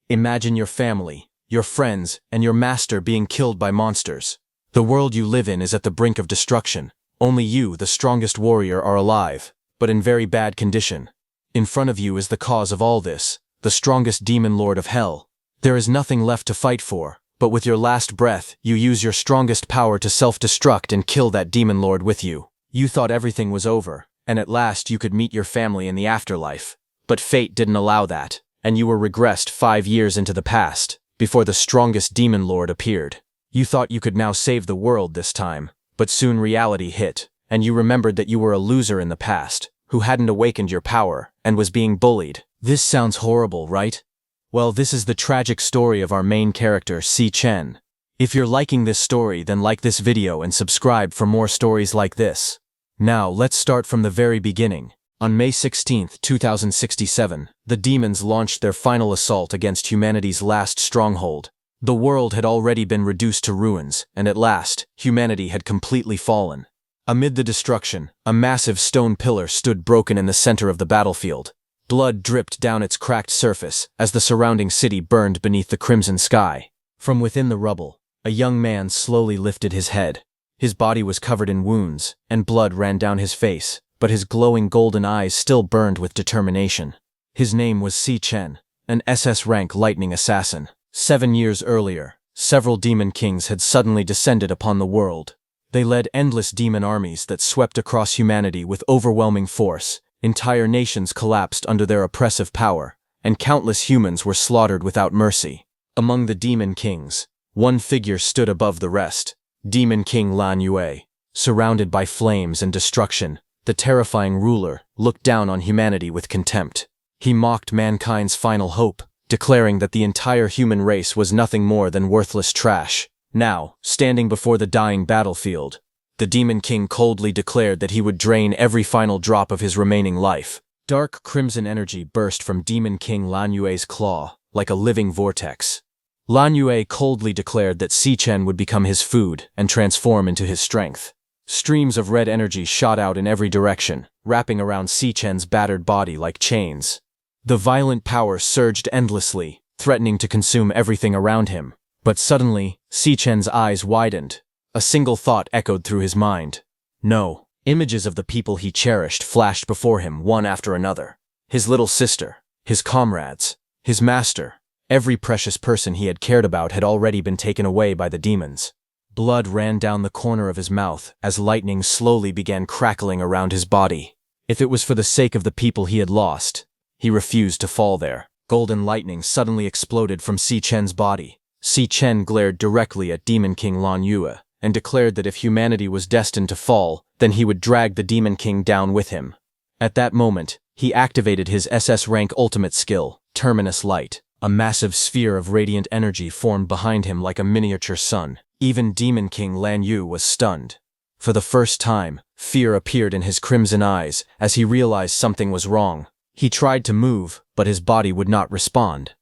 Imagine your family, your friends, and your master being killed by monsters. The world you live in is at the brink of destruction. Only you, the strongest warrior, are alive, but in very bad condition. In front of you is the cause of all this, the strongest demon lord of hell. There is nothing left to fight for, but with your last breath, you use your strongest power to self-destruct and kill that demon lord with you. You thought everything was over, and at last you could meet your family in the afterlife. But fate didn't allow that, and you were regressed 5 years into the past, before the strongest demon lord appeared. You thought you could now save the world this time, but soon reality hit, and you remembered that you were a loser in the past, who hadn't awakened your power, and was being bullied. This sounds horrible, right? Well, this is the tragic story of our main character, Si Chen. If you're liking this story, then like this video and subscribe for more stories like this. Now, let's start from the very beginning. On May 16, 2067, the demons launched their final assault against humanity's last stronghold. The world had already been reduced to ruins, and at last, humanity had completely fallen. Amid the destruction, a massive stone pillar stood broken in the center of the battlefield. Blood dripped down its cracked surface as the surrounding city burned beneath the crimson sky. From within the rubble, a young man slowly lifted his head. His body was covered in wounds, and blood ran down his face, but his glowing golden eyes still burned with determination. His name was Si Chen, an SS-rank lightning assassin. 7 years earlier, several demon kings had suddenly descended upon the world. They led endless demon armies that swept across humanity with overwhelming force. Entire nations collapsed under their oppressive power, and countless humans were slaughtered without mercy. Among the demon kings, one figure stood above the rest, Demon King Lan Yue. Surrounded by flames and destruction, the terrifying ruler looked down on humanity with contempt. He mocked mankind's final hope, declaring that the entire human race was nothing more than worthless trash. Now, standing before the dying battlefield, the Demon King coldly declared that he would drain every final drop of his remaining life. Dark crimson energy burst from Demon King Lan Yue's claw, like a living vortex. Lan Yue coldly declared that Si Chen would become his food and transform into his strength. Streams of red energy shot out in every direction, wrapping around Si Chen's battered body like chains. The violent power surged endlessly, threatening to consume everything around him. But suddenly, Si Chen's eyes widened. A single thought echoed through his mind. No. Images of the people he cherished flashed before him one after another. His little sister, his comrades, his master. Every precious person he had cared about had already been taken away by the demons. Blood ran down the corner of his mouth as lightning slowly began crackling around his body. If it was for the sake of the people he had lost, he refused to fall there. Golden lightning suddenly exploded from Si Chen's body. Si Chen glared directly at Demon King Lan Yue, and declared that if humanity was destined to fall, then he would drag the Demon King down with him. At that moment, he activated his SS-rank ultimate skill, Terminus Light. A massive sphere of radiant energy formed behind him like a miniature sun. Even Demon King Lan Yu was stunned. For the first time, fear appeared in his crimson eyes as he realized something was wrong. He tried to move, but his body would not respond.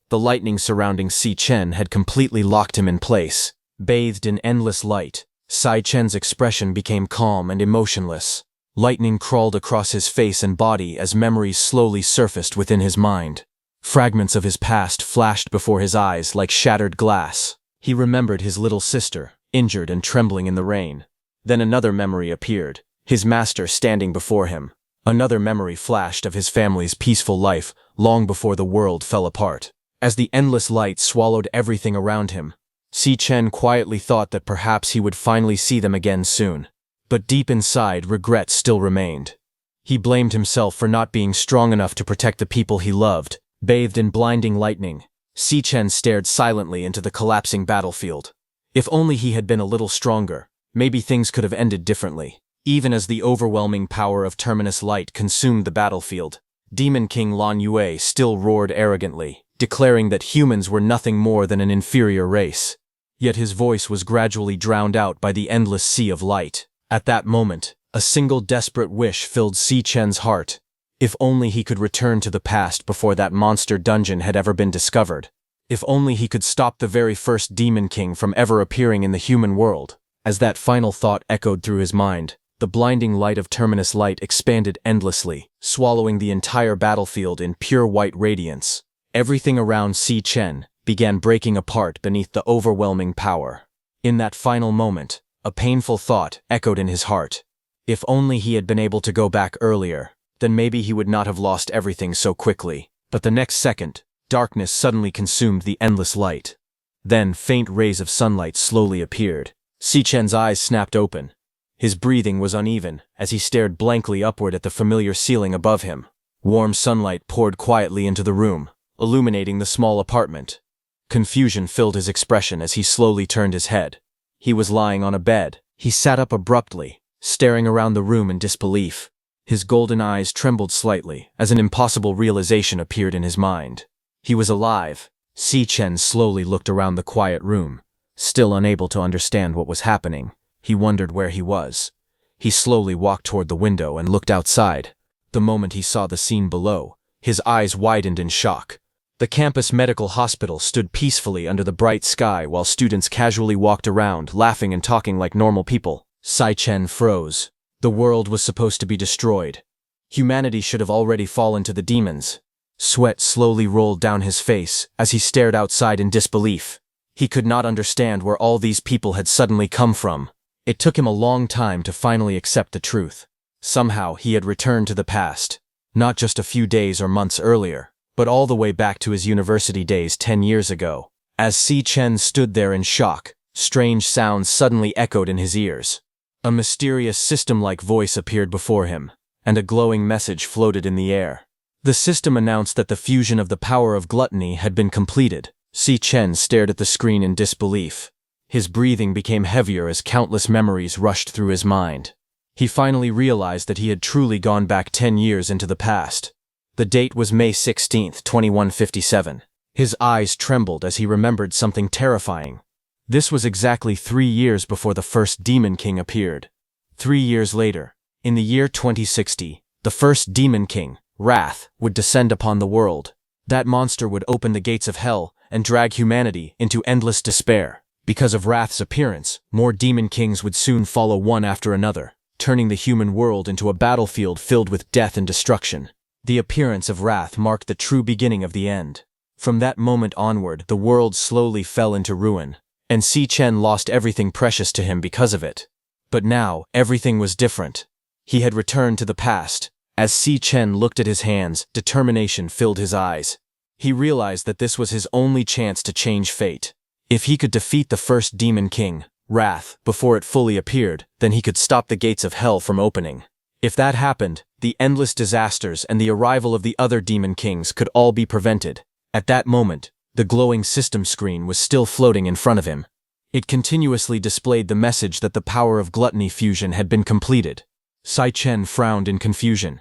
The lightning surrounding Si Chen had completely locked him in place. Bathed in endless light, Si Chen's expression became calm and emotionless. Lightning crawled across his face and body as memories slowly surfaced within his mind. Fragments of his past flashed before his eyes like shattered glass. He remembered his little sister, injured and trembling in the rain. Then another memory appeared, his master standing before him. Another memory flashed of his family's peaceful life long before the world fell apart. As the endless light swallowed everything around him, Si Chen quietly thought that perhaps he would finally see them again soon. But deep inside, regret still remained. He blamed himself for not being strong enough to protect the people he loved. Bathed in blinding lightning, Si Chen stared silently into the collapsing battlefield. If only he had been a little stronger, maybe things could have ended differently. Even as the overwhelming power of Terminus Light consumed the battlefield, Demon King Lan Yue still roared arrogantly, declaring that humans were nothing more than an inferior race. Yet his voice was gradually drowned out by the endless sea of light. At that moment, a single desperate wish filled Si Chen's heart. If only he could return to the past before that monster dungeon had ever been discovered. If only he could stop the very first Demon King from ever appearing in the human world. As that final thought echoed through his mind, the blinding light of Terminus Light expanded endlessly, swallowing the entire battlefield in pure white radiance. Everything around Si Chen began breaking apart beneath the overwhelming power. In that final moment, a painful thought echoed in his heart. If only he had been able to go back earlier, then maybe he would not have lost everything so quickly. But the next second, darkness suddenly consumed the endless light. Then faint rays of sunlight slowly appeared. Si Chen's eyes snapped open. His breathing was uneven as he stared blankly upward at the familiar ceiling above him. Warm sunlight poured quietly into the room, illuminating the small apartment. Confusion filled his expression as he slowly turned his head. He was lying on a bed. He sat up abruptly, staring around the room in disbelief. His golden eyes trembled slightly as an impossible realization appeared in his mind. He was alive. Si Chen slowly looked around the quiet room. Still unable to understand what was happening, he wondered where he was. He slowly walked toward the window and looked outside. The moment he saw the scene below, his eyes widened in shock. The campus medical hospital stood peacefully under the bright sky while students casually walked around, laughing and talking like normal people. Si Chen froze. The world was supposed to be destroyed. Humanity should have already fallen to the demons. Sweat slowly rolled down his face as he stared outside in disbelief. He could not understand where all these people had suddenly come from. It took him a long time to finally accept the truth. Somehow he had returned to the past, not just a few days or months earlier, but all the way back to his university days 10 years ago. As Si Chen stood there in shock, strange sounds suddenly echoed in his ears. A mysterious system-like voice appeared before him, and a glowing message floated in the air. The system announced that the fusion of the power of gluttony had been completed. Si Chen stared at the screen in disbelief. His breathing became heavier as countless memories rushed through his mind. He finally realized that he had truly gone back 10 years into the past. The date was May 16, 2157. His eyes trembled as he remembered something terrifying. This was exactly 3 years before the first Demon King appeared. 3 years later, in the year 2060, the first Demon King, Wrath, would descend upon the world. That monster would open the gates of hell and drag humanity into endless despair. Because of Wrath's appearance, more Demon Kings would soon follow one after another, turning the human world into a battlefield filled with death and destruction. The appearance of Wrath marked the true beginning of the end. From that moment onward, the world slowly fell into ruin, and Si Chen lost everything precious to him because of it. But now, everything was different. He had returned to the past. As Si Chen looked at his hands, determination filled his eyes. He realized that this was his only chance to change fate. If he could defeat the first Demon King, Wrath, before it fully appeared, then he could stop the gates of hell from opening. If that happened, the endless disasters and the arrival of the other Demon Kings could all be prevented. At that moment, the glowing system screen was still floating in front of him. It continuously displayed the message that the power of gluttony fusion had been completed. Si Chen frowned in confusion.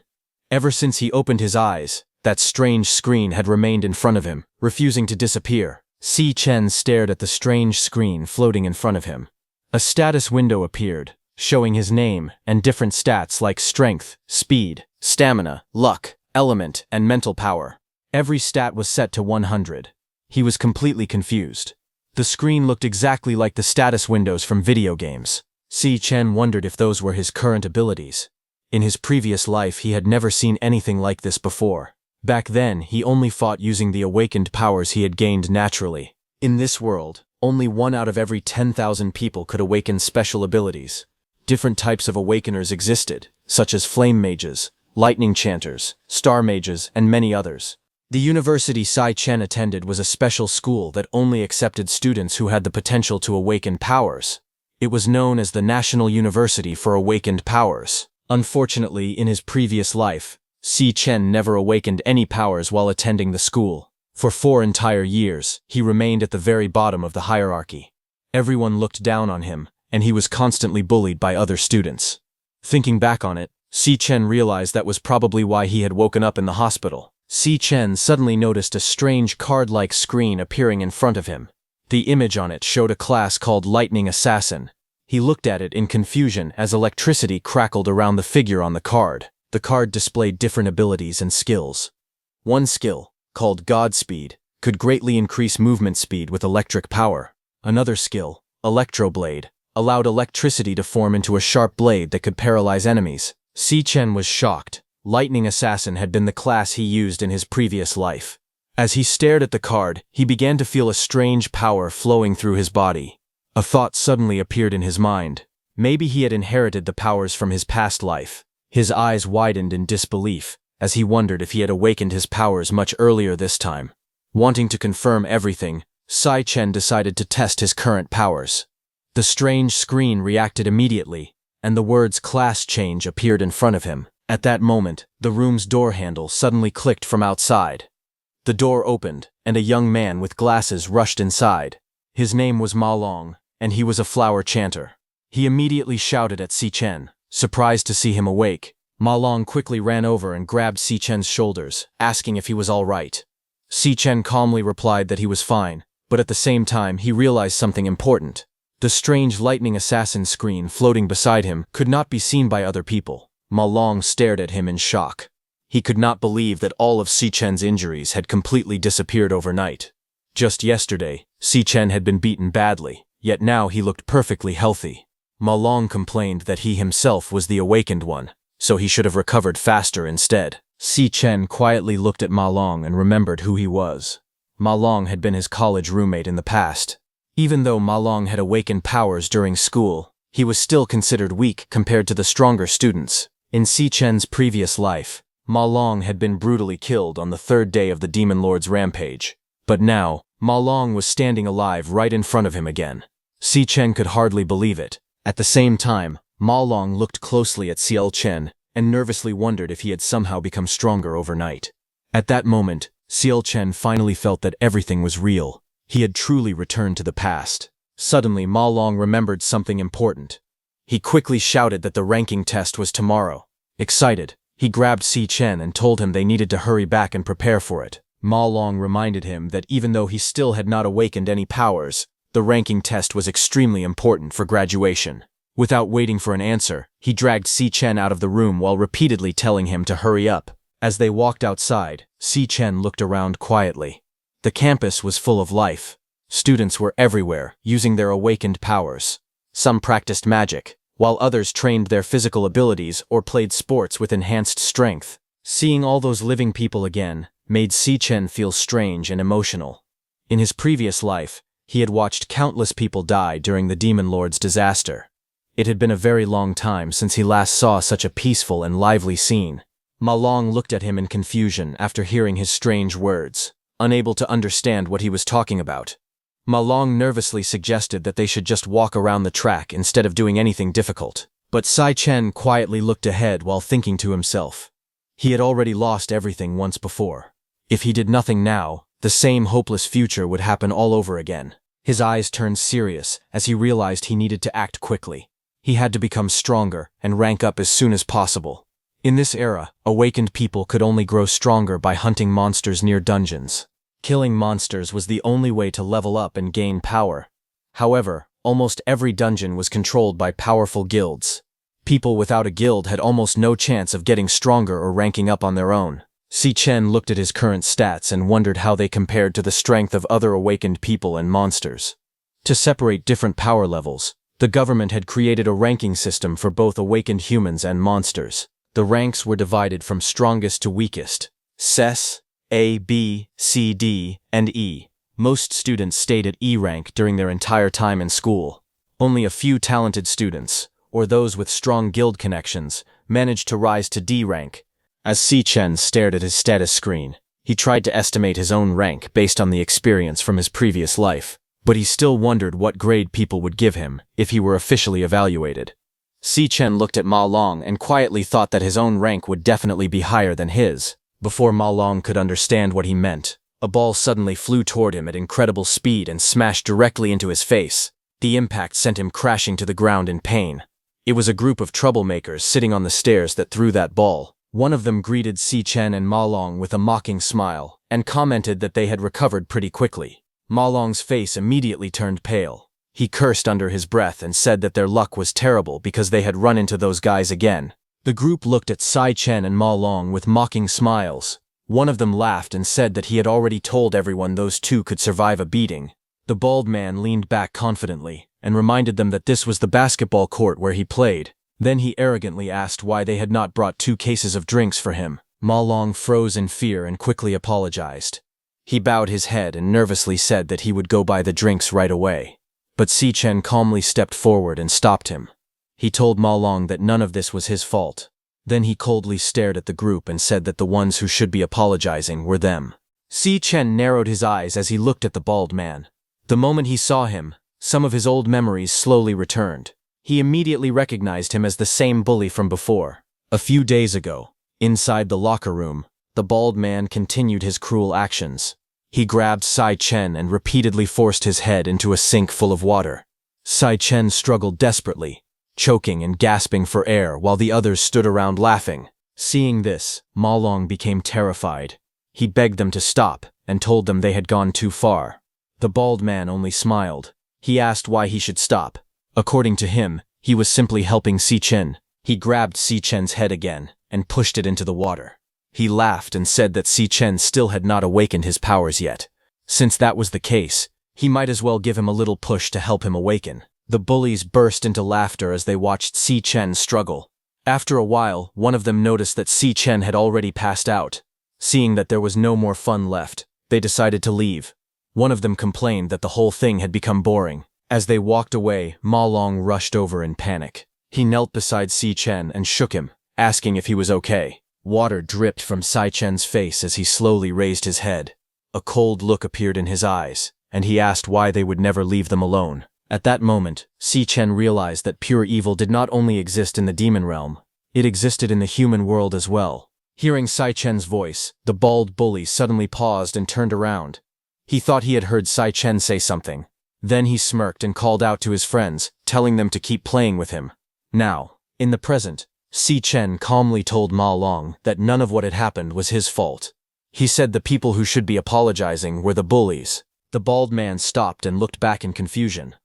Ever since he opened his eyes, that strange screen had remained in front of him, refusing to disappear. Si Chen stared at the strange screen floating in front of him. A status window appeared, showing his name and different stats like strength, speed, stamina, luck, element, and mental power. Every stat was set to 100. He was completely confused. The screen looked exactly like the status windows from video games. Si Chen wondered if those were his current abilities. In his previous life, he had never seen anything like this before. Back then, he only fought using the awakened powers he had gained naturally. In this world, only 1 out of every 10,000 people could awaken special abilities. Different types of awakeners existed, such as flame mages, lightning chanters, star mages, and many others. The university Si Chen attended was a special school that only accepted students who had the potential to awaken powers. It was known as the National University for Awakened Powers. Unfortunately, in his previous life, Si Chen never awakened any powers while attending the school. For 4 entire years, he remained at the very bottom of the hierarchy. Everyone looked down on him, and he was constantly bullied by other students. Thinking back on it, Si Chen realized that was probably why he had woken up in the hospital. Si Chen suddenly noticed a strange card-like screen appearing in front of him. The image on it showed a class called Lightning Assassin. He looked at it in confusion as electricity crackled around the figure on the card. The card displayed different abilities and skills. One skill, called Godspeed, could greatly increase movement speed with electric power. Another skill, Electroblade, allowed electricity to form into a sharp blade that could paralyze enemies. Si Chen was shocked. Lightning Assassin had been the class he used in his previous life. As he stared at the card, he began to feel a strange power flowing through his body. A thought suddenly appeared in his mind. Maybe he had inherited the powers from his past life. His eyes widened in disbelief, as he wondered if he had awakened his powers much earlier this time. Wanting to confirm everything, Sai Chen decided to test his current powers. The strange screen reacted immediately, and the words "class change" appeared in front of him. At that moment, the room's door handle suddenly clicked from outside. The door opened, and a young man with glasses rushed inside. His name was Ma Long, and he was a flower chanter. He immediately shouted at Si Chen. Surprised to see him awake, Ma Long quickly ran over and grabbed Si Chen's shoulders, asking if he was all right. Si Chen calmly replied that he was fine, but at the same time he realized something important. The strange lightning assassin screen floating beside him could not be seen by other people. Ma Long stared at him in shock. He could not believe that all of Si Chen's injuries had completely disappeared overnight. Just yesterday, Si Chen had been beaten badly, yet now he looked perfectly healthy. Ma Long complained that he himself was the awakened one, so he should have recovered faster instead. Si Chen quietly looked at Ma Long and remembered who he was. Ma Long had been his college roommate in the past. Even though Ma Long had awakened powers during school, he was still considered weak compared to the stronger students. In Si Chen's previous life, Ma Long had been brutally killed on the third day of the Demon Lord's rampage. But now, Ma Long was standing alive right in front of him again. Si Chen could hardly believe it. At the same time, Ma Long looked closely at Si Chen and nervously wondered if he had somehow become stronger overnight. At that moment, Si Chen finally felt that everything was real. He had truly returned to the past. Suddenly, Ma Long remembered something important. He quickly shouted that the ranking test was tomorrow. Excited, he grabbed Si Chen and told him they needed to hurry back and prepare for it. Ma Long reminded him that even though he still had not awakened any powers, the ranking test was extremely important for graduation. Without waiting for an answer, he dragged Si Chen out of the room while repeatedly telling him to hurry up. As they walked outside, Si Chen looked around quietly. The campus was full of life. Students were everywhere, using their awakened powers. Some practiced magic, while others trained their physical abilities or played sports with enhanced strength. Seeing all those living people again made Si Chen feel strange and emotional. In his previous life, he had watched countless people die during the Demon Lord's disaster. It had been a very long time since he last saw such a peaceful and lively scene. Ma Long looked at him in confusion after hearing his strange words, unable to understand what he was talking about. Ma Long nervously suggested that they should just walk around the track instead of doing anything difficult. But Si Chen quietly looked ahead while thinking to himself. He had already lost everything once before. If he did nothing now, the same hopeless future would happen all over again. His eyes turned serious as he realized he needed to act quickly. He had to become stronger and rank up as soon as possible. In this era, awakened people could only grow stronger by hunting monsters near dungeons. Killing monsters was the only way to level up and gain power. However, almost every dungeon was controlled by powerful guilds. People without a guild had almost no chance of getting stronger or ranking up on their own. Si Chen looked at his current stats and wondered how they compared to the strength of other awakened people and monsters. To separate different power levels, the government had created a ranking system for both awakened humans and monsters. The ranks were divided from strongest to weakest. SES, A, B, C, D, and E. Most students stayed at E rank during their entire time in school. Only a few talented students, or those with strong guild connections, managed to rise to D rank. As Si Chen stared at his status screen, he tried to estimate his own rank based on the experience from his previous life, but he still wondered what grade people would give him if he were officially evaluated. Si Chen looked at Ma Long and quietly thought that his own rank would definitely be higher than his. Before Ma Long could understand what he meant, a ball suddenly flew toward him at incredible speed and smashed directly into his face. The impact sent him crashing to the ground in pain. It was a group of troublemakers sitting on the stairs that threw that ball. One of them greeted Si Chen and Ma Long with a mocking smile and commented that they had recovered pretty quickly. Ma Long's face immediately turned pale. He cursed under his breath and said that their luck was terrible because they had run into those guys again. The group looked at Si Chen and Ma Long with mocking smiles. One of them laughed and said that he had already told everyone those two could survive a beating. The bald man leaned back confidently and reminded them that this was the basketball court where he played. Then he arrogantly asked why they had not brought 2 cases of drinks for him. Ma Long froze in fear and quickly apologized. He bowed his head and nervously said that he would go buy the drinks right away. But Si Chen calmly stepped forward and stopped him. He told Ma Long that none of this was his fault. Then he coldly stared at the group and said that the ones who should be apologizing were them. Si Chen narrowed his eyes as he looked at the bald man. The moment he saw him, some of his old memories slowly returned. He immediately recognized him as the same bully from before. A few days ago, inside the locker room, the bald man continued his cruel actions. He grabbed Si Chen and repeatedly forced his head into a sink full of water. Si Chen struggled desperately, choking and gasping for air while the others stood around laughing. Seeing this, Ma Long became terrified. He begged them to stop and told them they had gone too far. The bald man only smiled. He asked why he should stop. According to him, he was simply helping Si Chen. He grabbed Si Chen's head again and pushed it into the water. He laughed and said that Si Chen still had not awakened his powers yet. Since that was the case, he might as well give him a little push to help him awaken. The bullies burst into laughter as they watched Si Chen struggle. After a while, one of them noticed that Si Chen had already passed out. Seeing that there was no more fun left, they decided to leave. One of them complained that the whole thing had become boring. As they walked away, Ma Long rushed over in panic. He knelt beside Si Chen and shook him, asking if he was okay. Water dripped from Si Chen's face as he slowly raised his head. A cold look appeared in his eyes, and he asked why they would never leave them alone. At that moment, Si Chen realized that pure evil did not only exist in the demon realm, it existed in the human world as well. Hearing Si Chen's voice, the bald bully suddenly paused and turned around. He thought he had heard Si Chen say something. Then he smirked and called out to his friends, telling them to keep playing with him. Now, in the present, Si Chen calmly told Ma Long that none of what had happened was his fault. He said the people who should be apologizing were the bullies. The bald man stopped and looked back in confusion.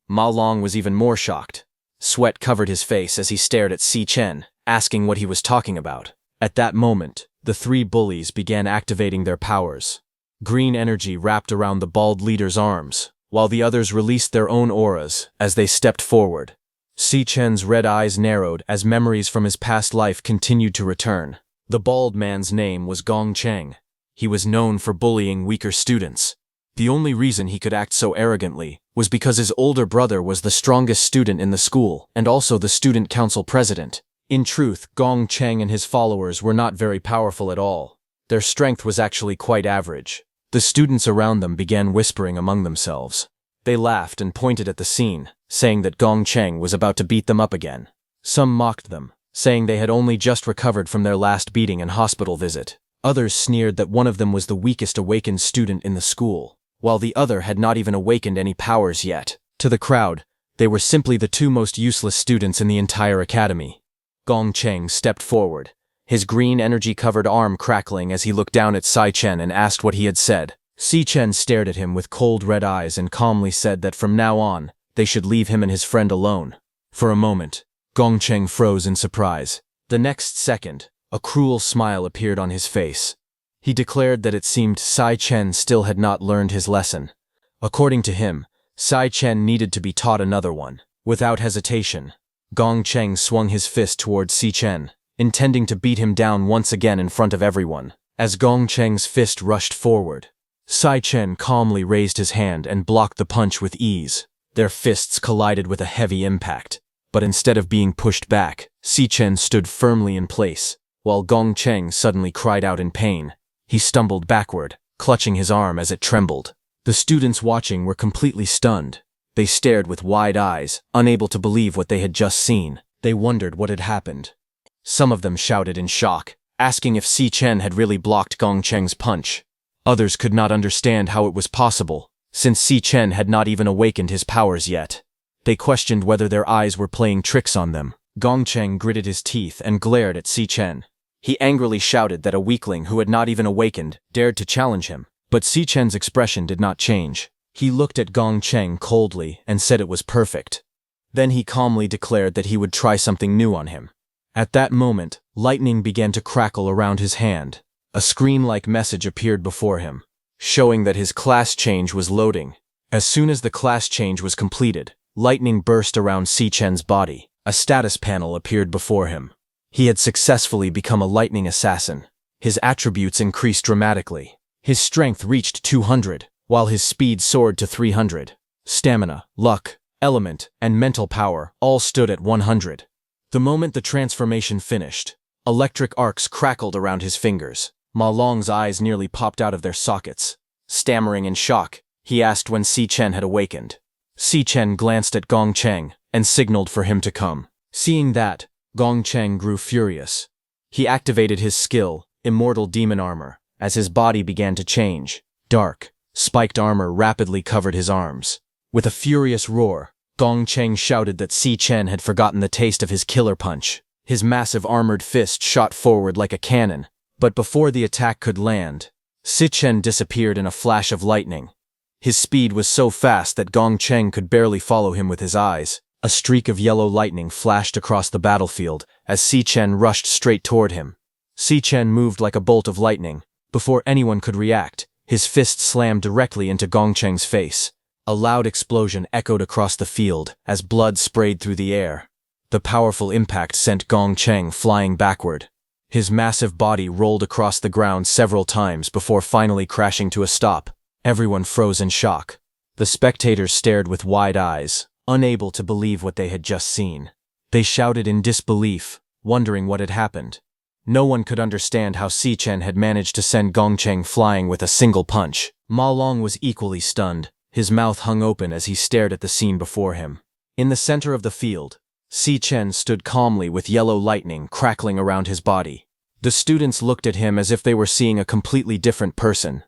Ma Long was even more shocked. Sweat covered his face as he stared at Si Chen, asking what he was talking about. At that moment, the three bullies began activating their powers. Green energy wrapped around the bald leader's arms, while the others released their own auras as they stepped forward. Si Chen's red eyes narrowed as memories from his past life continued to return. The bald man's name was Gong Cheng. He was known for bullying weaker students. The only reason he could act so arrogantly was because his older brother was the strongest student in the school and also the student council president. In truth, Gong Cheng and his followers were not very powerful at all. Their strength was actually quite average. The students around them began whispering among themselves. They laughed and pointed at the scene, saying that Gong Cheng was about to beat them up again. Some mocked them, saying they had only just recovered from their last beating and hospital visit. Others sneered that one of them was the weakest awakened student in the school, while the other had not even awakened any powers yet. To the crowd, they were simply the two most useless students in the entire academy. Gong Cheng stepped forward, his green energy-covered arm crackling as he looked down at Si Chen and asked what he had said. Si Chen stared at him with cold red eyes and calmly said that from now on, they should leave him and his friend alone. For a moment, Gong Cheng froze in surprise. The next second, a cruel smile appeared on his face. He declared that it seemed Si Chen still had not learned his lesson. According to him, Si Chen needed to be taught another one. Without hesitation, Gong Cheng swung his fist towards Si Chen, intending to beat him down once again in front of everyone. As Gong Cheng's fist rushed forward, Si Chen calmly raised his hand and blocked the punch with ease. Their fists collided with a heavy impact, but instead of being pushed back, Si Chen stood firmly in place, while Gong Cheng suddenly cried out in pain. He stumbled backward, clutching his arm as it trembled. The students watching were completely stunned. They stared with wide eyes, unable to believe what they had just seen. They wondered what had happened. Some of them shouted in shock, asking if Si Chen had really blocked Gong Cheng's punch. Others could not understand how it was possible, since Si Chen had not even awakened his powers yet. They questioned whether their eyes were playing tricks on them. Gong Cheng gritted his teeth and glared at Si Chen. He angrily shouted that a weakling who had not even awakened dared to challenge him, but Si Chen's expression did not change. He looked at Gong Cheng coldly and said it was perfect. Then he calmly declared that he would try something new on him. At that moment, lightning began to crackle around his hand. A screen-like message appeared before him, showing that his class change was loading. As soon as the class change was completed, lightning burst around Si Chen's body. A status panel appeared before him. He had successfully become a lightning assassin. His attributes increased dramatically. His strength reached 200, while his speed soared to 300. Stamina, luck, element, and mental power all stood at 100. The moment the transformation finished, electric arcs crackled around his fingers. Ma Long's eyes nearly popped out of their sockets. Stammering in shock, he asked when Si Chen had awakened. Si Chen glanced at Gong Cheng and signaled for him to come. Seeing that, Gong Cheng grew furious. He activated his skill, Immortal Demon Armor, as his body began to change. Dark, spiked armor rapidly covered his arms. With a furious roar, Gong Cheng shouted that Si Chen had forgotten the taste of his killer punch. His massive armored fist shot forward like a cannon, but before the attack could land, Si Chen disappeared in a flash of lightning. His speed was so fast that Gong Cheng could barely follow him with his eyes. A streak of yellow lightning flashed across the battlefield as Si Chen rushed straight toward him. Si Chen moved like a bolt of lightning. Before anyone could react, his fist slammed directly into Gong Cheng's face. A loud explosion echoed across the field as blood sprayed through the air. The powerful impact sent Gong Cheng flying backward. His massive body rolled across the ground several times before finally crashing to a stop. Everyone froze in shock. The spectators stared with wide eyes, unable to believe what they had just seen. They shouted in disbelief, wondering what had happened. No one could understand how Si Chen had managed to send Gong Cheng flying with a single punch. Ma Long was equally stunned. His mouth hung open as he stared at the scene before him. In the center of the field, Si Chen stood calmly with yellow lightning crackling around his body. The students looked at him as if they were seeing a completely different person.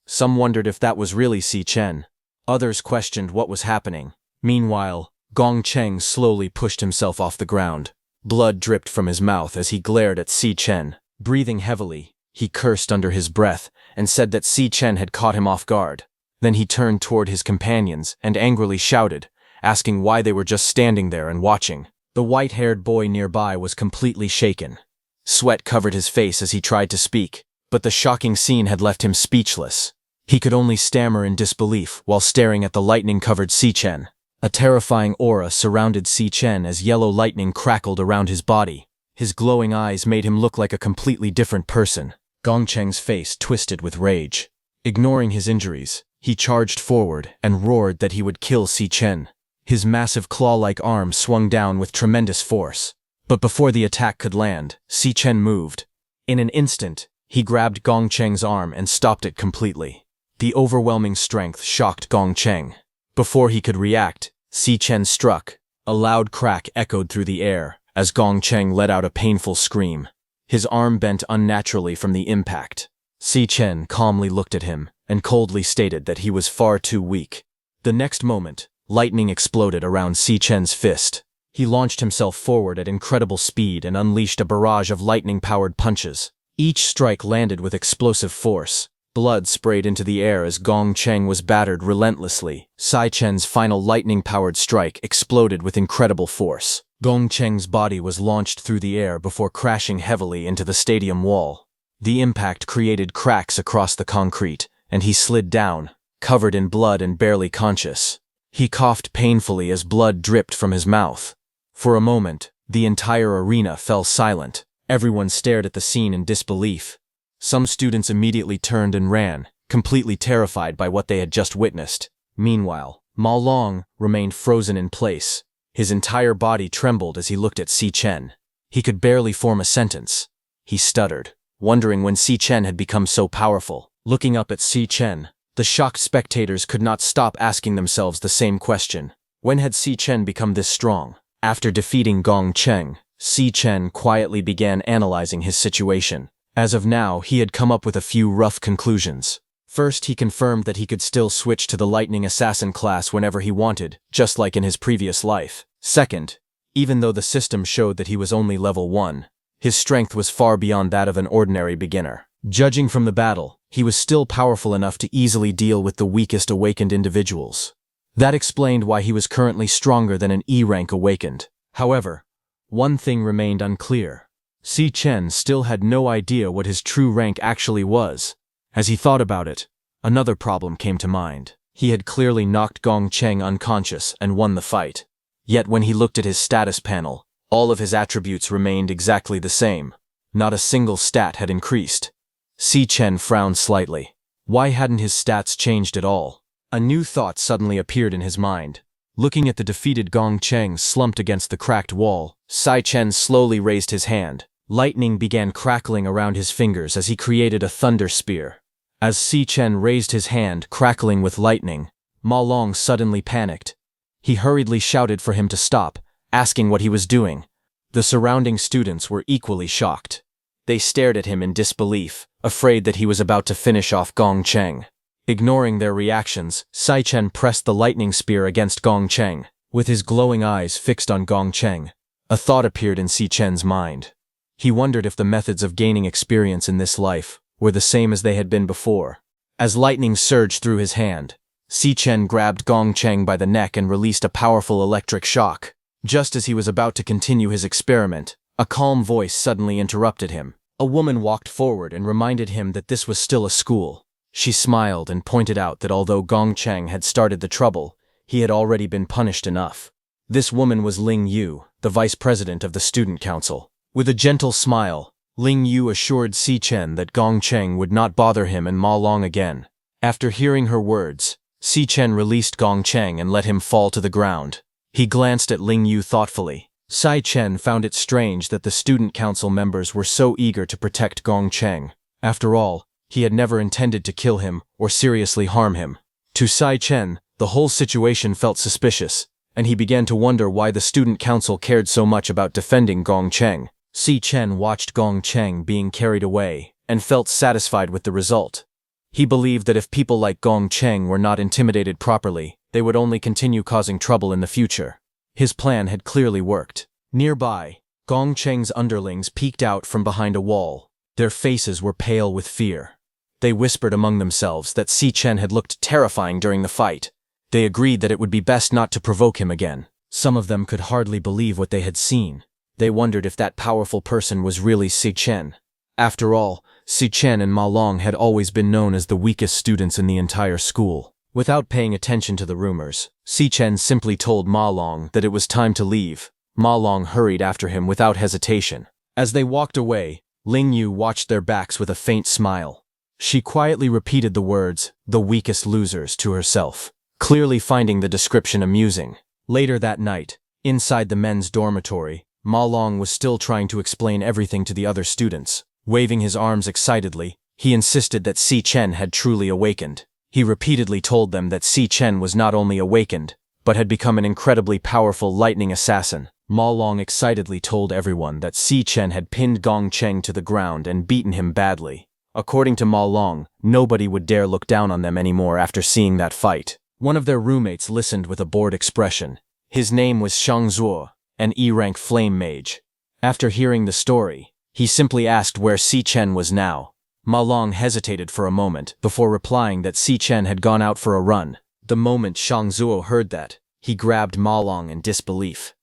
Some wondered if that was really Si Chen. Others questioned what was happening. Meanwhile, Gong Cheng slowly pushed himself off the ground. Blood dripped from his mouth as he glared at Si Chen. Breathing heavily, he cursed under his breath and said that Si Chen had caught him off guard. Then he turned toward his companions and angrily shouted, asking why they were just standing there and watching. The white-haired boy nearby was completely shaken. Sweat covered his face as he tried to speak, but the shocking scene had left him speechless. He could only stammer in disbelief while staring at the lightning-covered Si Chen. A terrifying aura surrounded Si Chen as yellow lightning crackled around his body. His glowing eyes made him look like a completely different person. Gong Cheng's face twisted with rage. Ignoring his injuries, he charged forward and roared that he would kill Si Chen. His massive claw-like arm swung down with tremendous force. But before the attack could land, Si Chen moved. In an instant, he grabbed Gong Cheng's arm and stopped it completely. The overwhelming strength shocked Gong Cheng. Before he could react, Si Chen struck. A loud crack echoed through the air as Gong Cheng let out a painful scream. His arm bent unnaturally from the impact. Si Chen calmly looked at him and coldly stated that he was far too weak. The next moment, lightning exploded around Si Chen's fist. He launched himself forward at incredible speed and unleashed a barrage of lightning-powered punches. Each strike landed with explosive force. Blood sprayed into the air as Gong Cheng was battered relentlessly. Si Chen's final lightning-powered strike exploded with incredible force. Gong Cheng's body was launched through the air before crashing heavily into the stadium wall. The impact created cracks across the concrete, and he slid down, covered in blood and barely conscious. He coughed painfully as blood dripped from his mouth. For a moment, the entire arena fell silent. Everyone stared at the scene in disbelief. Some students immediately turned and ran, completely terrified by what they had just witnessed. Meanwhile, Ma Long remained frozen in place. His entire body trembled as he looked at Si Chen. He could barely form a sentence. He stuttered, wondering when Si Chen had become so powerful. Looking up at Si Chen, the shocked spectators could not stop asking themselves the same question. When had Si Chen become this strong? After defeating Gong Cheng, Si Chen quietly began analyzing his situation. As of now, he had come up with a few rough conclusions. First, he confirmed that he could still switch to the Lightning Assassin class whenever he wanted, just like in his previous life. Second, even though the system showed that he was only level 1, his strength was far beyond that of an ordinary beginner. Judging from the battle, he was still powerful enough to easily deal with the weakest awakened individuals. That explained why he was currently stronger than an E-rank awakened. However, one thing remained unclear. Si Chen still had no idea what his true rank actually was. As he thought about it, another problem came to mind. He had clearly knocked Gong Cheng unconscious and won the fight. Yet when he looked at his status panel, all of his attributes remained exactly the same. Not a single stat had increased. Si Chen frowned slightly. Why hadn't his stats changed at all? A new thought suddenly appeared in his mind. Looking at the defeated Gong Cheng slumped against the cracked wall, Sai Chen slowly raised his hand. Lightning began crackling around his fingers as he created a thunder spear. As Si Chen raised his hand, crackling with lightning, Ma Long suddenly panicked. He hurriedly shouted for him to stop, asking what he was doing. The surrounding students were equally shocked. They stared at him in disbelief, afraid that he was about to finish off Gong Cheng. Ignoring their reactions, Sai Chen pressed the lightning spear against Gong Cheng. With his glowing eyes fixed on Gong Cheng, a thought appeared in Si Chen's mind. He wondered if the methods of gaining experience in this life were the same as they had been before. As lightning surged through his hand, Si Chen grabbed Gong Cheng by the neck and released a powerful electric shock. Just as he was about to continue his experiment, a calm voice suddenly interrupted him. A woman walked forward and reminded him that this was still a school. She smiled and pointed out that although Gong Cheng had started the trouble, he had already been punished enough. This woman was Ling Yu, the vice president of the student council. With a gentle smile, Ling Yu assured Si Chen that Gong Cheng would not bother him and Ma Long again. After hearing her words, Si Chen released Gong Cheng and let him fall to the ground. He glanced at Ling Yu thoughtfully. Sai Chen found it strange that the student council members were so eager to protect Gong Cheng. After all, he had never intended to kill him or seriously harm him. To Sai Chen, the whole situation felt suspicious, and he began to wonder why the student council cared so much about defending Gong Cheng. Si Chen watched Gong Cheng being carried away and felt satisfied with the result. He believed that if people like Gong Cheng were not intimidated properly, they would only continue causing trouble in the future. His plan had clearly worked. Nearby, Gong Cheng's underlings peeked out from behind a wall. Their faces were pale with fear. They whispered among themselves that Si Chen had looked terrifying during the fight. They agreed that it would be best not to provoke him again. Some of them could hardly believe what they had seen. They wondered if that powerful person was really Si Chen. After all, Si Chen and Ma Long had always been known as the weakest students in the entire school. Without paying attention to the rumors, Si Chen simply told Ma Long that it was time to leave. Ma Long hurried after him without hesitation. As they walked away, Ling Yu watched their backs with a faint smile. She quietly repeated the words, "the weakest losers," to herself, clearly finding the description amusing. Later that night, inside the men's dormitory, Ma Long was still trying to explain everything to the other students. Waving his arms excitedly, he insisted that Si Chen had truly awakened. He repeatedly told them that Si Chen was not only awakened, but had become an incredibly powerful lightning assassin. Ma Long excitedly told everyone that Si Chen had pinned Gong Cheng to the ground and beaten him badly. According to Ma Long, nobody would dare look down on them anymore after seeing that fight. One of their roommates listened with a bored expression. His name was Shang Zuo, an E-rank flame mage. After hearing the story, he simply asked where Si Chen was now. Ma Long hesitated for a moment before replying that Si Chen had gone out for a run. The moment Shang Zuo heard that, he grabbed Ma Long in disbelief.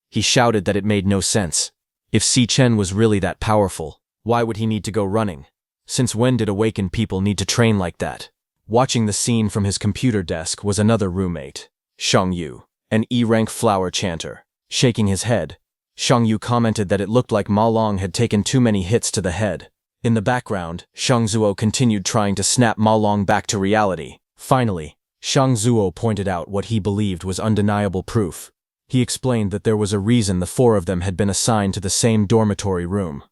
He shouted that it made no sense. If Si Chen was really that powerful, why would he need to go running? Since when did awakened people need to train like that? Watching the scene from his computer desk was another roommate, Shang Yu, an E-rank flower chanter. Shaking his head, Shang Yu commented that it looked like Ma Long had taken too many hits to the head. In the background, Shang Zuo continued trying to snap Ma Long back to reality. Finally, Shang Zuo pointed out what he believed was undeniable proof. He explained that there was a reason the four of them had been assigned to the same dormitory room.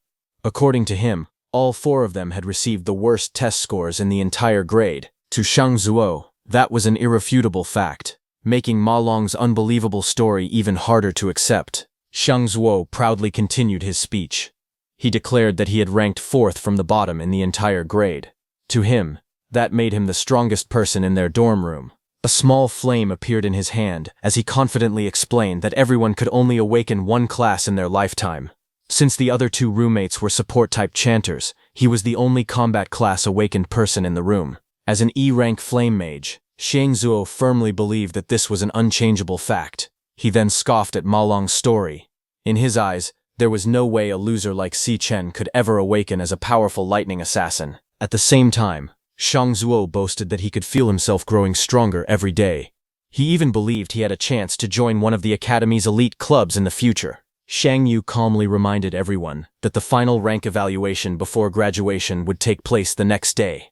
According to him, all four of them had received the worst test scores in the entire grade. To Shang Zuo, that was an irrefutable fact, making Ma Long's unbelievable story even harder to accept. Shang Zuo proudly continued his speech. He declared that he had ranked 4th from the bottom in the entire grade. To him, that made him the strongest person in their dorm room. A small flame appeared in his hand as he confidently explained that everyone could only awaken one class in their lifetime. Since the other two roommates were support-type chanters, he was the only combat class awakened person in the room. As an E-rank flame mage, Shang Zuo firmly believed that this was an unchangeable fact. He then scoffed at Ma Long's story. In his eyes, there was no way a loser like Si Chen could ever awaken as a powerful lightning assassin. At the same time, Shang Zuo boasted that he could feel himself growing stronger every day. He even believed he had a chance to join one of the Academy's elite clubs in the future. Shang Yu calmly reminded everyone that the final rank evaluation before graduation would take place the next day.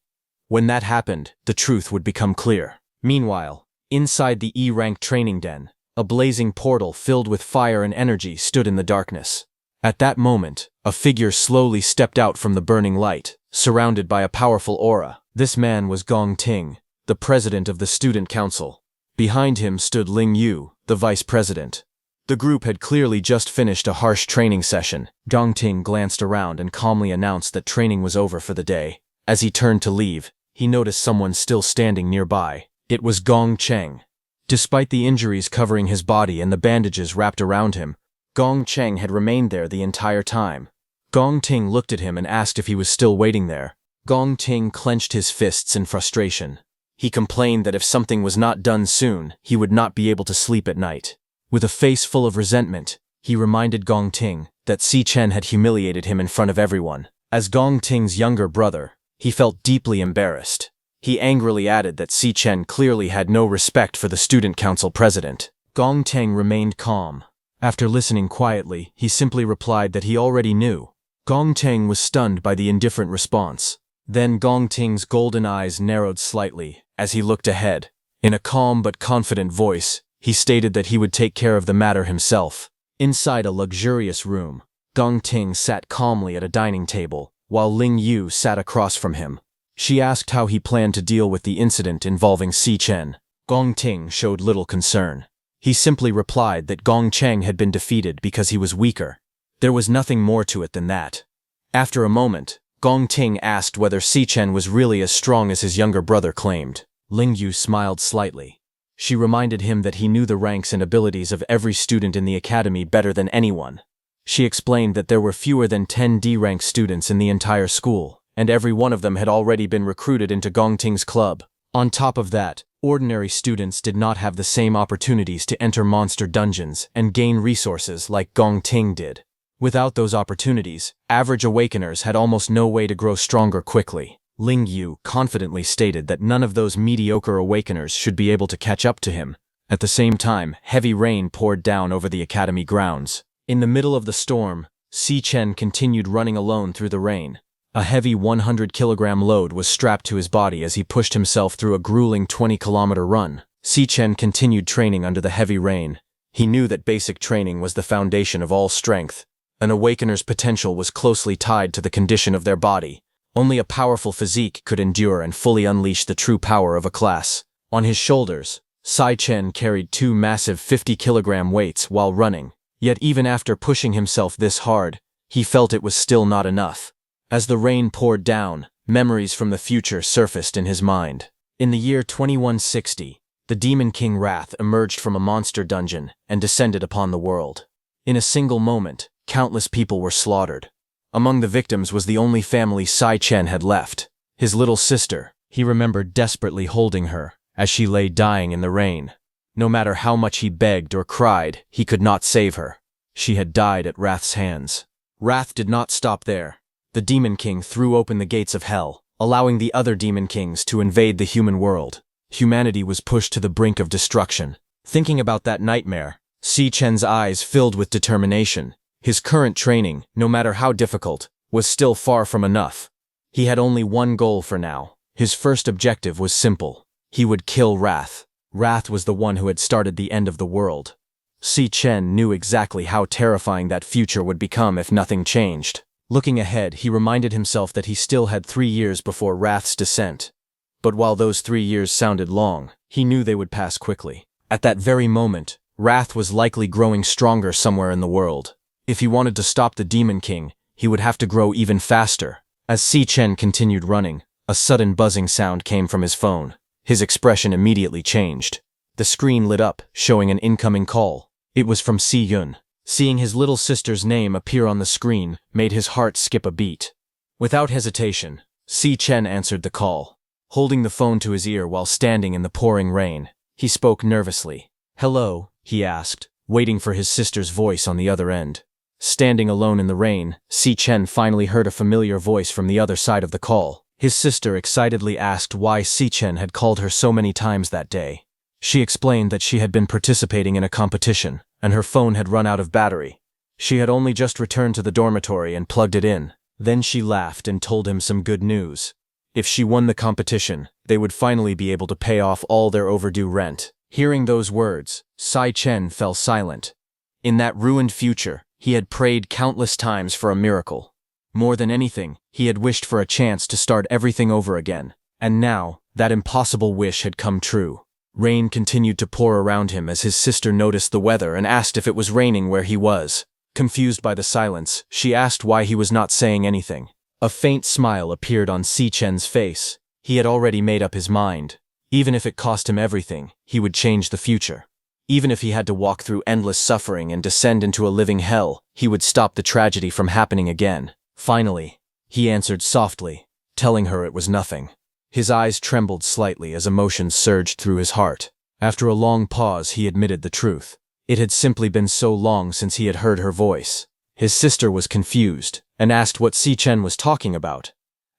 When that happened, the truth would become clear. Meanwhile, inside the E-rank training den, a blazing portal filled with fire and energy stood in the darkness. At that moment, a figure slowly stepped out from the burning light, surrounded by a powerful aura. This man was Gong Ting, the president of the student council. Behind him stood Ling Yu, the vice president. The group had clearly just finished a harsh training session. Gong Ting glanced around and calmly announced that training was over for the day. As he turned to leave, he noticed someone still standing nearby. It was Gong Cheng. Despite the injuries covering his body and the bandages wrapped around him, Gong Cheng had remained there the entire time. Gong Ting looked at him and asked if he was still waiting there. Gong Ting clenched his fists in frustration. He complained that if something was not done soon, he would not be able to sleep at night. With a face full of resentment, he reminded Gong Ting that Si Chen had humiliated him in front of everyone. As Gong Ting's younger brother, he felt deeply embarrassed. He angrily added that Si Chen clearly had no respect for the student council president. Gong Ting remained calm. After listening quietly, he simply replied that he already knew. Gong Ting was stunned by the indifferent response. Then Gong Ting's golden eyes narrowed slightly as he looked ahead. In a calm but confident voice, he stated that he would take care of the matter himself. Inside a luxurious room, Gong Ting sat calmly at a dining table, while Ling Yu sat across from him. She asked how he planned to deal with the incident involving Si Chen. Gong Ting showed little concern. He simply replied that Gong Cheng had been defeated because he was weaker. There was nothing more to it than that. After a moment, Gong Ting asked whether Si Chen was really as strong as his younger brother claimed. Ling Yu smiled slightly. She reminded him that he knew the ranks and abilities of every student in the academy better than anyone. She explained that there were fewer than 10 D-rank students in the entire school, and every one of them had already been recruited into Gong Ting's club. On top of that, ordinary students did not have the same opportunities to enter monster dungeons and gain resources like Gong Ting did. Without those opportunities, average awakeners had almost no way to grow stronger quickly. Ling Yu confidently stated that none of those mediocre awakeners should be able to catch up to him. At the same time, heavy rain poured down over the academy grounds. In the middle of the storm, Si Chen continued running alone through the rain. A heavy 100-kilogram load was strapped to his body as he pushed himself through a grueling 20-kilometer run. Si Chen continued training under the heavy rain. He knew that basic training was the foundation of all strength. An awakener's potential was closely tied to the condition of their body. Only a powerful physique could endure and fully unleash the true power of a class. On his shoulders, Si Chen carried 2 massive 50-kilogram weights while running. Yet even after pushing himself this hard, he felt it was still not enough. As the rain poured down, memories from the future surfaced in his mind. In the year 2160, the Demon King Wrath emerged from a monster dungeon and descended upon the world. In a single moment, countless people were slaughtered. Among the victims was the only family Si Chen had left, his little sister. He remembered desperately holding her as she lay dying in the rain. No matter how much he begged or cried, he could not save her. She had died at Wrath's hands. Wrath did not stop there. The Demon King threw open the gates of hell, allowing the other Demon Kings to invade the human world. Humanity was pushed to the brink of destruction. Thinking about that nightmare, Si Chen's eyes filled with determination. His current training, no matter how difficult, was still far from enough. He had only one goal for now. His first objective was simple. He would kill Wrath. Wrath was the one who had started the end of the world. Si Chen knew exactly how terrifying that future would become if nothing changed. Looking ahead, he reminded himself that he still had 3 years before Wrath's descent. But while those 3 years sounded long, he knew they would pass quickly. At that very moment, Wrath was likely growing stronger somewhere in the world. If he wanted to stop the Demon King, he would have to grow even faster. As Si Chen continued running, a sudden buzzing sound came from his phone. His expression immediately changed. The screen lit up, showing an incoming call. It was from Si Yun. Seeing his little sister's name appear on the screen made his heart skip a beat. Without hesitation, Si Chen answered the call. Holding the phone to his ear while standing in the pouring rain, he spoke nervously. "Hello?" he asked, waiting for his sister's voice on the other end. Standing alone in the rain, Si Chen finally heard a familiar voice from the other side of the call. His sister excitedly asked why Si Chen had called her so many times that day. She explained that she had been participating in a competition, and her phone had run out of battery. She had only just returned to the dormitory and plugged it in. Then she laughed and told him some good news. If she won the competition, they would finally be able to pay off all their overdue rent. Hearing those words, Sai Chen fell silent. In that ruined future, he had prayed countless times for a miracle. More than anything, he had wished for a chance to start everything over again. And now, that impossible wish had come true. Rain continued to pour around him as his sister noticed the weather and asked if it was raining where he was. Confused by the silence, she asked why he was not saying anything. A faint smile appeared on Si Chen's face. He had already made up his mind. Even if it cost him everything, he would change the future. Even if he had to walk through endless suffering and descend into a living hell, he would stop the tragedy from happening again. Finally, he answered softly, telling her it was nothing. His eyes trembled slightly as emotions surged through his heart. After a long pause, he admitted the truth. It had simply been so long since he had heard her voice. His sister was confused and asked what Si Chen was talking about.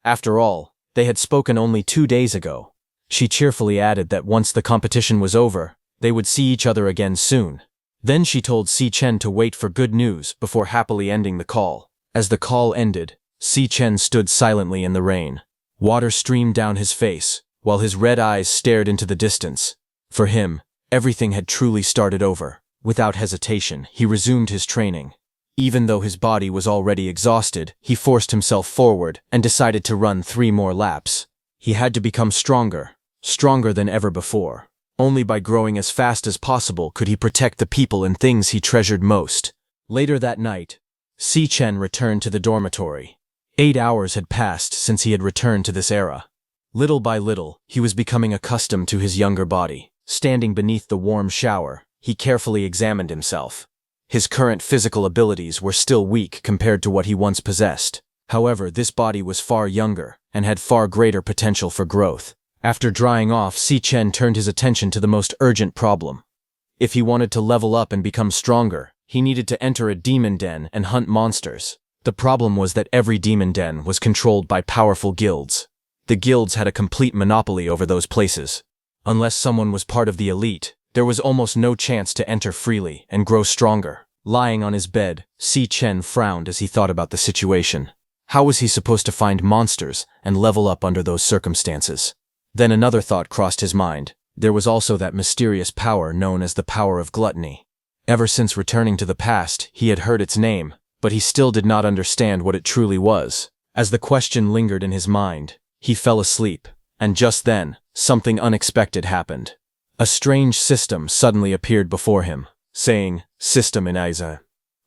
After all, they had spoken only 2 days ago. She cheerfully added that once the competition was over, they would see each other again soon. Then she told Si Chen to wait for good news before happily ending the call. As the call ended, Si Chen stood silently in the rain. Water streamed down his face, while his red eyes stared into the distance. For him, everything had truly started over. Without hesitation, he resumed his training. Even though his body was already exhausted, he forced himself forward and decided to run 3 more laps. He had to become stronger than ever before. Only by growing as fast as possible could he protect the people and things he treasured most. Later that night, Si Chen returned to the dormitory. 8 hours had passed since he had returned to this era. Little by little, he was becoming accustomed to his younger body. Standing beneath the warm shower, he carefully examined himself. His current physical abilities were still weak compared to what he once possessed. However, this body was far younger and had far greater potential for growth. After drying off, Si Chen turned his attention to the most urgent problem. If he wanted to level up and become stronger, he needed to enter a demon den and hunt monsters. The problem was that every demon den was controlled by powerful guilds. The guilds had a complete monopoly over those places. Unless someone was part of the elite, there was almost no chance to enter freely and grow stronger. Lying on his bed, Si Chen frowned as he thought about the situation. How was he supposed to find monsters and level up under those circumstances? Then another thought crossed his mind. There was also that mysterious power known as the power of gluttony. Ever since returning to the past, he had heard its name, but he still did not understand what it truly was. As the question lingered in his mind, he fell asleep, and just then, something unexpected happened. A strange system suddenly appeared before him, saying, "System in Isa."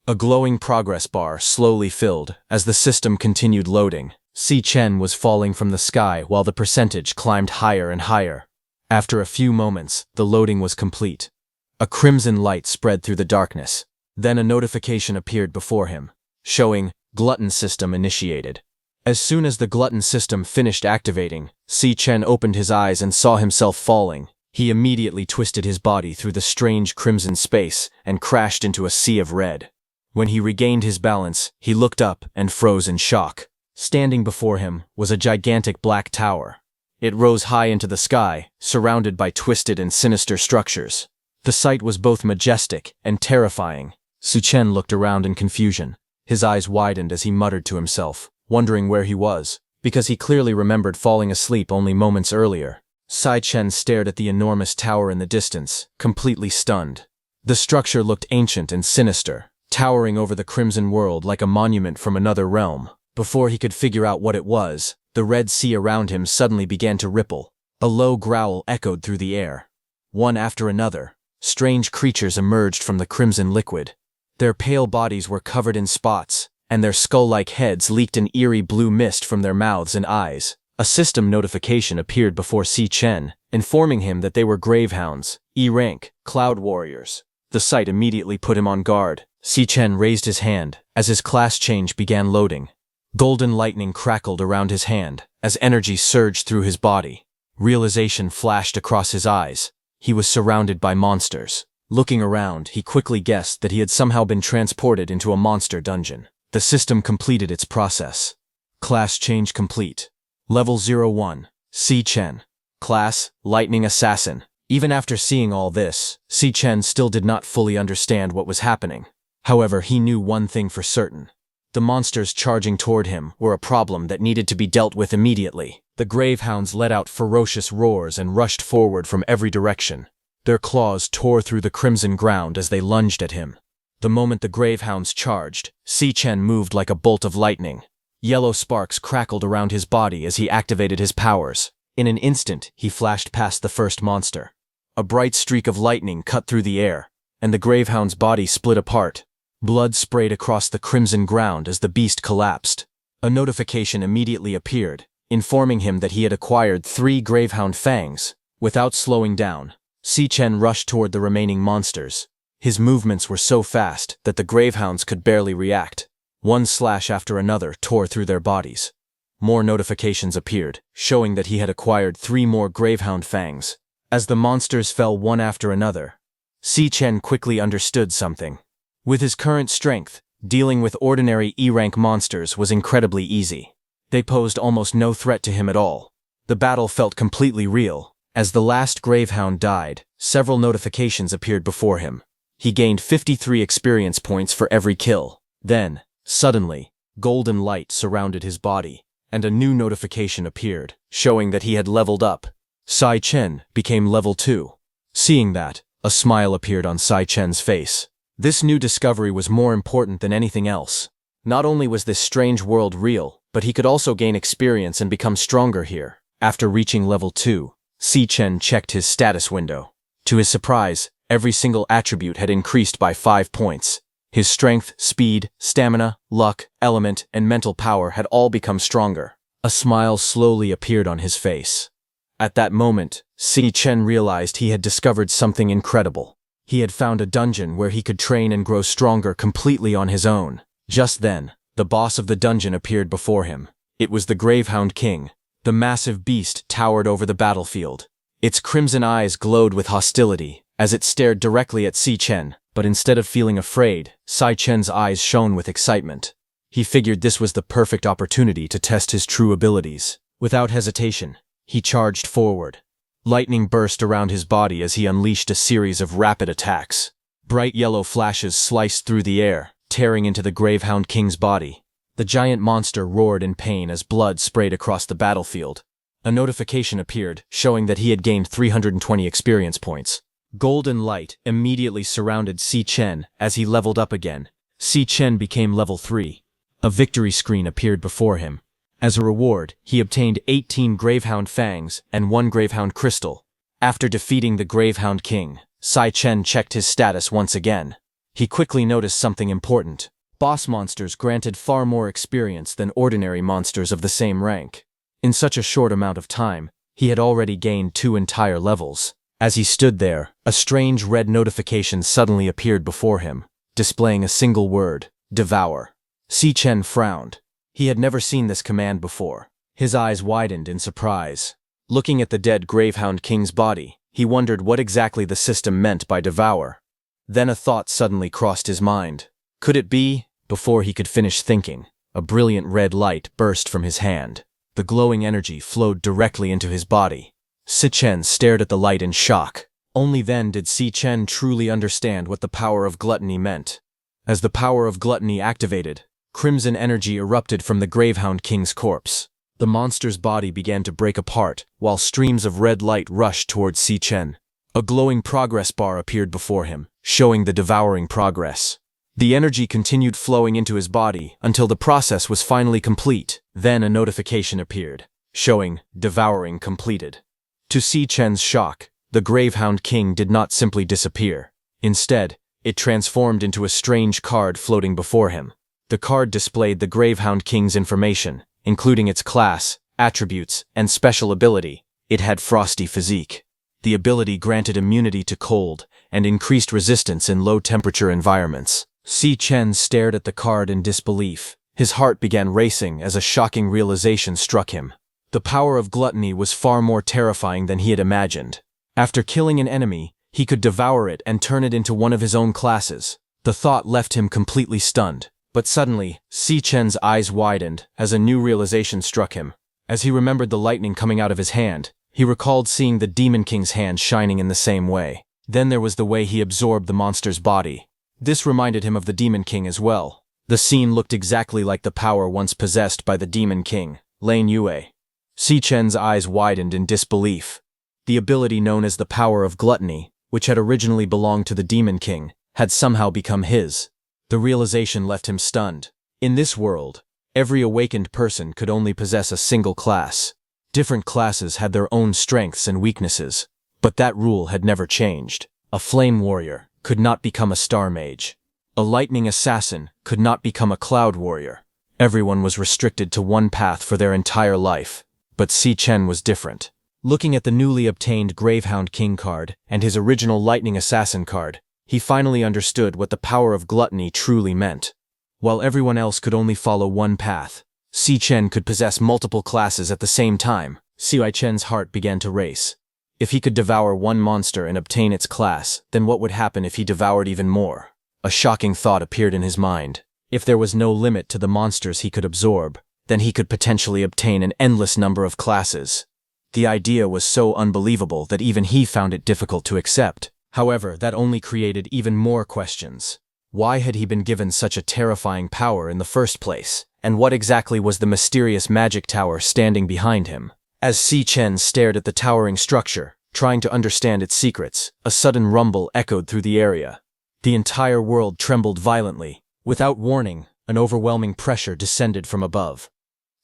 A glowing progress bar slowly filled as the system continued loading. Si Chen was falling from the sky while the percentage climbed higher and higher. After a few moments, the loading was complete. A crimson light spread through the darkness. Then a notification appeared before him, showing Glutton System initiated. As soon as the Glutton System finished activating, Si Chen opened his eyes and saw himself falling. He immediately twisted his body through the strange crimson space and crashed into a sea of red. When he regained his balance, he looked up and froze in shock. Standing before him was a gigantic black tower. It rose high into the sky, surrounded by twisted and sinister structures. The sight was both majestic and terrifying. Si Chen looked around in confusion. His eyes widened as he muttered to himself, wondering where he was, because he clearly remembered falling asleep only moments earlier. Si Chen stared at the enormous tower in the distance, completely stunned. The structure looked ancient and sinister, towering over the crimson world like a monument from another realm. Before he could figure out what it was, the red sea around him suddenly began to ripple. A low growl echoed through the air. One after another, strange creatures emerged from the crimson liquid. Their pale bodies were covered in spots, and their skull-like heads leaked an eerie blue mist from their mouths and eyes. A system notification appeared before Si Chen, informing him that they were Gravehounds, E-rank, Cloud Warriors. The sight immediately put him on guard. Si Chen raised his hand as his class change began loading. Golden lightning crackled around his hand as energy surged through his body. Realization flashed across his eyes. He was surrounded by monsters. Looking around, he quickly guessed that he had somehow been transported into a monster dungeon. The system completed its process. Class change complete. Level 01, Si Chen. Class, Lightning Assassin. Even after seeing all this, Si Chen still did not fully understand what was happening. However, he knew one thing for certain. The monsters charging toward him were a problem that needed to be dealt with immediately. The gravehounds let out ferocious roars and rushed forward from every direction. Their claws tore through the crimson ground as they lunged at him. The moment the gravehounds charged, Si-Chen moved like a bolt of lightning. Yellow sparks crackled around his body as he activated his powers. In an instant, he flashed past the first monster. A bright streak of lightning cut through the air, and the gravehound's body split apart. Blood sprayed across the crimson ground as the beast collapsed. A notification immediately appeared, informing him that he had acquired 3 gravehound fangs. Without slowing down, Si-Chen rushed toward the remaining monsters. His movements were so fast that the gravehounds could barely react. One slash after another tore through their bodies. More notifications appeared, showing that he had acquired 3 more gravehound fangs. As the monsters fell one after another, Si-Chen quickly understood something. With his current strength, dealing with ordinary E-rank monsters was incredibly easy. They posed almost no threat to him at all. The battle felt completely real. As the last gravehound died, several notifications appeared before him. He gained 53 experience points for every kill. Then, suddenly, golden light surrounded his body, and a new notification appeared, showing that he had leveled up. Si-Chen became level 2. Seeing that, a smile appeared on Si-Chen's face. This new discovery was more important than anything else. Not only was this strange world real, but he could also gain experience and become stronger here. After reaching level 2, Si-Chen checked his status window. To his surprise, every single attribute had increased by 5 points. His strength, speed, stamina, luck, element, and mental power had all become stronger. A smile slowly appeared on his face. At that moment, Si-Chen realized he had discovered something incredible. He had found a dungeon where he could train and grow stronger completely on his own. Just then, the boss of the dungeon appeared before him. It was the Gravehound King. The massive beast towered over the battlefield. Its crimson eyes glowed with hostility as it stared directly at Si-Chen, but instead of feeling afraid, Si-Chen's eyes shone with excitement. He figured this was the perfect opportunity to test his true abilities. Without hesitation, he charged forward. Lightning burst around his body as he unleashed a series of rapid attacks. Bright yellow flashes sliced through the air, tearing into the Gravehound King's body. The giant monster roared in pain as blood sprayed across the battlefield. A notification appeared, showing that he had gained 320 experience points. Golden light immediately surrounded Si-Chen as he leveled up again. Si-Chen became level 3. A victory screen appeared before him. As a reward, he obtained 18 Gravehound Fangs and 1 Gravehound Crystal. After defeating the Gravehound King, Si-Chen checked his status once again. He quickly noticed something important. Boss monsters granted far more experience than ordinary monsters of the same rank. In such a short amount of time, he had already gained 2 entire levels. As he stood there, a strange red notification suddenly appeared before him, displaying a single word, Devour. Si-Chen frowned. He had never seen this command before. His eyes widened in surprise. Looking at the dead Gravehound King's body, he wondered what exactly the system meant by Devour. Then a thought suddenly crossed his mind. Could it be? Before he could finish thinking, a brilliant red light burst from his hand. The glowing energy flowed directly into his body. Si-Chen stared at the light in shock. Only then did Si-Chen truly understand what the power of gluttony meant. As the power of gluttony activated, crimson energy erupted from the Gravehound King's corpse. The monster's body began to break apart, while streams of red light rushed towards Si-Chen. A glowing progress bar appeared before him, showing the devouring progress. The energy continued flowing into his body until the process was finally complete. Then a notification appeared, showing devouring completed. To Si-Chen's shock, the Gravehound King did not simply disappear. Instead, it transformed into a strange card floating before him. The card displayed the Gravehound King's information, including its class, attributes, and special ability. It had Frosty Physique. The ability granted immunity to cold and increased resistance in low-temperature environments. Si-Chen stared at the card in disbelief. His heart began racing as a shocking realization struck him. The power of gluttony was far more terrifying than he had imagined. After killing an enemy, he could devour it and turn it into one of his own classes. The thought left him completely stunned. But suddenly, Si-Chen's eyes widened as a new realization struck him. As he remembered the lightning coming out of his hand, he recalled seeing the Demon King's hand shining in the same way. Then there was the way he absorbed the monster's body. This reminded him of the Demon King as well. The scene looked exactly like the power once possessed by the Demon King, Lane Yue. Si Chen's eyes widened in disbelief. The ability known as the power of gluttony, which had originally belonged to the Demon King, had somehow become his. The realization left him stunned. In this world, every awakened person could only possess a single class. Different classes had their own strengths and weaknesses, but that rule had never changed. A flame warrior could not become a star mage. A lightning assassin could not become a cloud warrior. Everyone was restricted to one path for their entire life. But Si Chen was different. Looking at the newly obtained Gravehound King card and his original Lightning Assassin card, he finally understood what the power of gluttony truly meant. While everyone else could only follow one path, Si Chen could possess multiple classes at the same time. Si Chen's heart began to race. If he could devour one monster and obtain its class, then what would happen if he devoured even more? A shocking thought appeared in his mind. If there was no limit to the monsters he could absorb, then he could potentially obtain an endless number of classes. The idea was so unbelievable that even he found it difficult to accept. However, that only created even more questions. Why had he been given such a terrifying power in the first place? And what exactly was the mysterious magic tower standing behind him? As Si Chen stared at the towering structure, trying to understand its secrets, a sudden rumble echoed through the area. The entire world trembled violently. Without warning, an overwhelming pressure descended from above.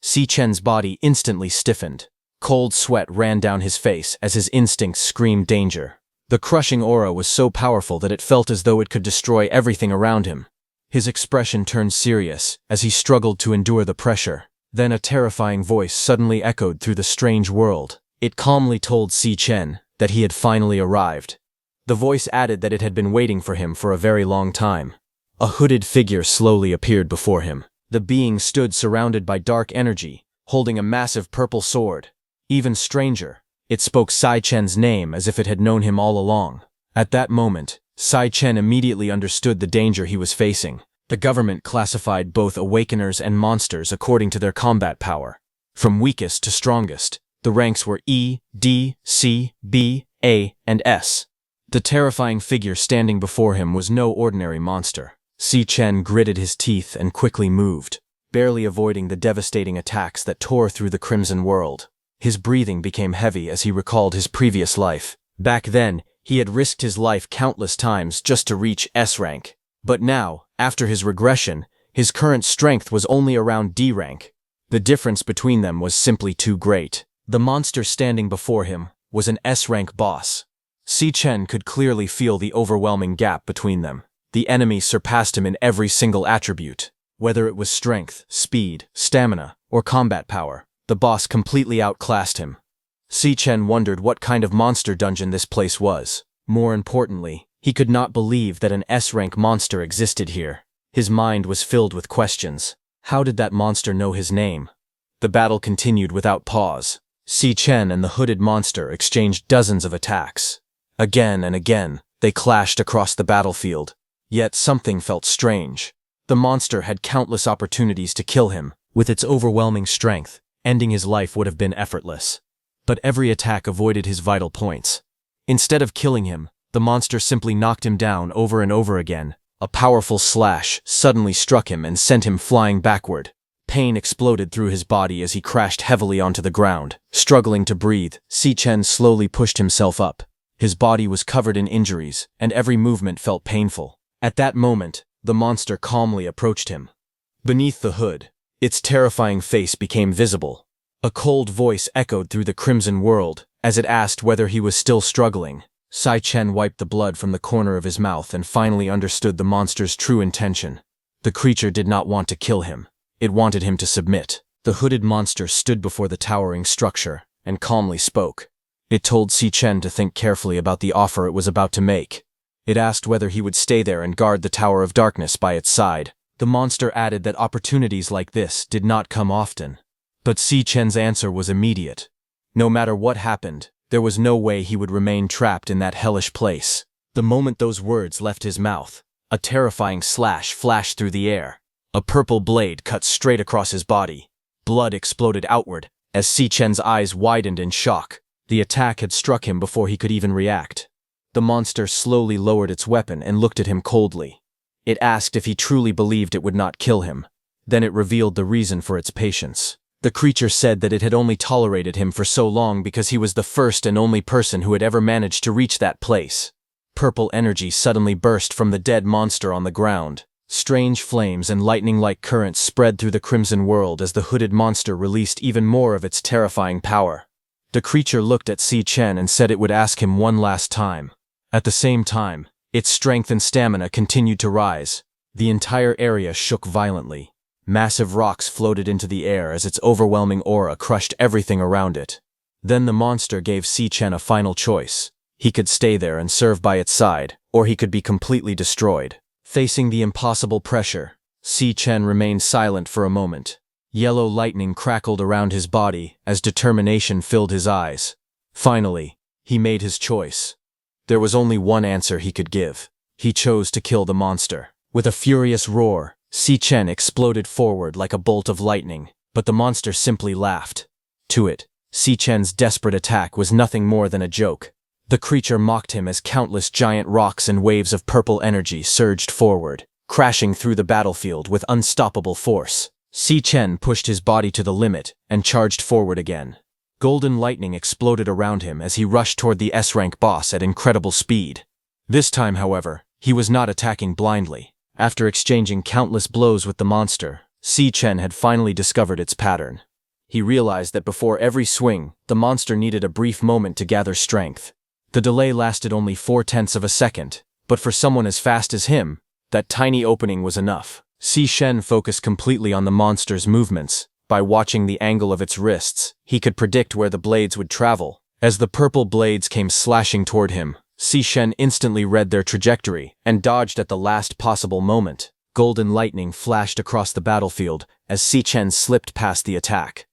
Si Chen's body instantly stiffened. Cold sweat ran down his face as his instincts screamed danger. The crushing aura was so powerful that it felt as though it could destroy everything around him. His expression turned serious as he struggled to endure the pressure. Then a terrifying voice suddenly echoed through the strange world. It calmly told Si Chen that he had finally arrived. The voice added that it had been waiting for him for a very long time. A hooded figure slowly appeared before him. The being stood surrounded by dark energy, holding a massive purple sword. Even stranger, it spoke Si Chen's name as if it had known him all along. At that moment, Si Chen immediately understood the danger he was facing. The government classified both awakeners and monsters according to their combat power. From weakest to strongest, the ranks were E, D, C, B, A, and S. The terrifying figure standing before him was no ordinary monster. Si Chen gritted his teeth and quickly moved, barely avoiding the devastating attacks that tore through the Crimson World. His breathing became heavy as he recalled his previous life. Back then, he had risked his life countless times just to reach S rank. But now, after his regression, his current strength was only around D rank. The difference between them was simply too great. The monster standing before him was an S rank boss. Si Chen could clearly feel the overwhelming gap between them. The enemy surpassed him in every single attribute. Whether it was strength, speed, stamina, or combat power, the boss completely outclassed him. Si Chen wondered what kind of monster dungeon this place was. More importantly, he could not believe that an S-rank monster existed here. His mind was filled with questions. How did that monster know his name? The battle continued without pause. Si Chen and the hooded monster exchanged dozens of attacks. Again and again, they clashed across the battlefield. Yet something felt strange. The monster had countless opportunities to kill him. With its overwhelming strength, ending his life would have been effortless. But every attack avoided his vital points. Instead of killing him, the monster simply knocked him down over and over again. A powerful slash suddenly struck him and sent him flying backward. Pain exploded through his body as he crashed heavily onto the ground. Struggling to breathe, Si Chen slowly pushed himself up. His body was covered in injuries, and every movement felt painful. At that moment, the monster calmly approached him. Beneath the hood, its terrifying face became visible. A cold voice echoed through the Crimson World as it asked whether he was still struggling. Si Chen wiped the blood from the corner of his mouth and finally understood the monster's true intention. The creature did not want to kill him. It wanted him to submit. The hooded monster stood before the towering structure and calmly spoke. It told Si Chen to think carefully about the offer it was about to make. It asked whether he would stay there and guard the Tower of Darkness by its side. The monster added that opportunities like this did not come often. But Si Chen's answer was immediate. No matter what happened, there was no way he would remain trapped in that hellish place. The moment those words left his mouth, a terrifying slash flashed through the air. A purple blade cut straight across his body. Blood exploded outward as Si Chen's eyes widened in shock. The attack had struck him before he could even react. The monster slowly lowered its weapon and looked at him coldly. It asked if he truly believed it would not kill him. Then it revealed the reason for its patience. The creature said that it had only tolerated him for so long because he was the first and only person who had ever managed to reach that place. Purple energy suddenly burst from the dead monster on the ground. Strange flames and lightning-like currents spread through the crimson world as the hooded monster released even more of its terrifying power. The creature looked at Si Chen and said it would ask him one last time. At the same time, its strength and stamina continued to rise. The entire area shook violently. Massive rocks floated into the air as its overwhelming aura crushed everything around it. Then the monster gave Si Chen a final choice. He could stay there and serve by its side, or he could be completely destroyed. Facing the impossible pressure, Si Chen remained silent for a moment. Yellow lightning crackled around his body as determination filled his eyes. Finally, he made his choice. There was only one answer he could give. He chose to kill the monster. With a furious roar, Si Chen exploded forward like a bolt of lightning, but the monster simply laughed. To it, Si Chen's desperate attack was nothing more than a joke. The creature mocked him as countless giant rocks and waves of purple energy surged forward, crashing through the battlefield with unstoppable force. Si Chen pushed his body to the limit and charged forward again. Golden lightning exploded around him as he rushed toward the S-rank boss at incredible speed. This time, however, he was not attacking blindly. After exchanging countless blows with the monster, Si Chen had finally discovered its pattern. He realized that before every swing, the monster needed a brief moment to gather strength. The delay lasted only 0.4 of a second, but for someone as fast as him, that tiny opening was enough. Si Chen focused completely on the monster's movements. By watching the angle of its wrists, he could predict where the blades would travel. As the purple blades came slashing toward him, Si Chen instantly read their trajectory and dodged at the last possible moment. Golden lightning flashed across the battlefield as Si Chen slipped past the attack.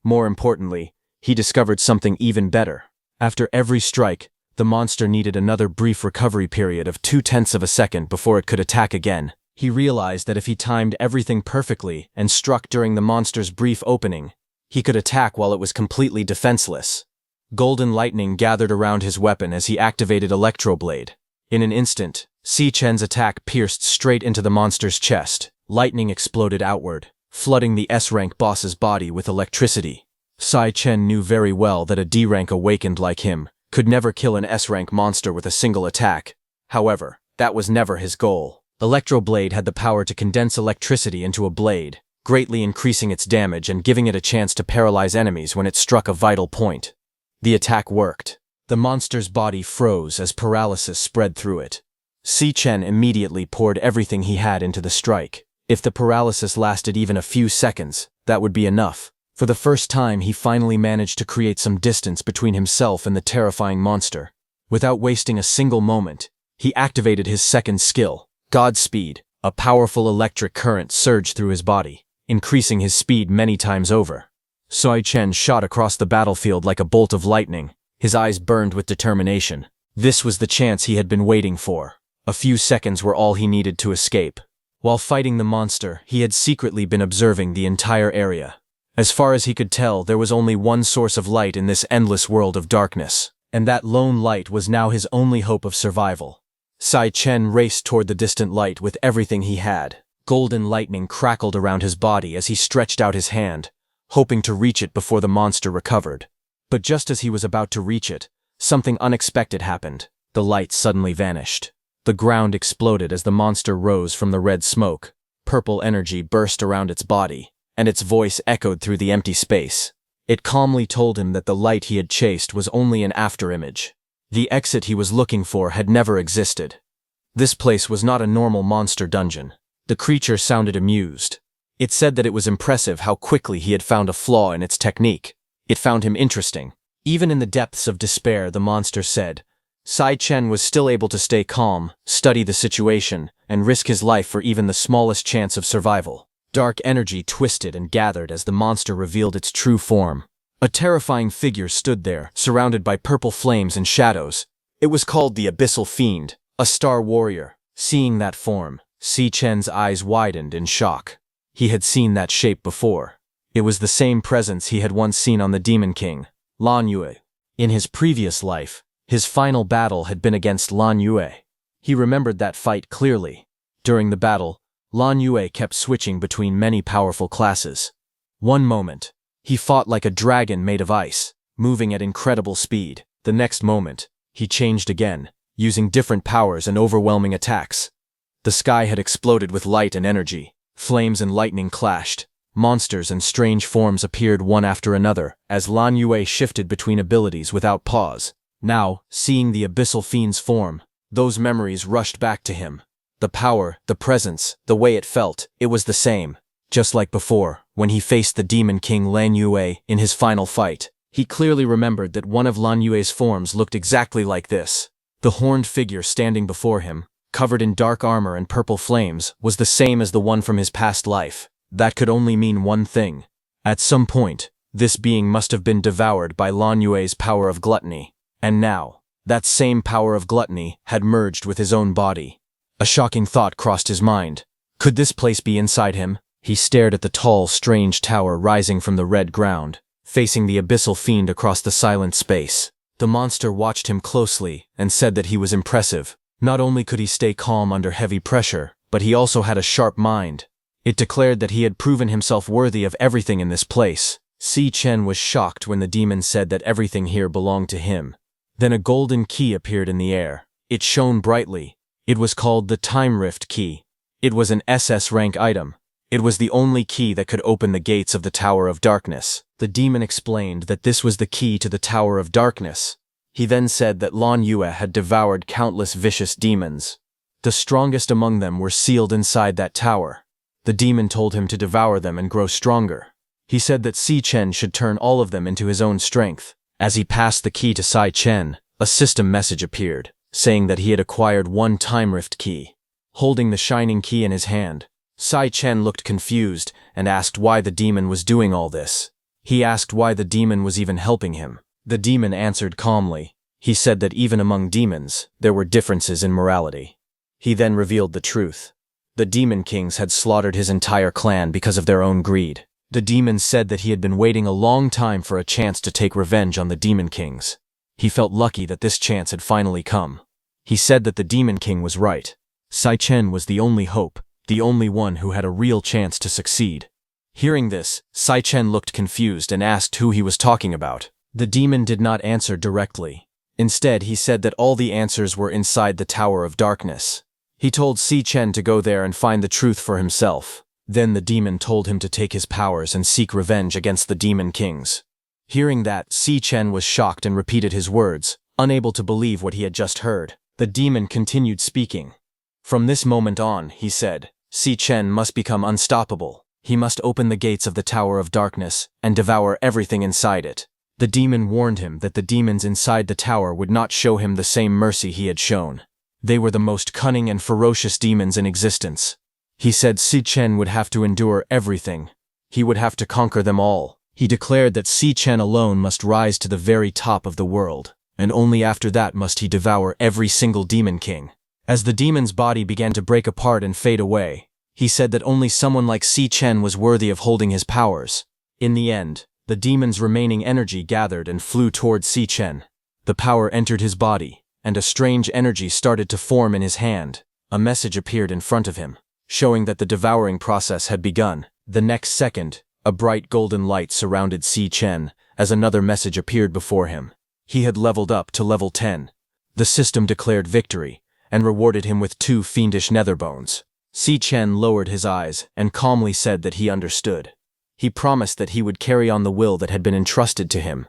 More importantly, he discovered something even better. After every strike, the monster needed another brief recovery period of 0.2 of a second before it could attack again. He realized that if he timed everything perfectly and struck during the monster's brief opening, he could attack while it was completely defenseless. Golden lightning gathered around his weapon as he activated Electroblade. In an instant, Si Chen's attack pierced straight into the monster's chest. Lightning exploded outward, flooding the S-rank boss's body with electricity. Si Chen knew very well that a D-rank awakened like him could never kill an S-rank monster with a single attack. However, that was never his goal. Electroblade had the power to condense electricity into a blade, greatly increasing its damage and giving it a chance to paralyze enemies when it struck a vital point. The attack worked. The monster's body froze as paralysis spread through it. Si Chen immediately poured everything he had into the strike. If the paralysis lasted even a few seconds, that would be enough. For the first time, he finally managed to create some distance between himself and the terrifying monster. Without wasting a single moment, he activated his second skill, Godspeed. A powerful electric current surged through his body, increasing his speed many times over. Si Chen shot across the battlefield like a bolt of lightning. His eyes burned with determination. This was the chance he had been waiting for. A few seconds were all he needed to escape. While fighting the monster, he had secretly been observing the entire area. As far as he could tell, there was only one source of light in this endless world of darkness, and that lone light was now his only hope of survival. Si Chen raced toward the distant light with everything he had. Golden lightning crackled around his body as he stretched out his hand, hoping to reach it before the monster recovered. But just as he was about to reach it, something unexpected happened. The light suddenly vanished. The ground exploded as the monster rose from the red smoke. Purple energy burst around its body, and its voice echoed through the empty space. It calmly told him that the light he had chased was only an afterimage. The exit he was looking for had never existed. This place was not a normal monster dungeon. The creature sounded amused. It said that it was impressive how quickly he had found a flaw in its technique. It found him interesting. Even in the depths of despair, the monster said, Si Chen was still able to stay calm, study the situation, and risk his life for even the smallest chance of survival. Dark energy twisted and gathered as the monster revealed its true form. A terrifying figure stood there, surrounded by purple flames and shadows. It was called the Abyssal Fiend, a star warrior. Seeing that form, Si Chen's eyes widened in shock. He had seen that shape before. It was the same presence he had once seen on the Demon King, Lan Yue. In his previous life, his final battle had been against Lan Yue. He remembered that fight clearly. During the battle, Lan Yue kept switching between many powerful classes. One moment, He fought like a dragon made of ice, moving at incredible speed. The next moment, he changed again, using different powers and overwhelming attacks. The sky had exploded with light and energy. Flames and lightning clashed. Monsters and strange forms appeared one after another as Lan Yue shifted between abilities without pause. Now, seeing the abyssal fiend's form, those memories rushed back to him. The power, the presence, the way it felt, it was the same. Just like before, when he faced the Demon King Lan Yue in his final fight, he clearly remembered that one of Lan Yue's forms looked exactly like this. The horned figure standing before him, covered in dark armor and purple flames, was the same as the one from his past life. That could only mean one thing. At some point, this being must have been devoured by Lan Yue's power of gluttony. And now, that same power of gluttony had merged with his own body. A shocking thought crossed his mind. Could this place be inside him? He stared at the tall, strange tower rising from the red ground, facing the abyssal fiend across the silent space. The monster watched him closely and said that he was impressive. Not only could he stay calm under heavy pressure, but he also had a sharp mind. It declared that he had proven himself worthy of everything in this place. Si Chen was shocked when the demon said that everything here belonged to him. Then a golden key appeared in the air. It shone brightly. It was called the Time Rift Key. It was an SS rank item. It was the only key that could open the gates of the Tower of Darkness. The demon explained that this was the key to the Tower of Darkness. He then said that Lan Yue had devoured countless vicious demons. The strongest among them were sealed inside that tower. The demon told him to devour them and grow stronger. He said that Si Chen should turn all of them into his own strength. As he passed the key to Si Chen, a system message appeared, saying that he had acquired one Time Rift key. Holding the shining key in his hand, Si Chen looked confused and asked why the demon was doing all this. He asked why the demon was even helping him. The demon answered calmly. He said that even among demons, there were differences in morality. He then revealed the truth. The Demon Kings had slaughtered his entire clan because of their own greed. The demon said that he had been waiting a long time for a chance to take revenge on the Demon Kings. He felt lucky that this chance had finally come. He said that the Demon King was right. Si Chen was the only hope, the only one who had a real chance to succeed. Hearing this, Si Chen looked confused and asked who he was talking about. The demon did not answer directly. Instead, he said that all the answers were inside the Tower of Darkness. He told Si Chen to go there and find the truth for himself. Then the demon told him to take his powers and seek revenge against the Demon Kings. Hearing that, Si Chen was shocked and repeated his words, unable to believe what he had just heard. The demon continued speaking. From this moment on, he said, Si Chen must become unstoppable. He must open the gates of the Tower of Darkness and devour everything inside it. The demon warned him that the demons inside the tower would not show him the same mercy he had shown. They were the most cunning and ferocious demons in existence. He said Si Chen would have to endure everything. He would have to conquer them all. He declared that Si Chen alone must rise to the very top of the world, and only after that must he devour every single Demon King. As the demon's body began to break apart and fade away, he said that only someone like Si Chen was worthy of holding his powers. In the end, the demon's remaining energy gathered and flew toward Si Chen. The power entered his body, and a strange energy started to form in his hand. A message appeared in front of him, showing that the devouring process had begun. The next second, a bright golden light surrounded Si Chen as another message appeared before him. He had leveled up to level 10. The system declared victory and rewarded him with 2 fiendish nether bones. Si Chen lowered his eyes and calmly said that he understood. He promised that he would carry on the will that had been entrusted to him.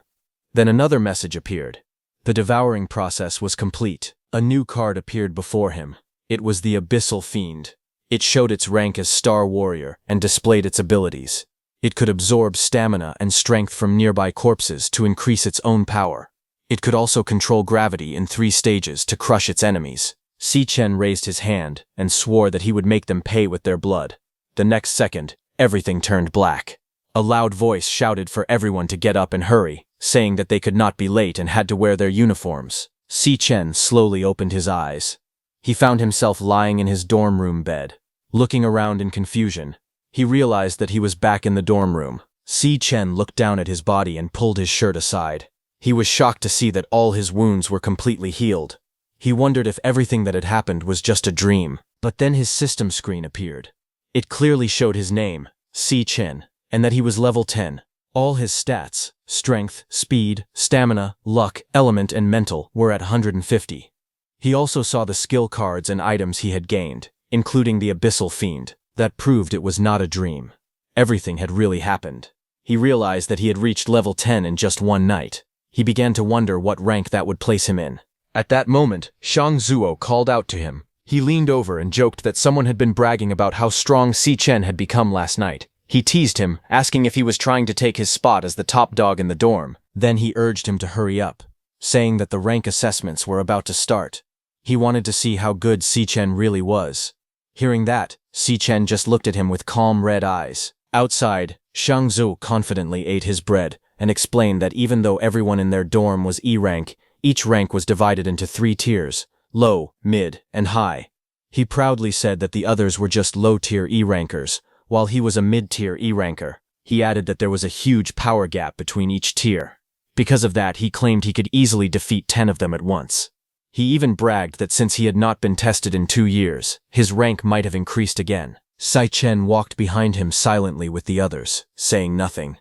Then another message appeared. The devouring process was complete. A new card appeared before him. It was the Abyssal Fiend. It showed its rank as Star Warrior and displayed its abilities. It could absorb stamina and strength from nearby corpses to increase its own power. It could also control gravity in 3 stages to crush its enemies. Si Chen raised his hand and swore that he would make them pay with their blood. The next second, everything turned black. A loud voice shouted for everyone to get up and hurry, saying that they could not be late and had to wear their uniforms. Si Chen slowly opened his eyes. He found himself lying in his dorm room bed. Looking around in confusion, he realized that he was back in the dorm room. Si Chen looked down at his body and pulled his shirt aside. He was shocked to see that all his wounds were completely healed. He wondered if everything that had happened was just a dream. But then his system screen appeared. It clearly showed his name, Si Chen, and that he was level 10. All his stats, strength, speed, stamina, luck, element and mental, were at 150. He also saw the skill cards and items he had gained, including the Abyssal Fiend, that proved it was not a dream. Everything had really happened. He realized that he had reached level 10 in just one night. He began to wonder what rank that would place him in. At that moment, Shang Zuo called out to him. He leaned over and joked that someone had been bragging about how strong Si Chen had become last night. He teased him, asking if he was trying to take his spot as the top dog in the dorm. Then he urged him to hurry up, saying that the rank assessments were about to start. He wanted to see how good Si Chen really was. Hearing that, Si Chen just looked at him with calm red eyes. Outside, Shang Zuo confidently ate his bread and explained that even though everyone in their dorm was E rank, each rank was divided into 3 tiers: low, mid, and high. He proudly said that the others were just low-tier E rankers, while he was a mid-tier E ranker. He added that there was a huge power gap between each tier. Because of that, he claimed he could easily defeat 10 of them at once. He even bragged that since he had not been tested in 2 years, his rank might have increased again. Si Chen walked behind him silently with the others, saying nothing.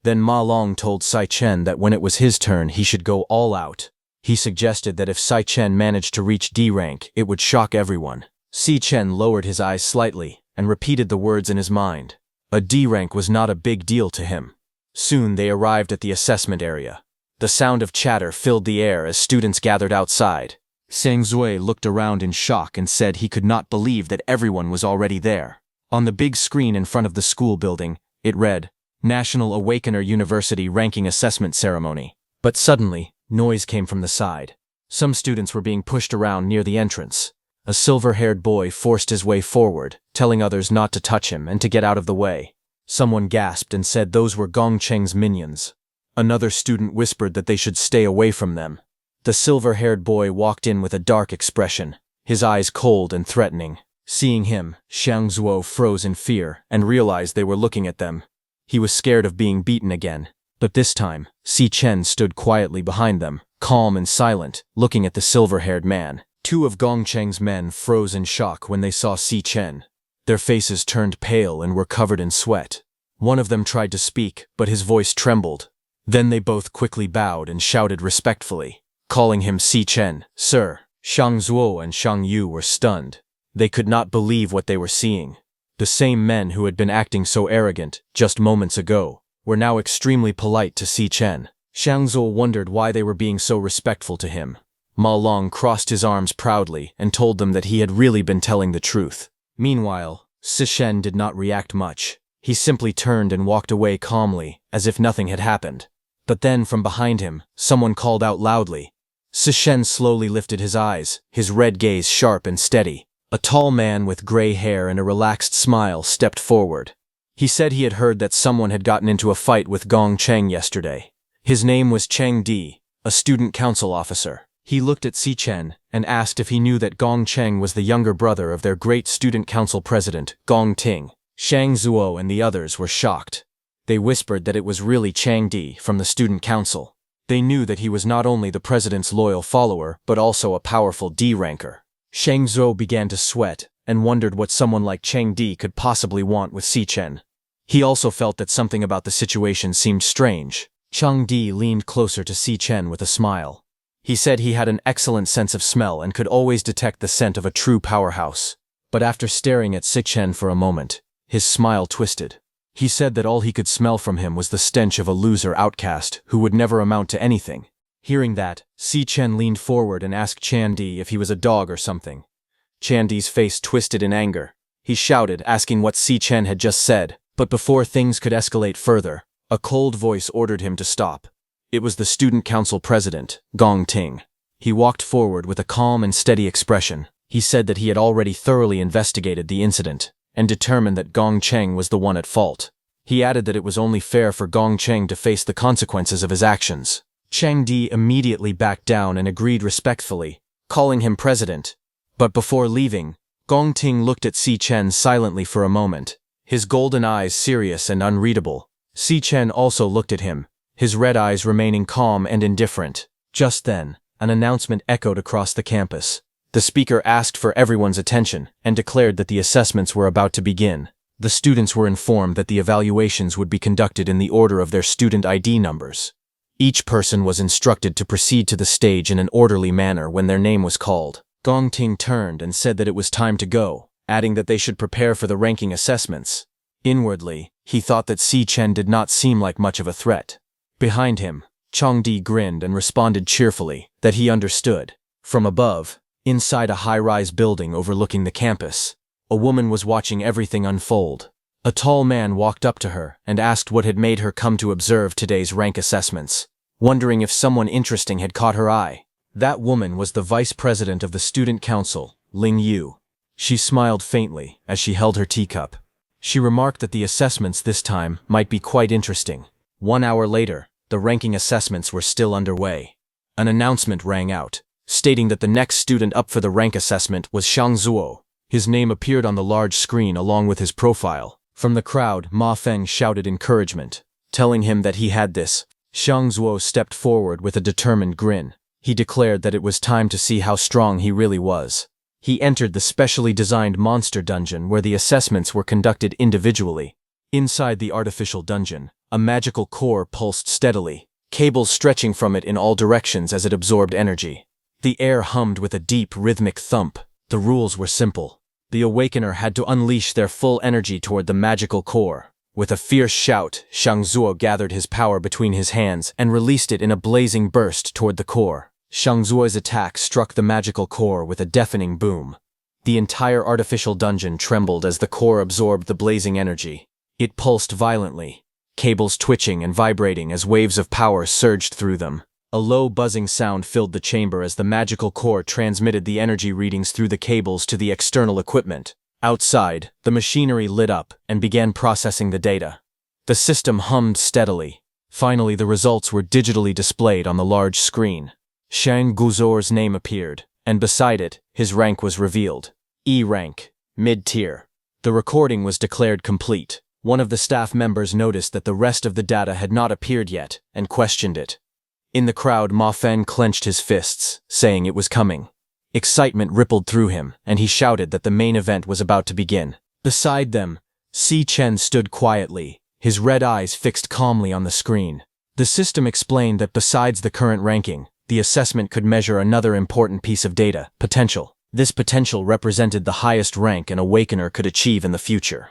Then Ma Long told Si Chen that when it was his turn he should go all out. He suggested that if Si Chen managed to reach D rank, it would shock everyone. Si Chen lowered his eyes slightly and repeated the words in his mind. A D rank was not a big deal to him. Soon they arrived at the assessment area. The sound of chatter filled the air as students gathered outside. Sang Zui looked around in shock and said he could not believe that everyone was already there. On the big screen in front of the school building, it read, National Awakener University Ranking Assessment Ceremony. But suddenly, noise came from the side. Some students were being pushed around near the entrance. A silver-haired boy forced his way forward, telling others not to touch him and to get out of the way. Someone gasped and said those were Gong Cheng's minions. Another student whispered that they should stay away from them. The silver-haired boy walked in with a dark expression, his eyes cold and threatening. Seeing him, Shang Zuo froze in fear and realized they were looking at them. He was scared of being beaten again, but this time, Si Chen stood quietly behind them, calm and silent, looking at the silver-haired man. 2 of Gong Cheng's men froze in shock when they saw Si Chen. Their faces turned pale and were covered in sweat. One of them tried to speak, but his voice trembled. Then they both quickly bowed and shouted respectfully, calling him Si Chen, Sir. Shang Zuo and Shang Yu were stunned. They could not believe what they were seeing. The same men who had been acting so arrogant just moments ago were now extremely polite to Si Chen. Shang Zuo wondered why they were being so respectful to him. Ma Long crossed his arms proudly and told them that he had really been telling the truth. Meanwhile, Si Chen did not react much. He simply turned and walked away calmly, as if nothing had happened. But then, from behind him, someone called out loudly. Si Chen slowly lifted his eyes, his red gaze sharp and steady. A tall man with gray hair and a relaxed smile stepped forward. He said he had heard that someone had gotten into a fight with Gong Cheng yesterday. His name was Cheng Di, a student council officer. He looked at Si Chen and asked if he knew that Gong Cheng was the younger brother of their great student council president, Gong Ting. Shang Zuo and the others were shocked. They whispered that it was really Cheng Di from the student council. They knew that he was not only the president's loyal follower, but also a powerful D ranker. Shang Zuo began to sweat and wondered what someone like Cheng Di could possibly want with Si Chen. He also felt that something about the situation seemed strange. Cheng Di leaned closer to Si Chen with a smile. He said he had an excellent sense of smell and could always detect the scent of a true powerhouse. But after staring at Si Chen for a moment, his smile twisted. He said that all he could smell from him was the stench of a loser outcast who would never amount to anything. Hearing that, Si Chen leaned forward and asked Chan Di if he was a dog or something. Chan Di's face twisted in anger. He shouted, asking what Si Chen had just said, but before things could escalate further, a cold voice ordered him to stop. It was the student council president, Gong Ting. He walked forward with a calm and steady expression. He said that he had already thoroughly investigated the incident and determined that Gong Cheng was the one at fault. He added that it was only fair for Gong Cheng to face the consequences of his actions. Cheng Di immediately backed down and agreed respectfully, calling him president. But before leaving, Gong Ting looked at Si Chen silently for a moment, his golden eyes serious and unreadable. Si Chen also looked at him, his red eyes remaining calm and indifferent. Just then, an announcement echoed across the campus. The speaker asked for everyone's attention and declared that the assessments were about to begin. The students were informed that the evaluations would be conducted in the order of their student ID numbers. Each person was instructed to proceed to the stage in an orderly manner when their name was called. Gong Ting turned and said that it was time to go, adding that they should prepare for the ranking assessments. Inwardly, he thought that Si Chen did not seem like much of a threat. Behind him, Changdi grinned and responded cheerfully that he understood. From above, inside a high-rise building overlooking the campus, a woman was watching everything unfold. A tall man walked up to her and asked what had made her come to observe today's rank assessments, wondering if someone interesting had caught her eye. That woman was the vice president of the student council, Ling Yu. She smiled faintly as she held her teacup. She remarked that the assessments this time might be quite interesting. 1 hour later, the ranking assessments were still underway. An announcement rang out, stating that the next student up for the rank assessment was Xiang Zuo. His name appeared on the large screen along with his profile. From the crowd, Ma Feng shouted encouragement, telling him that he had this. Xiang Zuo stepped forward with a determined grin. He declared that it was time to see how strong he really was. He entered the specially designed monster dungeon where the assessments were conducted individually. Inside the artificial dungeon, a magical core pulsed steadily, cables stretching from it in all directions as it absorbed energy. The air hummed with a deep, rhythmic thump. The rules were simple. The Awakener had to unleash their full energy toward the magical core. With a fierce shout, Xiang Zuo gathered his power between his hands and released it in a blazing burst toward the core. Xiang Zuo's attack struck the magical core with a deafening boom. The entire artificial dungeon trembled as the core absorbed the blazing energy. It pulsed violently, cables twitching and vibrating as waves of power surged through them. A low buzzing sound filled the chamber as the magical core transmitted the energy readings through the cables to the external equipment. Outside, the machinery lit up and began processing the data. The system hummed steadily. Finally, the results were digitally displayed on the large screen. Shang Guzor's name appeared, and beside it, his rank was revealed. E rank, mid-tier. The recording was declared complete. One of the staff members noticed that the rest of the data had not appeared yet, and questioned it. In the crowd, Ma Feng clenched his fists, saying it was coming. Excitement rippled through him, and he shouted that the main event was about to begin. Beside them, Si Chen stood quietly, his red eyes fixed calmly on the screen. The system explained that besides the current ranking, the assessment could measure another important piece of data, potential. This potential represented the highest rank an Awakener could achieve in the future.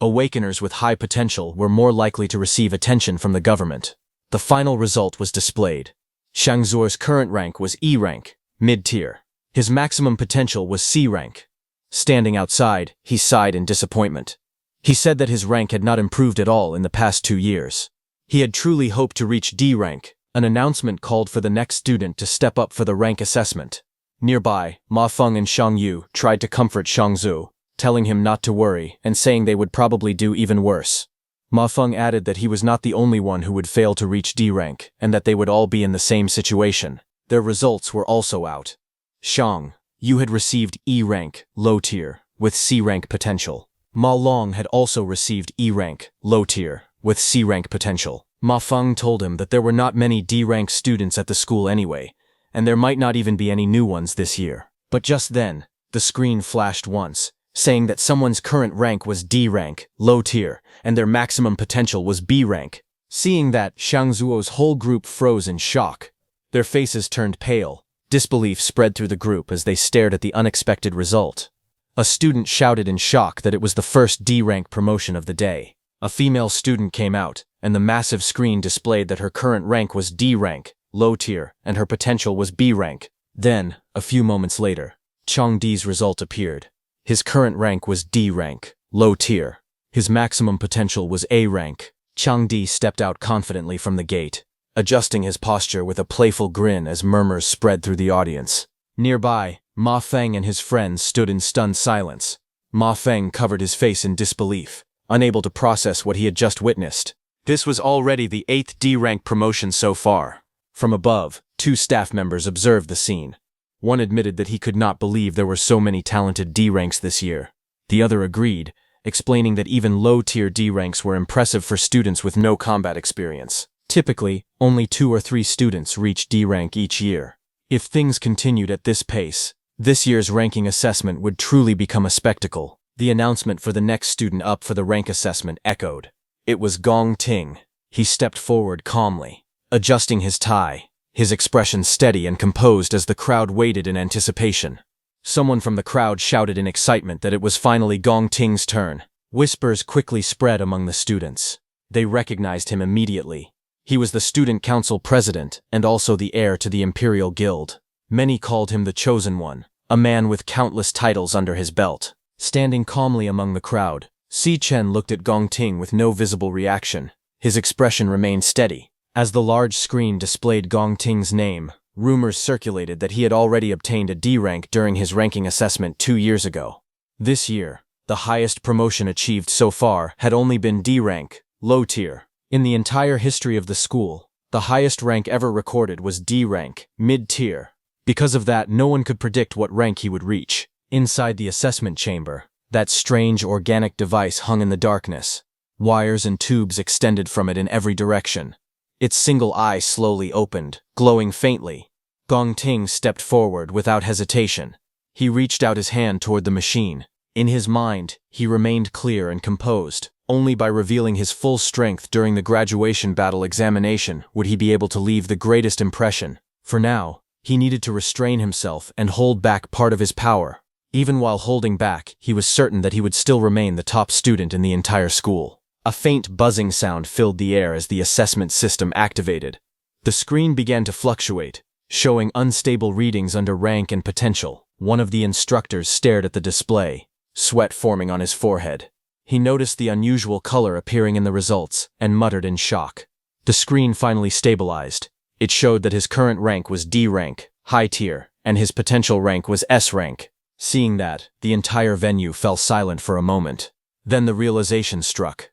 Awakeners with high potential were more likely to receive attention from the government. The final result was displayed. Xiang Zuo's current rank was E rank, mid-tier. His maximum potential was C rank. Standing outside, he sighed in disappointment. He said that his rank had not improved at all in the past 2 years. He had truly hoped to reach D rank. An announcement called for the next student to step up for the rank assessment. Nearby, Ma Feng and Xiang Yu tried to comfort Xiang Zu, telling him not to worry and saying they would probably do even worse. Ma Feng added that he was not the only one who would fail to reach D rank and that they would all be in the same situation. Their results were also out. Xiang Yu had received E rank, low tier, with C rank potential. Ma Long had also received E rank, low tier, with C rank potential. Ma Feng told him that there were not many D-rank students at the school anyway, and there might not even be any new ones this year. But just then, the screen flashed once, saying that someone's current rank was D rank, low tier, and their maximum potential was B rank. Seeing that, Xiang Zuo's whole group froze in shock. Their faces turned pale. Disbelief spread through the group as they stared at the unexpected result. A student shouted in shock that it was the first D-rank promotion of the day. A female student came out, and the massive screen displayed that her current rank was D rank, low tier, and her potential was B rank. Then, a few moments later, Changdi's result appeared. His current rank was D rank, low tier. His maximum potential was A rank. Changdi stepped out confidently from the gate, adjusting his posture with a playful grin as murmurs spread through the audience. Nearby, Ma Feng and his friends stood in stunned silence. Ma Feng covered his face in disbelief, unable to process what he had just witnessed. This was already the 8th D-rank promotion so far. From above, 2 staff members observed the scene. One admitted that he could not believe there were so many talented D-ranks this year. The other agreed, explaining that even low-tier D-ranks were impressive for students with no combat experience. Typically, only 2 or 3 students reach D-rank each year. If things continued at this pace, this year's ranking assessment would truly become a spectacle. The announcement for the next student up for the rank assessment echoed. It was Gong Ting. He stepped forward calmly, adjusting his tie, his expression steady and composed as the crowd waited in anticipation. Someone from the crowd shouted in excitement that it was finally Gong Ting's turn. Whispers quickly spread among the students. They recognized him immediately. He was the student council president and also the heir to the Imperial Guild. Many called him the Chosen One, a man with countless titles under his belt. Standing calmly among the crowd, Si Chen looked at Gong Ting with no visible reaction. His expression remained steady. As the large screen displayed Gong Ting's name, rumors circulated that he had already obtained a D rank during his ranking assessment 2 years ago. This year, the highest promotion achieved so far had only been D rank, low tier. In the entire history of the school, the highest rank ever recorded was D rank, mid-tier. Because of that, no one could predict what rank he would reach. Inside the assessment chamber, that strange organic device hung in the darkness. Wires and tubes extended from it in every direction. Its single eye slowly opened, glowing faintly. Gong Ting stepped forward without hesitation. He reached out his hand toward the machine. In his mind, he remained clear and composed. Only by revealing his full strength during the graduation battle examination would he be able to leave the greatest impression. For now, he needed to restrain himself and hold back part of his power. Even while holding back, he was certain that he would still remain the top student in the entire school. A faint buzzing sound filled the air as the assessment system activated. The screen began to fluctuate, showing unstable readings under rank and potential. One of the instructors stared at the display, sweat forming on his forehead. He noticed the unusual color appearing in the results and muttered in shock. The screen finally stabilized. It showed that his current rank was D rank, high tier, and his potential rank was S rank. Seeing that, the entire venue fell silent for a moment. Then the realization struck.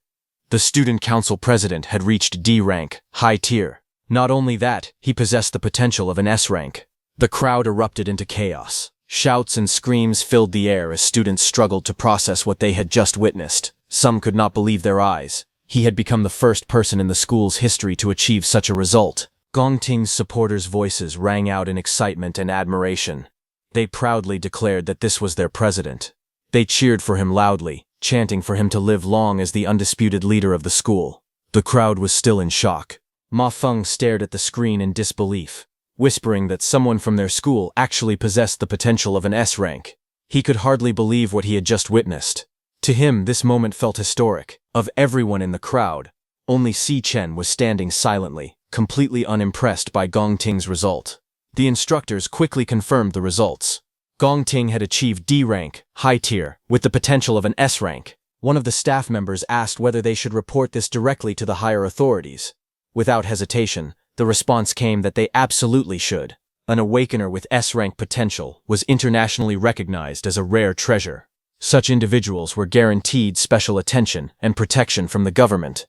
The student council president had reached D rank, high tier. Not only that, he possessed the potential of an S rank. The crowd erupted into chaos. Shouts and screams filled the air as students struggled to process what they had just witnessed. Some could not believe their eyes. He had become the first person in the school's history to achieve such a result. Gong Ting's supporters' voices rang out in excitement and admiration. They proudly declared that this was their president. They cheered for him loudly, chanting for him to live long as the undisputed leader of the school. The crowd was still in shock. Ma Feng stared at the screen in disbelief, whispering that someone from their school actually possessed the potential of an S rank. He could hardly believe what he had just witnessed. To him, this moment felt historic. Of everyone in the crowd, only Si Chen was standing silently, completely unimpressed by Gong Ting's result. The instructors quickly confirmed the results. Gong Ting had achieved D rank, high tier, with the potential of an S rank. One of the staff members asked whether they should report this directly to the higher authorities. Without hesitation, the response came that they absolutely should. An awakener with S-rank potential was internationally recognized as a rare treasure. Such individuals were guaranteed special attention and protection from the government.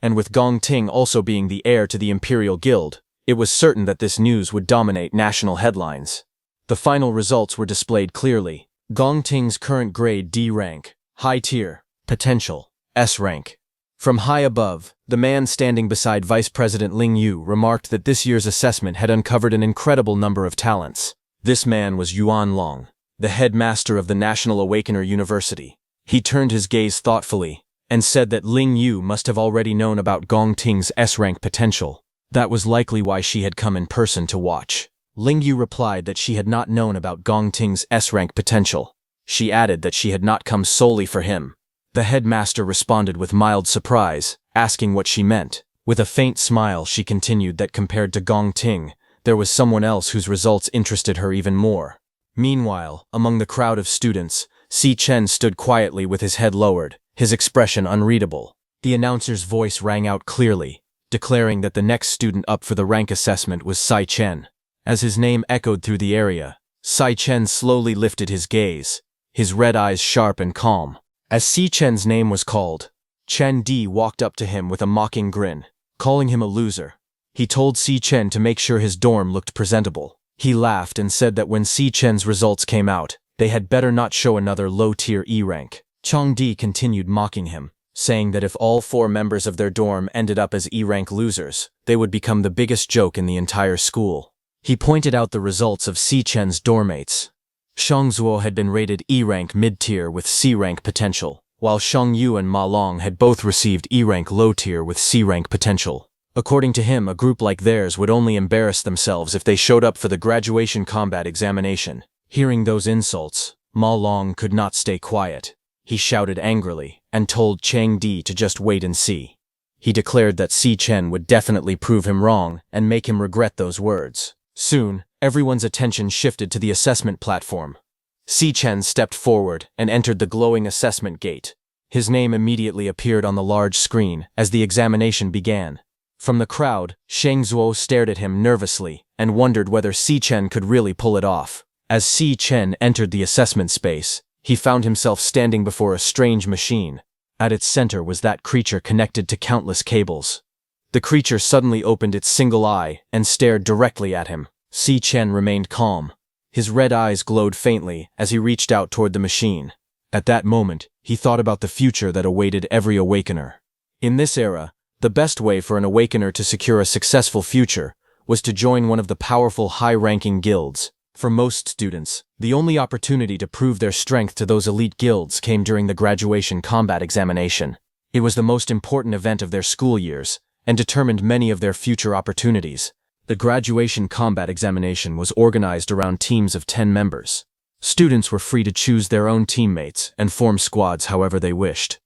And with Gong Ting also being the heir to the Imperial Guild, it was certain that this news would dominate national headlines. The final results were displayed clearly. Gong Ting's current grade D rank, high tier, potential, S rank. From high above, the man standing beside Vice President Ling Yu remarked that this year's assessment had uncovered an incredible number of talents. This man was Yuan Long, the headmaster of the National Awakener University. He turned his gaze thoughtfully and said that Ling Yu must have already known about Gong Ting's S-rank potential. That was likely why she had come in person to watch. Ling Yu replied that she had not known about Gong Ting's S-rank potential. She added that she had not come solely for him. The headmaster responded with mild surprise, asking what she meant. With a faint smile, she continued that compared to Gong Ting, there was someone else whose results interested her even more. Meanwhile, among the crowd of students, Si Chen stood quietly with his head lowered, his expression unreadable. The announcer's voice rang out clearly, declaring that the next student up for the rank assessment was Si Chen. As his name echoed through the area, Si Chen slowly lifted his gaze, his red eyes sharp and calm. As Si Chen's name was called, Chen Di walked up to him with a mocking grin, calling him a loser. He told Si Chen to make sure his dorm looked presentable. He laughed and said that when Si Chen's results came out, they had better not show another low-tier E rank. Chang Di continued mocking him, saying that if all 4 members of their dorm ended up as E-rank losers, they would become the biggest joke in the entire school. He pointed out the results of Si Chen's dormmates. Shangzuo had been rated E-rank mid-tier with C-rank potential, while Shang Yu and Ma Long had both received E-rank low-tier with C-rank potential. According to him, a group like theirs would only embarrass themselves if they showed up for the graduation combat examination. Hearing those insults, Ma Long could not stay quiet. He shouted angrily and told Chang Di to just wait and see. He declared that Si Chen would definitely prove him wrong and make him regret those words. Soon, everyone's attention shifted to the assessment platform. Si Chen stepped forward and entered the glowing assessment gate. His name immediately appeared on the large screen as the examination began. From the crowd, Shang Zuo stared at him nervously and wondered whether Si Chen could really pull it off. As Si Chen entered the assessment space, he found himself standing before a strange machine. At its center was that creature connected to countless cables. The creature suddenly opened its single eye and stared directly at him. Si Chen remained calm. His red eyes glowed faintly as he reached out toward the machine. At that moment, he thought about the future that awaited every awakener. In this era, the best way for an awakener to secure a successful future was to join one of the powerful high-ranking guilds. For most students, the only opportunity to prove their strength to those elite guilds came during the graduation combat examination. It was the most important event of their school years and determined many of their future opportunities. The graduation combat examination was organized around teams of 10 members. Students were free to choose their own teammates and form squads however they wished.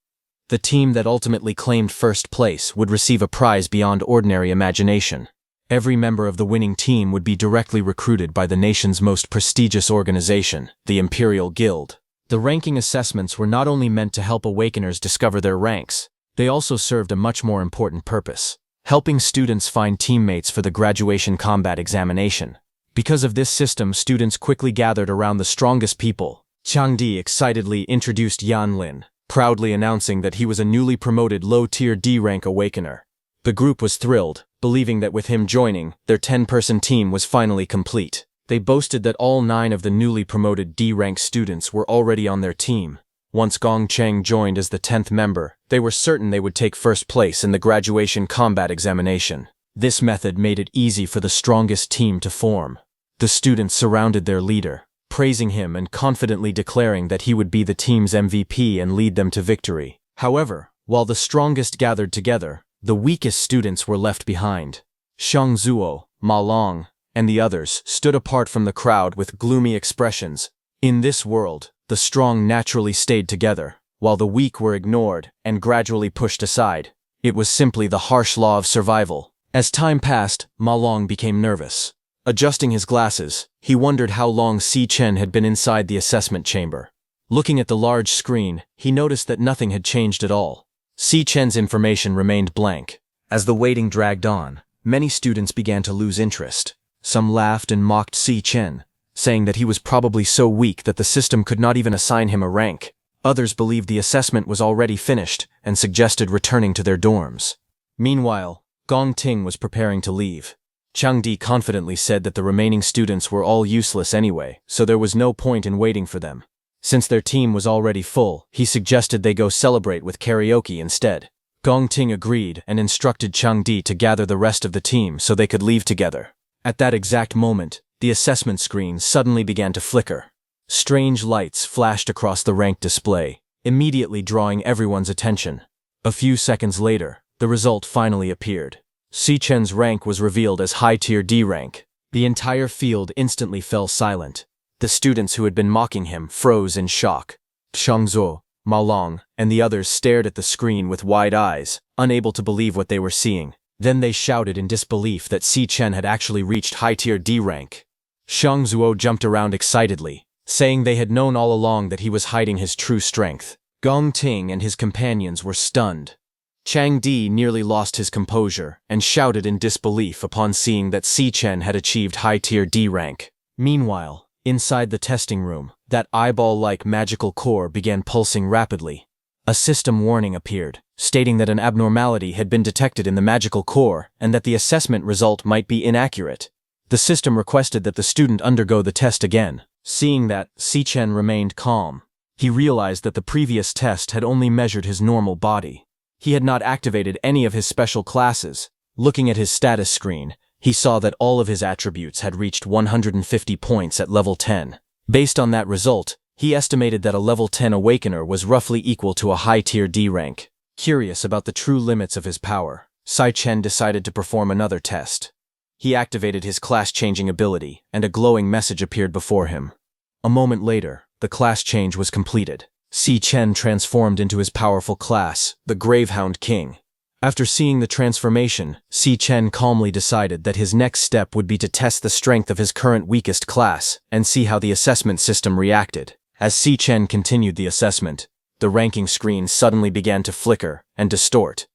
The team that ultimately claimed first place would receive a prize beyond ordinary imagination. Every member of the winning team would be directly recruited by the nation's most prestigious organization, the Imperial Guild. The ranking assessments were not only meant to help awakeners discover their ranks, they also served a much more important purpose: helping students find teammates for the graduation combat examination. Because of this system, students quickly gathered around the strongest people. Chang Di excitedly introduced Yan Lin, proudly announcing that he was a newly promoted low-tier D-rank awakener. The group was thrilled, believing that with him joining, their 10-person team was finally complete. They boasted that all 9 of the newly promoted D-rank students were already on their team. Once Gong Cheng joined as the 10th member, they were certain they would take first place in the graduation combat examination. This method made it easy for the strongest team to form. The students surrounded their leader, praising him and confidently declaring that he would be the team's MVP and lead them to victory. However, while the strongest gathered together, the weakest students were left behind. Shang Zuo, Ma Long, and the others stood apart from the crowd with gloomy expressions. In this world, the strong naturally stayed together, while the weak were ignored and gradually pushed aside. It was simply the harsh law of survival. As time passed, Ma Long became nervous. Adjusting his glasses, he wondered how long Si Chen had been inside the assessment chamber. Looking at the large screen, he noticed that nothing had changed at all. Si Chen's information remained blank. As the waiting dragged on, many students began to lose interest. Some laughed and mocked Si Chen, saying that he was probably so weak that the system could not even assign him a rank. Others believed the assessment was already finished and suggested returning to their dorms. Meanwhile, Gong Ting was preparing to leave. Chang Di confidently said that the remaining students were all useless anyway, so there was no point in waiting for them. Since their team was already full, he suggested they go celebrate with karaoke instead. Gong Ting agreed and instructed Chang Di to gather the rest of the team so they could leave together. At that exact moment, the assessment screen suddenly began to flicker. Strange lights flashed across the rank display, immediately drawing everyone's attention. A few seconds later, the result finally appeared. Si Chen's rank was revealed as high-tier D rank. The entire field instantly fell silent. The students who had been mocking him froze in shock. Shang Zuo, Ma Long, and the others stared at the screen with wide eyes, unable to believe what they were seeing. Then they shouted in disbelief that Si Chen had actually reached high-tier D rank. Shang Zuo jumped around excitedly, saying they had known all along that he was hiding his true strength. Gong Ting and his companions were stunned. Chang Di nearly lost his composure and shouted in disbelief upon seeing that Si Chen had achieved high-tier D rank. Meanwhile, inside the testing room, that eyeball-like magical core began pulsing rapidly. A system warning appeared, stating that an abnormality had been detected in the magical core and that the assessment result might be inaccurate. The system requested that the student undergo the test again. Seeing that, Si Chen remained calm. He realized that the previous test had only measured his normal body. He had not activated any of his special classes. Looking at his status screen, he saw that all of his attributes had reached 150 points at level 10. Based on that result, he estimated that a level 10 Awakener was roughly equal to a high-tier D rank. Curious about the true limits of his power, Sai-Chen decided to perform another test. He activated his class-changing ability, and a glowing message appeared before him. A moment later, the class change was completed. Si-Chen transformed into his powerful class, the Gravehound King. After seeing the transformation, Si-Chen calmly decided that his next step would be to test the strength of his current weakest class and see how the assessment system reacted. As Si-Chen continued the assessment, the ranking screen suddenly began to flicker and distort.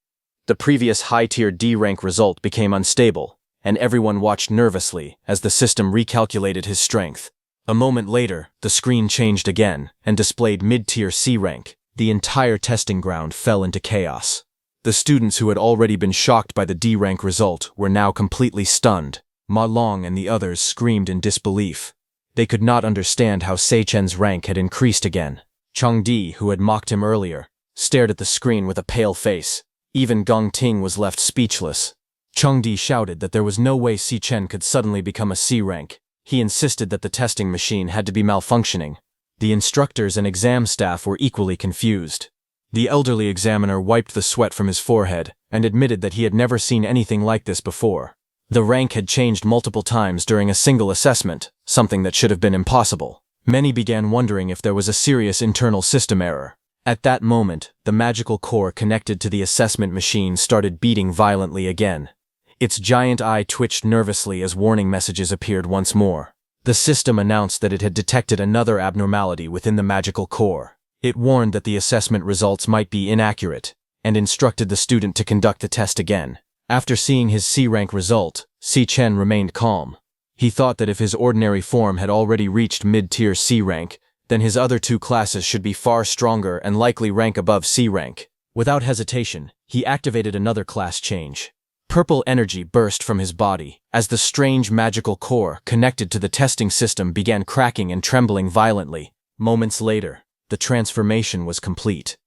The previous high-tier D rank result became unstable, and everyone watched nervously as the system recalculated his strength. A moment later, the screen changed again and displayed mid-tier C rank. The entire testing ground fell into chaos. The students who had already been shocked by the D rank result were now completely stunned. Ma Long and the others screamed in disbelief. They could not understand how Sai-Chen's rank had increased again. Chang Di, who had mocked him earlier, stared at the screen with a pale face. Even Gong Ting was left speechless. Chang Di shouted that there was no way Si-Chen could suddenly become a C rank. He insisted that the testing machine had to be malfunctioning. The instructors and exam staff were equally confused. The elderly examiner wiped the sweat from his forehead and admitted that he had never seen anything like this before. The rank had changed multiple times during a single assessment, something that should have been impossible. Many began wondering if there was a serious internal system error. At that moment, the magical core connected to the assessment machine started beating violently again. Its giant eye twitched nervously as warning messages appeared once more. The system announced that it had detected another abnormality within the magical core. It warned that the assessment results might be inaccurate, and instructed the student to conduct the test again. After seeing his C rank result, Si-Chen remained calm. He thought that if his ordinary form had already reached mid-tier C rank, then his other two classes should be far stronger and likely rank above C rank. Without hesitation, he activated another class change. Purple energy burst from his body as the strange magical core connected to the testing system began cracking and trembling violently. Moments later, the transformation was complete.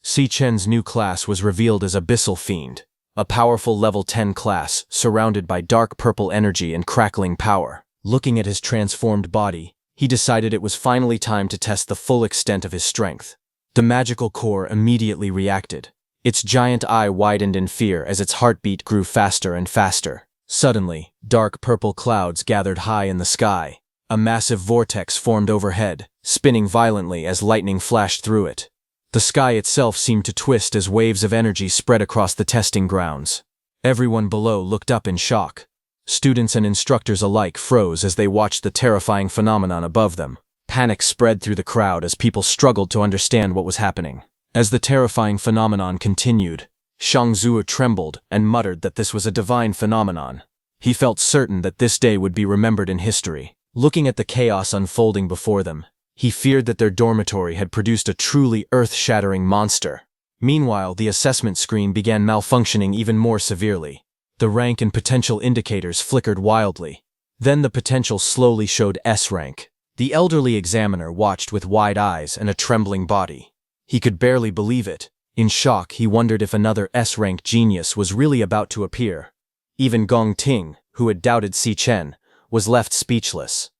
Si-Chen's new class was revealed as Abyssal Fiend, a powerful level 10 class surrounded by dark purple energy and crackling power. Looking at his transformed body, he decided it was finally time to test the full extent of his strength. The magical core immediately reacted. Its giant eye widened in fear as its heartbeat grew faster and faster. Suddenly, dark purple clouds gathered high in the sky. A massive vortex formed overhead, spinning violently as lightning flashed through it. The sky itself seemed to twist as waves of energy spread across the testing grounds. Everyone below looked up in shock. Students and instructors alike froze as they watched the terrifying phenomenon above them. Panic spread through the crowd as people struggled to understand what was happening. As the terrifying phenomenon continued, Shang Zuo trembled and muttered that this was a divine phenomenon. He felt certain that this day would be remembered in history. Looking at the chaos unfolding before them, he feared that their dormitory had produced a truly earth-shattering monster. Meanwhile, the assessment screen began malfunctioning even more severely. The rank and potential indicators flickered wildly. Then the potential slowly showed S rank. The elderly examiner watched with wide eyes and a trembling body. He could barely believe it. In shock, he wondered if another S-rank genius was really about to appear. Even Gong Ting, who had doubted Si-Chen, was left speechless.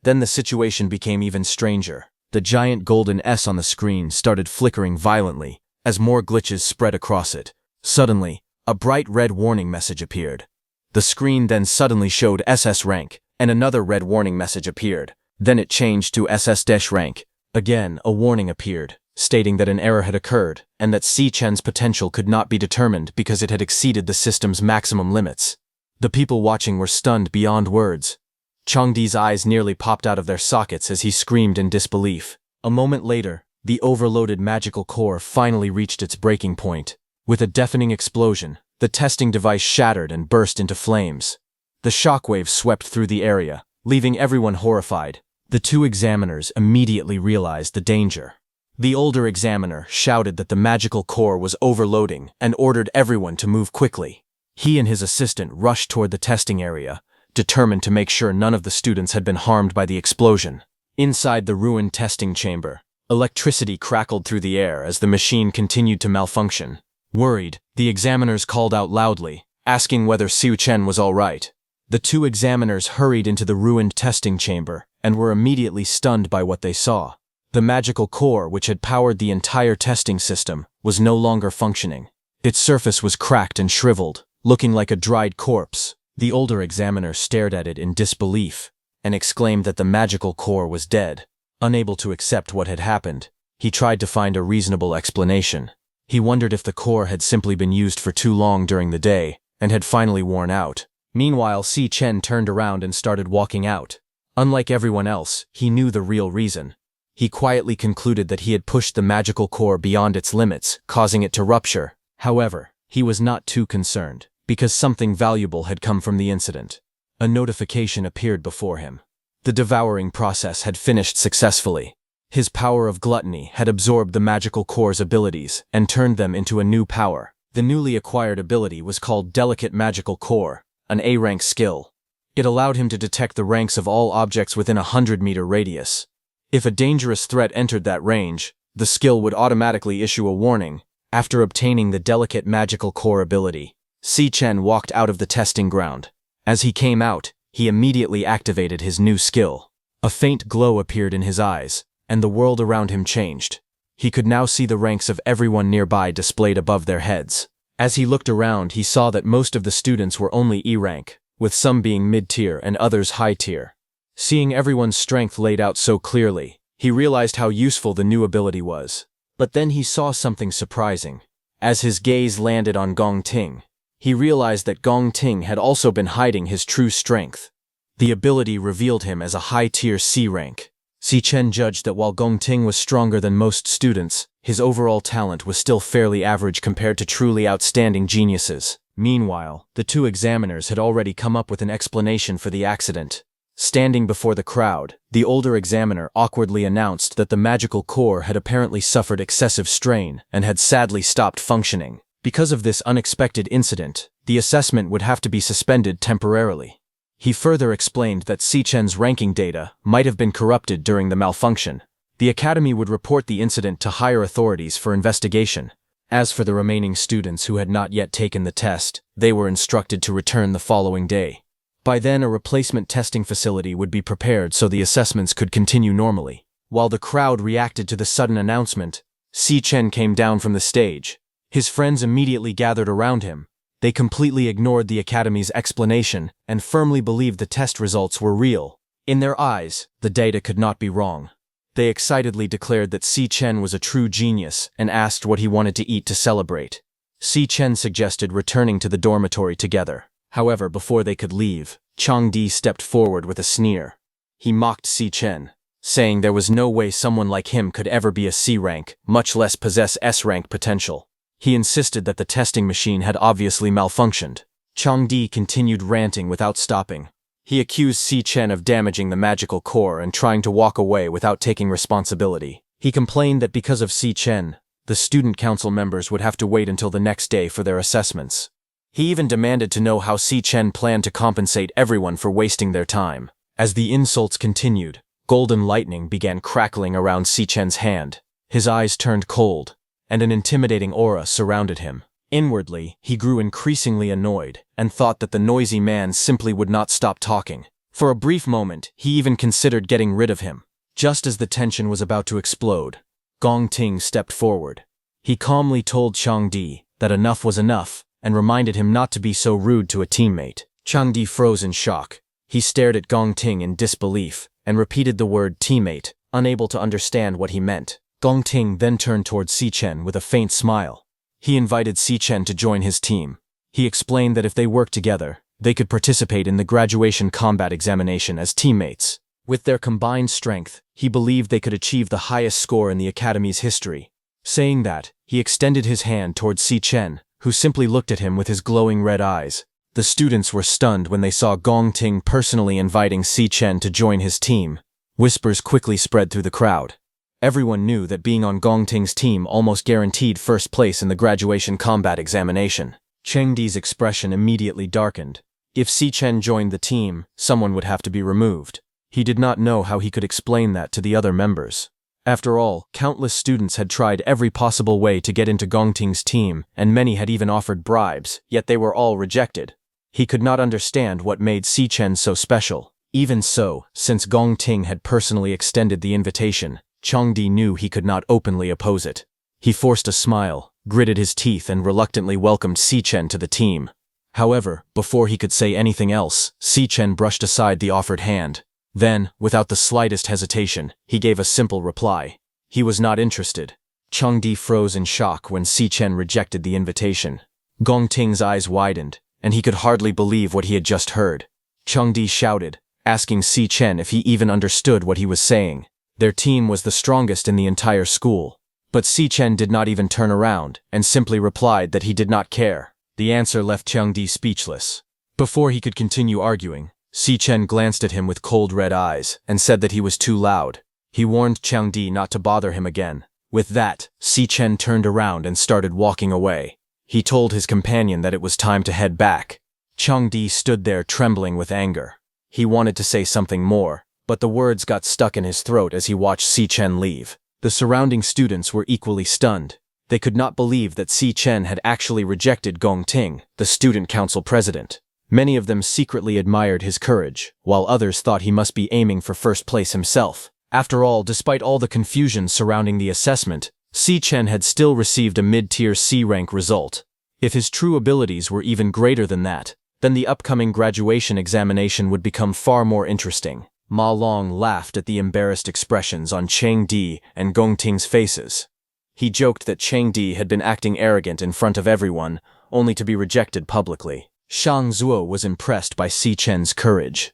Then the situation became even stranger. The giant golden S on the screen started flickering violently as more glitches spread across it. Suddenly, a bright red warning message appeared. The screen then suddenly showed SS rank, and another red warning message appeared. Then it changed to SS-rank. Again, a warning appeared, stating that an error had occurred and that Si-Chen's potential could not be determined because it had exceeded the system's maximum limits. The people watching were stunned beyond words. Changdi's eyes nearly popped out of their sockets as he screamed in disbelief. A moment later, the overloaded magical core finally reached its breaking point. With a deafening explosion, the testing device shattered and burst into flames. The shockwave swept through the area, leaving everyone horrified. The two examiners immediately realized the danger. The older examiner shouted that the magical core was overloading and ordered everyone to move quickly. He and his assistant rushed toward the testing area, determined to make sure none of the students had been harmed by the explosion. Inside the ruined testing chamber, electricity crackled through the air as the machine continued to malfunction. Worried, the examiners called out loudly, asking whether Si-Chen was all right. The two examiners hurried into the ruined testing chamber and were immediately stunned by what they saw. The magical core, which had powered the entire testing system, was no longer functioning. Its surface was cracked and shriveled, looking like a dried corpse. The older examiner stared at it in disbelief and exclaimed that the magical core was dead. Unable to accept what had happened, he tried to find a reasonable explanation. He wondered if the core had simply been used for too long during the day and had finally worn out. Meanwhile, Si Chen turned around and started walking out. Unlike everyone else, he knew the real reason. He quietly concluded that he had pushed the magical core beyond its limits, causing it to rupture. However, he was not too concerned, because something valuable had come from the incident. A notification appeared before him. The devouring process had finished successfully. His power of gluttony had absorbed the magical core's abilities and turned them into a new power. The newly acquired ability was called Delicate Magical Core, an A-rank skill. It allowed him to detect the ranks of all objects within a 100-meter radius. If a dangerous threat entered that range, the skill would automatically issue a warning. After obtaining the Delicate Magical Core ability, Si Chen walked out of the testing ground. As he came out, he immediately activated his new skill. A faint glow appeared in his eyes, and the world around him changed. He could now see the ranks of everyone nearby displayed above their heads. As he looked around, he saw that most of the students were only E-rank, with some being mid-tier and others high-tier. Seeing everyone's strength laid out so clearly, he realized how useful the new ability was. But then he saw something surprising. As his gaze landed on Gong Ting, he realized that Gong Ting had also been hiding his true strength. The ability revealed him as a high-tier C rank. Si Chen judged that while Gong Ting was stronger than most students, his overall talent was still fairly average compared to truly outstanding geniuses. Meanwhile, the two examiners had already come up with an explanation for the accident. Standing before the crowd, the older examiner awkwardly announced that the magical core had apparently suffered excessive strain and had sadly stopped functioning. Because of this unexpected incident, the assessment would have to be suspended temporarily. He further explained that Si Chen's ranking data might have been corrupted during the malfunction. The academy would report the incident to higher authorities for investigation. As for the remaining students who had not yet taken the test, they were instructed to return the following day. By then, a replacement testing facility would be prepared so the assessments could continue normally. While the crowd reacted to the sudden announcement, Si Chen came down from the stage. His friends immediately gathered around him. They completely ignored the academy's explanation and firmly believed the test results were real. In their eyes, the data could not be wrong. They excitedly declared that Si Chen was a true genius and asked what he wanted to eat to celebrate. Si Chen suggested returning to the dormitory together. However, before they could leave, Chang Di stepped forward with a sneer. He mocked Si Chen, saying there was no way someone like him could ever be a C rank, much less possess S rank potential. He insisted that the testing machine had obviously malfunctioned. Chang Di continued ranting without stopping. He accused Si Chen of damaging the magical core and trying to walk away without taking responsibility. He complained that because of Si Chen, the student council members would have to wait until the next day for their assessments. He even demanded to know how Si Chen planned to compensate everyone for wasting their time. As the insults continued, golden lightning began crackling around Si Chen's hand. His eyes turned cold, and an intimidating aura surrounded him. Inwardly, he grew increasingly annoyed and thought that the noisy man simply would not stop talking. For a brief moment, he even considered getting rid of him. Just as the tension was about to explode, Gong Ting stepped forward. He calmly told Chang Di that enough was enough and reminded him not to be so rude to a teammate. Chang Di froze in shock. He stared at Gong Ting in disbelief and repeated the word teammate, unable to understand what he meant. Gong Ting then turned towards Si Chen with a faint smile. He invited Si Chen to join his team. He explained that if they worked together, they could participate in the graduation combat examination as teammates. With their combined strength, he believed they could achieve the highest score in the academy's history. Saying that, he extended his hand towards Si Chen, who simply looked at him with his glowing red eyes. The students were stunned when they saw Gong Ting personally inviting Si Chen to join his team. Whispers quickly spread through the crowd. Everyone knew that being on Gong Ting's team almost guaranteed first place in the graduation combat examination. Cheng Di's expression immediately darkened. If Si Chen joined the team, someone would have to be removed. He did not know how he could explain that to the other members. After all, countless students had tried every possible way to get into Gong Ting's team, and many had even offered bribes, yet they were all rejected. He could not understand what made Si Chen so special. Even so, since Gong Ting had personally extended the invitation, Changdi knew he could not openly oppose it. He forced a smile, gritted his teeth and reluctantly welcomed Si Chen to the team. However, before he could say anything else, Si Chen brushed aside the offered hand. Then, without the slightest hesitation, he gave a simple reply. He was not interested. Changdi froze in shock when Si Chen rejected the invitation. Gong Ting's eyes widened, and he could hardly believe what he had just heard. Changdi shouted, asking Si Chen if he even understood what he was saying. Their team was the strongest in the entire school. But Si Chen did not even turn around, and simply replied that he did not care. The answer left Changdi speechless. Before he could continue arguing, Si Chen glanced at him with cold red eyes, and said that he was too loud. He warned Changdi not to bother him again. With that, Si Chen turned around and started walking away. He told his companion that it was time to head back. Changdi stood there trembling with anger. He wanted to say something more, but the words got stuck in his throat as he watched Si Chen leave. The surrounding students were equally stunned. They could not believe that Si Chen had actually rejected Gong Ting, the student council president. Many of them secretly admired his courage, while others thought he must be aiming for first place himself. After all, despite all the confusion surrounding the assessment, Si Chen had still received a mid-tier C-rank result. If his true abilities were even greater than that, then the upcoming graduation examination would become far more interesting. Ma Long laughed at the embarrassed expressions on Chang Di and Gong Ting's faces. He joked that Chang Di had been acting arrogant in front of everyone, only to be rejected publicly. Shang Zuo was impressed by Si Chen's courage.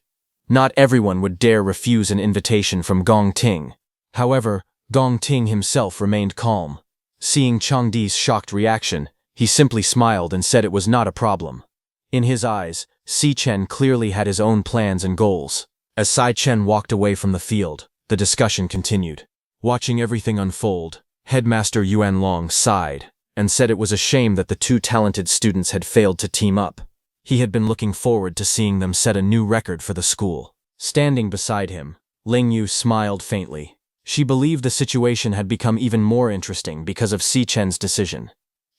Not everyone would dare refuse an invitation from Gong Ting. However, Gong Ting himself remained calm. Seeing Chang Di's shocked reaction, he simply smiled and said it was not a problem. In his eyes, Si Chen clearly had his own plans and goals. As Si Chen walked away from the field, the discussion continued. Watching everything unfold, Headmaster Yuan Long sighed and said it was a shame that the two talented students had failed to team up. He had been looking forward to seeing them set a new record for the school. Standing beside him, Ling Yu smiled faintly. She believed the situation had become even more interesting because of Si Chen's decision.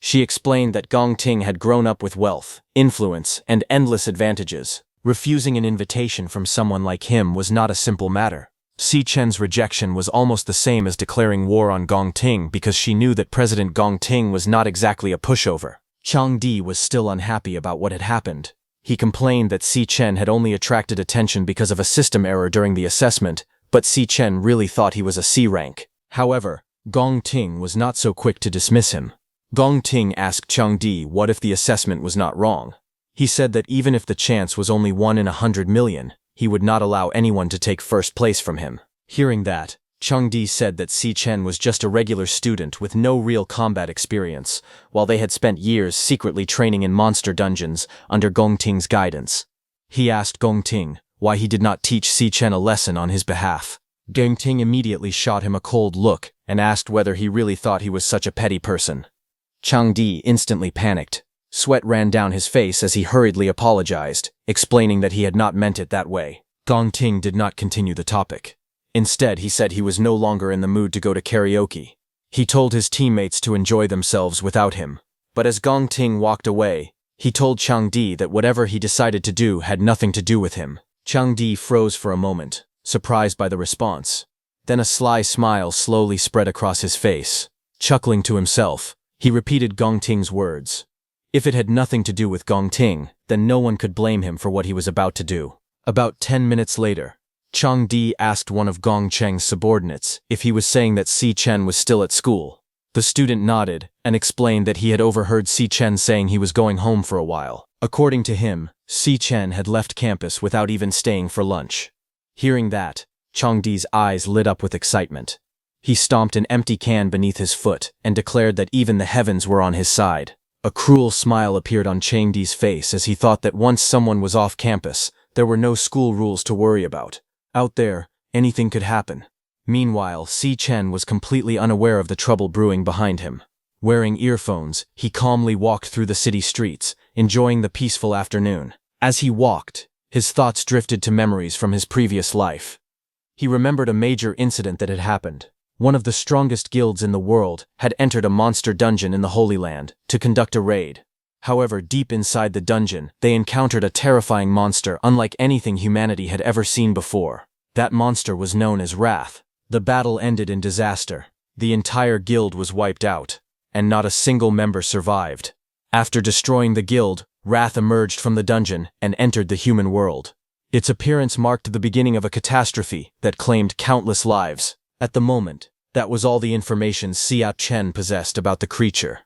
She explained that Gong Ting had grown up with wealth, influence, and endless advantages. Refusing an invitation from someone like him was not a simple matter. Si Chen's rejection was almost the same as declaring war on Gong Ting because she knew that President Gong Ting was not exactly a pushover. Chang Di was still unhappy about what had happened. He complained that Si Chen had only attracted attention because of a system error during the assessment, but Si Chen really thought he was a C rank. However, Gong Ting was not so quick to dismiss him. Gong Ting asked Chang Di what if the assessment was not wrong. He said that even if the chance was only 1 in 100 million, he would not allow anyone to take first place from him. Hearing that, Chang Di said that Si Chen was just a regular student with no real combat experience, while they had spent years secretly training in monster dungeons under Gong Ting's guidance. He asked Gong Ting why he did not teach Si Chen a lesson on his behalf. Gong Ting immediately shot him a cold look and asked whether he really thought he was such a petty person. Chang Di instantly panicked. Sweat ran down his face as he hurriedly apologized, explaining that he had not meant it that way. Gong Ting did not continue the topic. Instead, he said he was no longer in the mood to go to karaoke. He told his teammates to enjoy themselves without him. But as Gong Ting walked away, he told Chang Di that whatever he decided to do had nothing to do with him. Chang Di froze for a moment, surprised by the response. Then a sly smile slowly spread across his face. Chuckling to himself, he repeated Gong Ting's words. If it had nothing to do with Gong Ting, then no one could blame him for what he was about to do. About 10 minutes later, Chang Di asked one of Gong Cheng's subordinates if he was saying that Si Chen was still at school. The student nodded and explained that he had overheard Si Chen saying he was going home for a while. According to him, Si Chen had left campus without even staying for lunch. Hearing that, Chang Di's eyes lit up with excitement. He stomped an empty can beneath his foot and declared that even the heavens were on his side. A cruel smile appeared on Chang Di's face as he thought that once someone was off campus, there were no school rules to worry about. Out there, anything could happen. Meanwhile, Si Chen was completely unaware of the trouble brewing behind him. Wearing earphones, he calmly walked through the city streets, enjoying the peaceful afternoon. As he walked, his thoughts drifted to memories from his previous life. He remembered a major incident that had happened. One of the strongest guilds in the world had entered a monster dungeon in the Holy Land to conduct a raid. However, deep inside the dungeon, they encountered a terrifying monster unlike anything humanity had ever seen before. That monster was known as Wrath. The battle ended in disaster. The entire guild was wiped out, and not a single member survived. After destroying the guild, Wrath emerged from the dungeon and entered the human world. Its appearance marked the beginning of a catastrophe that claimed countless lives. At the moment, that was all the information Xia Chen possessed about the creature.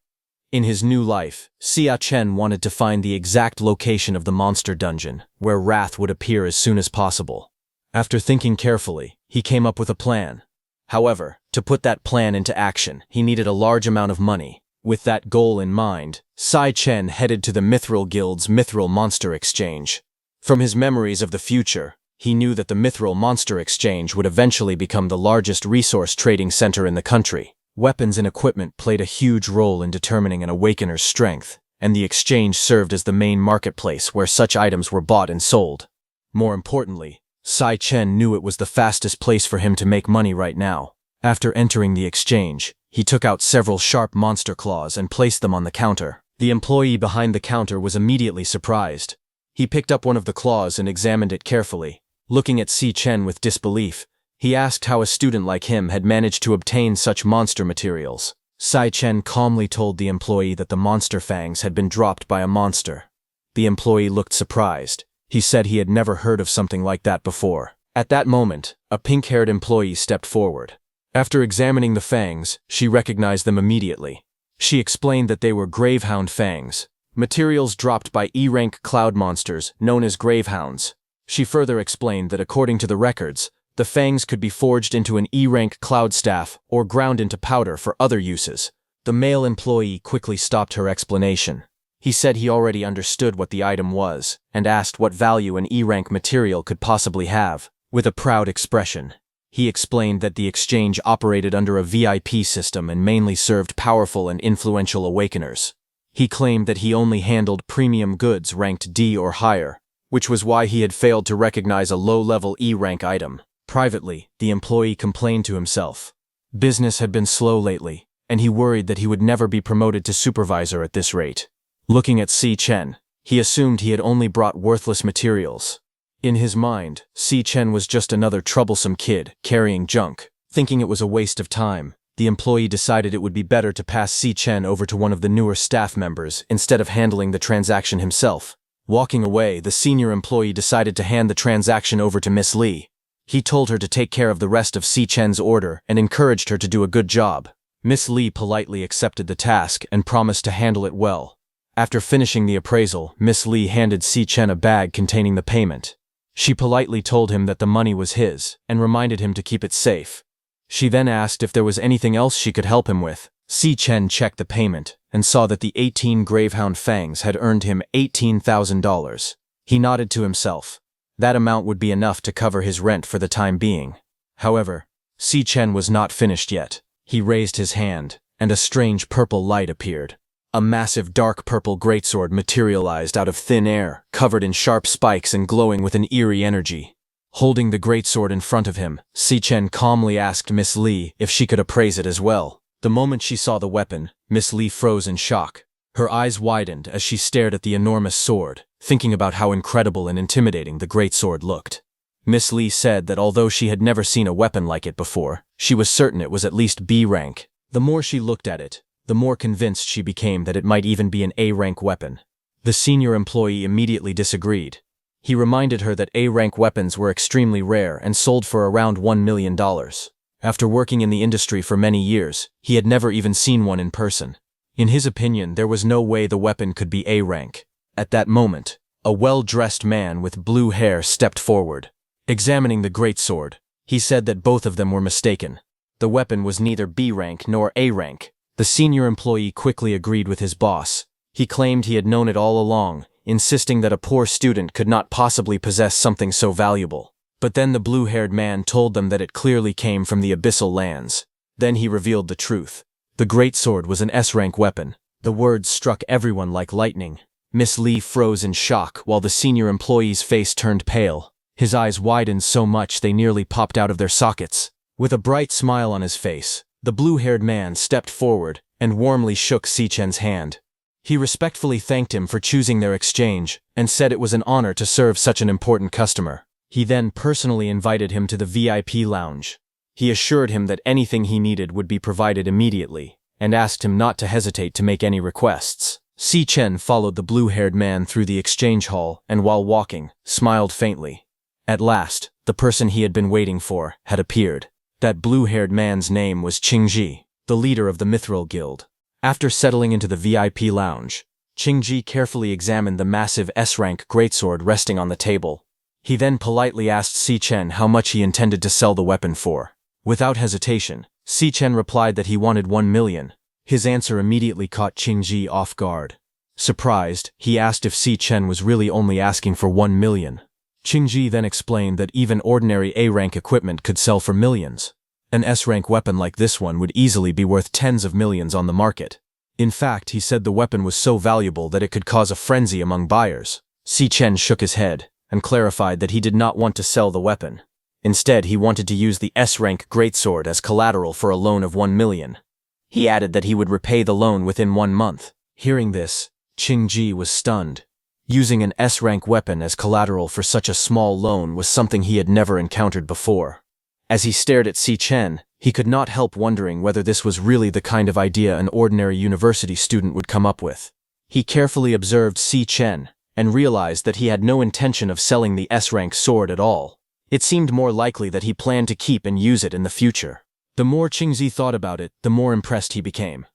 In his new life, Xia Chen wanted to find the exact location of the monster dungeon, where Wrath would appear as soon as possible. After thinking carefully, he came up with a plan. However, to put that plan into action, he needed a large amount of money. With that goal in mind, Xia Chen headed to the Mithril Guild's Mithril Monster Exchange. From his memories of the future, he knew that the Mithril Monster Exchange would eventually become the largest resource trading center in the country. Weapons and equipment played a huge role in determining an awakener's strength, and the exchange served as the main marketplace where such items were bought and sold. More importantly, Xia Chen knew it was the fastest place for him to make money right now. After entering the exchange, he took out several sharp monster claws and placed them on the counter. The employee behind the counter was immediately surprised. He picked up one of the claws and examined it carefully. Looking at Xia Chen with disbelief, he asked how a student like him had managed to obtain such monster materials. Xia Chen calmly told the employee that the monster fangs had been dropped by a monster. The employee looked surprised. He said he had never heard of something like that before. At that moment, a pink-haired employee stepped forward. After examining the fangs, she recognized them immediately. She explained that they were Gravehound fangs, materials dropped by E-rank cloud monsters known as Gravehounds. She further explained that according to the records, the fangs could be forged into an E-rank cloud staff or ground into powder for other uses. The male employee quickly stopped her explanation. He said he already understood what the item was, and asked what value an E-rank material could possibly have. With a proud expression, he explained that the exchange operated under a VIP system and mainly served powerful and influential awakeners. He claimed that he only handled premium goods ranked D or higher, which was why he had failed to recognize a low-level E-rank item. Privately, the employee complained to himself. Business had been slow lately, and he worried that he would never be promoted to supervisor at this rate. Looking at Xia Chen, he assumed he had only brought worthless materials. In his mind, Xia Chen was just another troublesome kid, carrying junk. Thinking it was a waste of time, the employee decided it would be better to pass Xia Chen over to one of the newer staff members instead of handling the transaction himself. Walking away, the senior employee decided to hand the transaction over to Miss Li. He told her to take care of the rest of Xia Chen's order and encouraged her to do a good job. Miss Li politely accepted the task and promised to handle it well. After finishing the appraisal, Miss Li handed Xia Chen a bag containing the payment. She politely told him that the money was his and reminded him to keep it safe. She then asked if there was anything else she could help him with. Xia Chen checked the payment and saw that the 18 Gravehound fangs had earned him $18,000. He nodded to himself. That amount would be enough to cover his rent for the time being. However, Xia Chen was not finished yet. He raised his hand, and a strange purple light appeared. A massive dark purple greatsword materialized out of thin air, covered in sharp spikes and glowing with an eerie energy. Holding the greatsword in front of him, Xia Chen calmly asked Miss Li if she could appraise it as well. The moment she saw the weapon, Miss Li froze in shock. Her eyes widened as she stared at the enormous sword, thinking about how incredible and intimidating the greatsword looked. Miss Li said that although she had never seen a weapon like it before, she was certain it was at least B rank. The more she looked at it, the more convinced she became that it might even be an A-rank weapon. The senior employee immediately disagreed. He reminded her that A-rank weapons were extremely rare and sold for around $1 million. After working in the industry for many years, he had never even seen one in person. In his opinion, there was no way the weapon could be A-rank. At that moment, a well-dressed man with blue hair stepped forward. Examining the greatsword, he said that both of them were mistaken. The weapon was neither B-rank nor A-rank. The senior employee quickly agreed with his boss. He claimed he had known it all along, insisting that a poor student could not possibly possess something so valuable. But then the blue-haired man told them that it clearly came from the abyssal lands. Then he revealed the truth. The greatsword was an S-rank weapon. The words struck everyone like lightning. Miss Li froze in shock while the senior employee's face turned pale. His eyes widened so much they nearly popped out of their sockets. With a bright smile on his face, the blue-haired man stepped forward and warmly shook Xia Chen's hand. He respectfully thanked him for choosing their exchange and said it was an honor to serve such an important customer. He then personally invited him to the VIP lounge. He assured him that anything he needed would be provided immediately and asked him not to hesitate to make any requests. Si Chen followed the blue-haired man through the exchange hall and while walking, smiled faintly. At last, the person he had been waiting for had appeared. That blue-haired man's name was Qingji, the leader of the Mithril Guild. After settling into the VIP lounge, Qingji carefully examined the massive S-rank greatsword resting on the table. He then politely asked Si Chen how much he intended to sell the weapon for. Without hesitation, Si Chen replied that he wanted 1 million. His answer immediately caught Qingji off guard. Surprised, he asked if Si Chen was really only asking for 1 million. Qingji then explained that even ordinary A-rank equipment could sell for millions. An S-rank weapon like this one would easily be worth tens of millions on the market. In fact, he said the weapon was so valuable that it could cause a frenzy among buyers. Si Chen shook his head and clarified that he did not want to sell the weapon. Instead, he wanted to use the S-rank greatsword as collateral for a loan of 1 million. He added that he would repay the loan within 1 month. Hearing this, Qingji was stunned. Using an S-rank weapon as collateral for such a small loan was something he had never encountered before. As he stared at Si Chen, he could not help wondering whether this was really the kind of idea an ordinary university student would come up with. He carefully observed Si Chen and realized that he had no intention of selling the S-rank sword at all. It seemed more likely that he planned to keep and use it in the future. The more Qingji thought about it, the more impressed he became.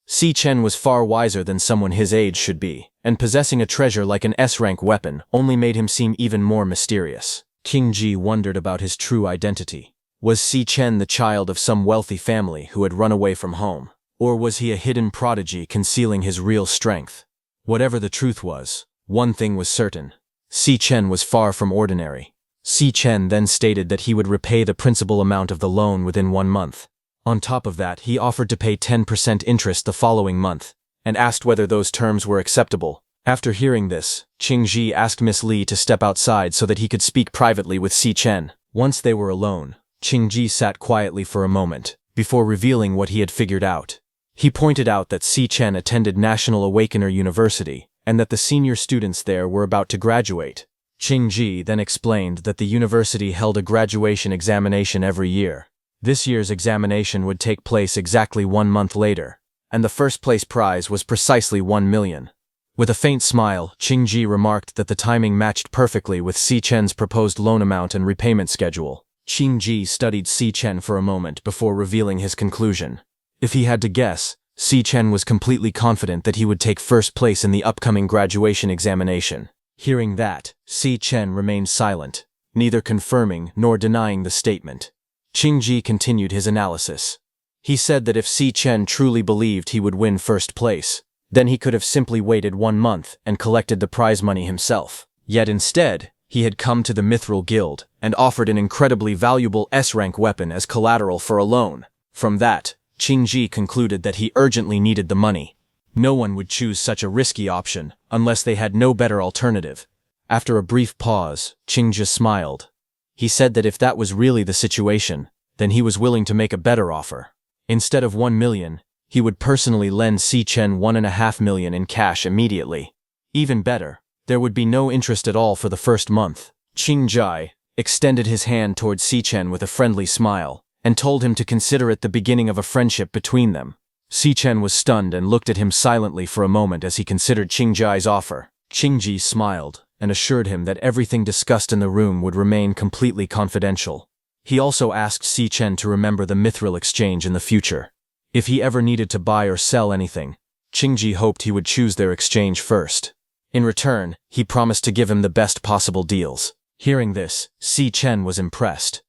Si Chen was far wiser than someone his age should be, and possessing a treasure like an S-rank weapon only made him seem even more mysterious. Qingji wondered about his true identity. Was Si Chen the child of some wealthy family who had run away from home? Or was he a hidden prodigy concealing his real strength? Whatever the truth was, one thing was certain. Si Chen was far from ordinary. Si Chen then stated that he would repay the principal amount of the loan within 1 month. On top of that, he offered to pay 10% interest the following month, and asked whether those terms were acceptable. After hearing this, Qingji asked Miss Li to step outside so that he could speak privately with Si Chen. Once they were alone, Qingji sat quietly for a moment, before revealing what he had figured out. He pointed out that Si Chen attended National Awakener University, and that the senior students there were about to graduate. Qingji then explained that the university held a graduation examination every year. This year's examination would take place exactly 1 month later, and the first-place prize was precisely 1 million. With a faint smile, Qingji remarked that the timing matched perfectly with Si Chen's proposed loan amount and repayment schedule. Qingji studied Si Chen for a moment before revealing his conclusion. If he had to guess, Si Chen was completely confident that he would take first place in the upcoming graduation examination. Hearing that, Si Chen remained silent, neither confirming nor denying the statement. Qingji continued his analysis. He said that if Si Chen truly believed he would win first place, then he could have simply waited 1 month and collected the prize money himself. Yet instead, he had come to the Mithril Guild and offered an incredibly valuable S-rank weapon as collateral for a loan. From that, Qingji concluded that he urgently needed the money. No one would choose such a risky option unless they had no better alternative. After a brief pause, Qingji smiled. He said that if that was really the situation, then he was willing to make a better offer. Instead of 1 million, he would personally lend Si Chen 1.5 million in cash immediately. Even better, there would be no interest at all for the first month. Qingji extended his hand towards Si Chen with a friendly smile, and told him to consider it the beginning of a friendship between them. Si Chen was stunned and looked at him silently for a moment as he considered Qingji's offer. Qingji smiled and assured him that everything discussed in the room would remain completely confidential. He also asked Si Chen to remember the Mithril exchange in the future. If he ever needed to buy or sell anything, Qingji hoped he would choose their exchange first. In return, he promised to give him the best possible deals. Hearing this, Si Chen was impressed.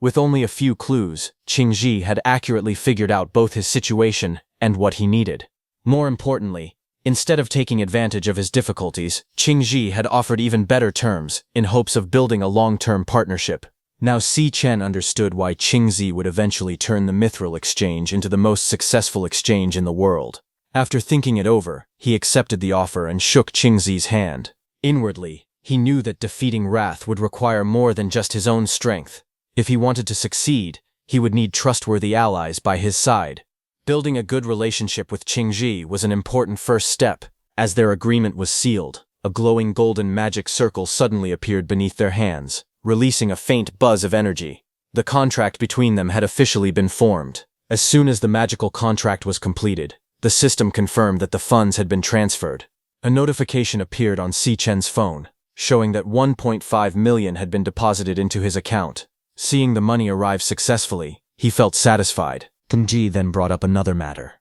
With only a few clues, Qingji had accurately figured out both his situation and what he needed. More importantly, instead of taking advantage of his difficulties, Qingji had offered even better terms in hopes of building a long-term partnership. Now Si Chen understood why Qingji would eventually turn the Mithril exchange into the most successful exchange in the world. After thinking it over, he accepted the offer and shook Qingji's hand. Inwardly, he knew that defeating Wrath would require more than just his own strength. If he wanted to succeed, he would need trustworthy allies by his side. Building a good relationship with Qingji was an important first step, As their agreement was sealed, a glowing golden magic circle suddenly appeared beneath their hands, releasing a faint buzz of energy. The contract between them had officially been formed. As soon as the magical contract was completed, the system confirmed that the funds had been transferred. A notification appeared on Si Chen's phone, showing that 1.5 million had been deposited into his account. Seeing the money arrive successfully, he felt satisfied. Ji then brought up another matter.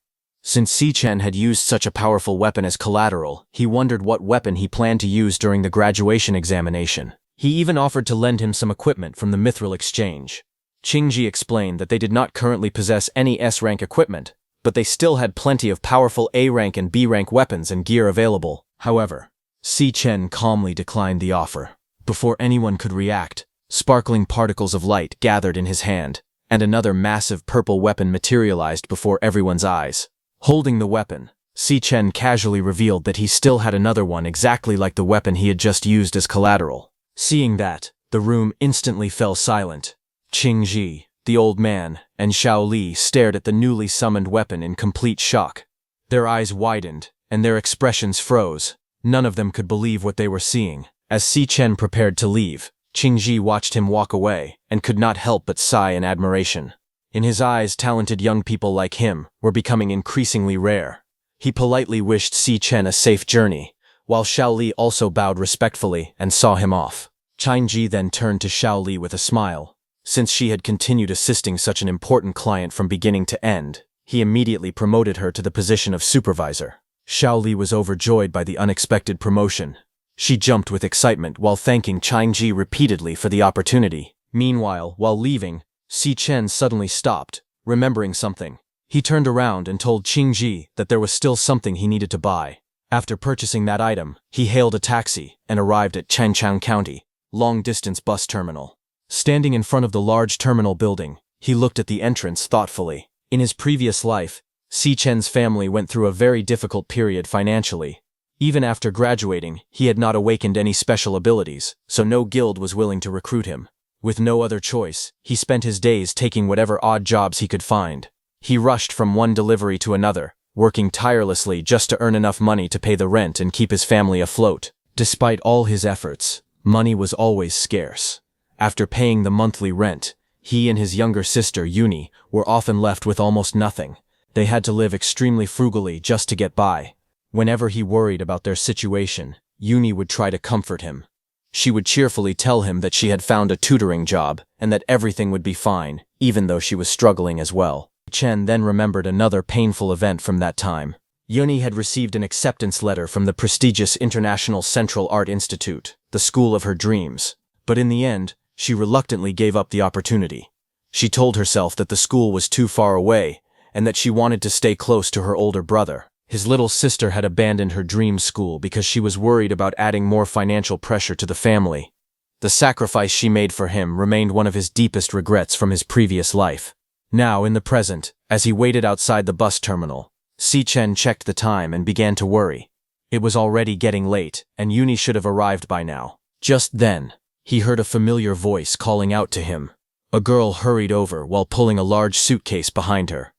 Since Si Chen had used such a powerful weapon as collateral, he wondered what weapon he planned to use during the graduation examination. He even offered to lend him some equipment from the Mithril Exchange. Qingji explained that they did not currently possess any S-rank equipment, but they still had plenty of powerful A-rank and B-rank weapons and gear available. However, Si Chen calmly declined the offer. Before anyone could react, sparkling particles of light gathered in his hand, and another massive purple weapon materialized before everyone's eyes. Holding the weapon, Si Chen casually revealed that he still had another one exactly like the weapon he had just used as collateral. Seeing that, the room instantly fell silent. Qingji, the old man, and Xiao Li stared at the newly summoned weapon in complete shock. Their eyes widened, and their expressions froze. None of them could believe what they were seeing. As Si Chen prepared to leave, Qingji watched him walk away, and could not help but sigh in admiration. In his eyes, talented young people like him were becoming increasingly rare. He politely wished Si Chen a safe journey, while Xiao Li also bowed respectfully and saw him off. Qingji then turned to Xiao Li with a smile. Since she had continued assisting such an important client from beginning to end, he immediately promoted her to the position of supervisor. Xiao Li was overjoyed by the unexpected promotion. She jumped with excitement while thanking Qingji repeatedly for the opportunity. Meanwhile, while leaving, Si Chen suddenly stopped, remembering something. He turned around and told Qingji that there was still something he needed to buy. After purchasing that item, he hailed a taxi and arrived at Changchang County, long-distance bus terminal. Standing in front of the large terminal building, he looked at the entrance thoughtfully. In his previous life, Si Chen's family went through a very difficult period financially. Even after graduating, he had not awakened any special abilities, so no guild was willing to recruit him. With no other choice, he spent his days taking whatever odd jobs he could find. He rushed from one delivery to another, working tirelessly just to earn enough money to pay the rent and keep his family afloat. Despite all his efforts, money was always scarce. After paying the monthly rent, he and his younger sister, Yuni, were often left with almost nothing. They had to live extremely frugally just to get by. Whenever he worried about their situation, Yuni would try to comfort him. She would cheerfully tell him that she had found a tutoring job and that everything would be fine, even though she was struggling as well. Chen then remembered another painful event from that time. Yuni had received an acceptance letter from the prestigious International Central Art Institute, the school of her dreams. But in the end, she reluctantly gave up the opportunity. She told herself that the school was too far away and that she wanted to stay close to her older brother. His little sister had abandoned her dream school because she was worried about adding more financial pressure to the family. The sacrifice she made for him remained one of his deepest regrets from his previous life. Now, in the present, as he waited outside the bus terminal, Si Chen checked the time and began to worry. It was already getting late, and Yuni should have arrived by now. Just then, he heard a familiar voice calling out to him. A girl hurried over while pulling a large suitcase behind her.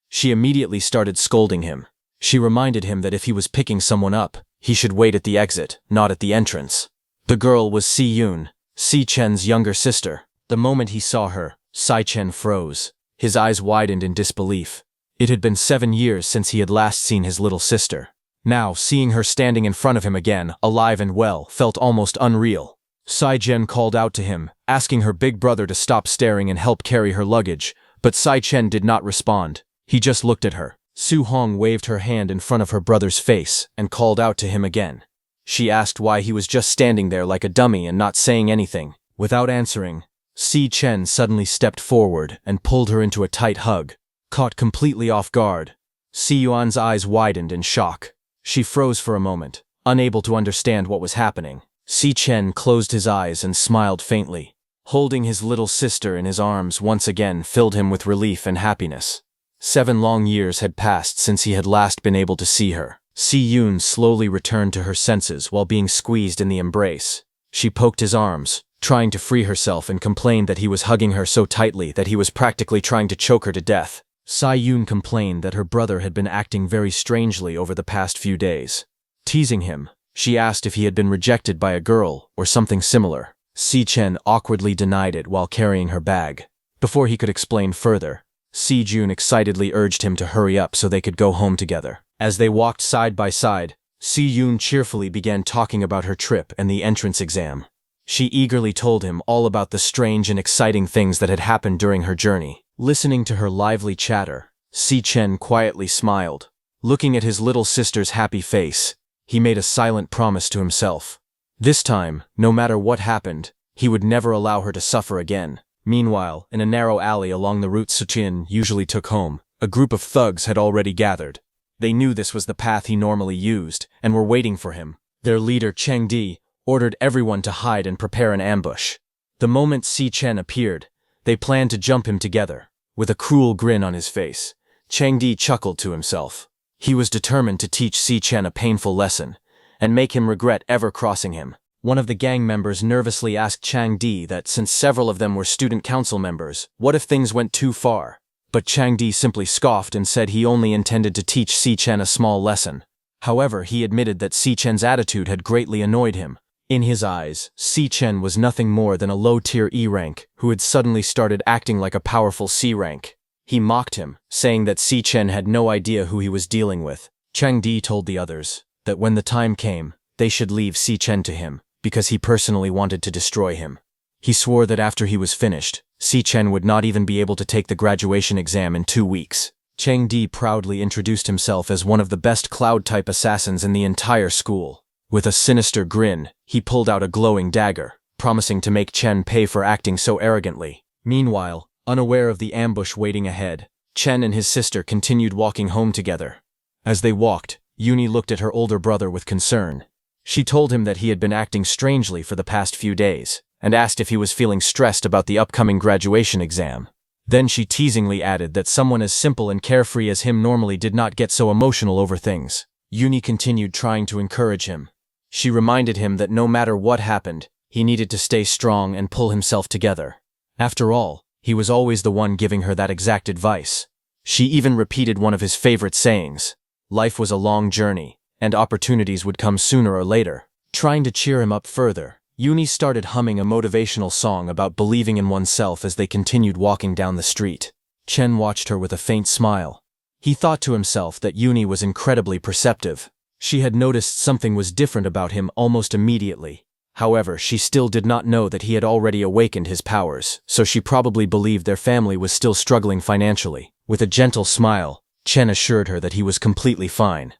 She immediately started scolding him. She reminded him that if he was picking someone up, he should wait at the exit, not at the entrance. The girl was Si Yun, Si Chen's younger sister. The moment he saw her, Si Chen froze. His eyes widened in disbelief. It had been 7 years since he had last seen his little sister. Now, seeing her standing in front of him again, alive and well, felt almost unreal. Si Chen called out to him, asking her big brother to stop staring and help carry her luggage, but Si Chen did not respond. He just looked at her. Su Hong waved her hand in front of her brother's face and called out to him again. She asked why he was just standing there like a dummy and not saying anything. Without answering, Si Chen suddenly stepped forward and pulled her into a tight hug. Caught completely off guard, Si Yuan's eyes widened in shock. She froze for a moment, unable to understand what was happening. Si Chen closed his eyes and smiled faintly. Holding his little sister in his arms once again filled him with relief and happiness. 7 long years had passed since he had last been able to see her. Si Yun slowly returned to her senses while being squeezed in the embrace. She poked his arms, trying to free herself, and complained that he was hugging her so tightly that he was practically trying to choke her to death. Si Yun complained that her brother had been acting very strangely over the past few days. Teasing him, she asked if he had been rejected by a girl or something similar. Si Chen awkwardly denied it while carrying her bag. Before he could explain further, Si Jun excitedly urged him to hurry up so they could go home together. As they walked side by side, Si Yun cheerfully began talking about her trip and the entrance exam. She eagerly told him all about the strange and exciting things that had happened during her journey. Listening to her lively chatter, Si Chen quietly smiled. Looking at his little sister's happy face, he made a silent promise to himself. This time, no matter what happened, he would never allow her to suffer again. Meanwhile, in a narrow alley along the route Suchin usually took home, a group of thugs had already gathered. They knew this was the path he normally used, and were waiting for him. Their leader, Cheng Di, ordered everyone to hide and prepare an ambush. The moment Si Chen appeared, they planned to jump him together. With a cruel grin on his face, Cheng Di chuckled to himself. He was determined to teach Si Chen a painful lesson, and make him regret ever crossing him. One of the gang members nervously asked Chang Di that since several of them were student council members, what if things went too far? But Chang Di simply scoffed and said he only intended to teach Si Chen a small lesson. However, he admitted that Si Chen's attitude had greatly annoyed him. In his eyes, Si Chen was nothing more than a low-tier E rank who had suddenly started acting like a powerful C rank. He mocked him, saying that Si Chen had no idea who he was dealing with. Chang Di told the others that when the time came, they should leave Si Chen to him, because he personally wanted to destroy him. He swore that after he was finished, Si Chen would not even be able to take the graduation exam in 2 weeks. Cheng Di proudly introduced himself as one of the best cloud-type assassins in the entire school. With a sinister grin, he pulled out a glowing dagger, promising to make Chen pay for acting so arrogantly. Meanwhile, unaware of the ambush waiting ahead, Chen and his sister continued walking home together. As they walked, Yuni looked at her older brother with concern. She told him that he had been acting strangely for the past few days, and asked if he was feeling stressed about the upcoming graduation exam. Then she teasingly added that someone as simple and carefree as him normally did not get so emotional over things. Yuni continued trying to encourage him. She reminded him that no matter what happened, he needed to stay strong and pull himself together. After all, he was always the one giving her that exact advice. She even repeated one of his favorite sayings: life was a long journey, and opportunities would come sooner or later. Trying to cheer him up further, Yuni started humming a motivational song about believing in oneself as they continued walking down the street. Chen watched her with a faint smile. He thought to himself that Yuni was incredibly perceptive. She had noticed something was different about him almost immediately. However, she still did not know that he had already awakened his powers, so she probably believed their family was still struggling financially. With a gentle smile, Chen assured her that he was completely fine.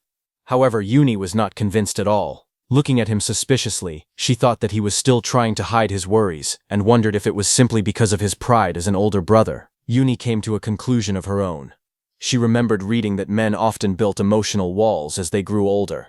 However, Yuni was not convinced at all. Looking at him suspiciously, she thought that he was still trying to hide his worries, and wondered if it was simply because of his pride as an older brother. Yuni came to a conclusion of her own. She remembered reading that men often built emotional walls as they grew older.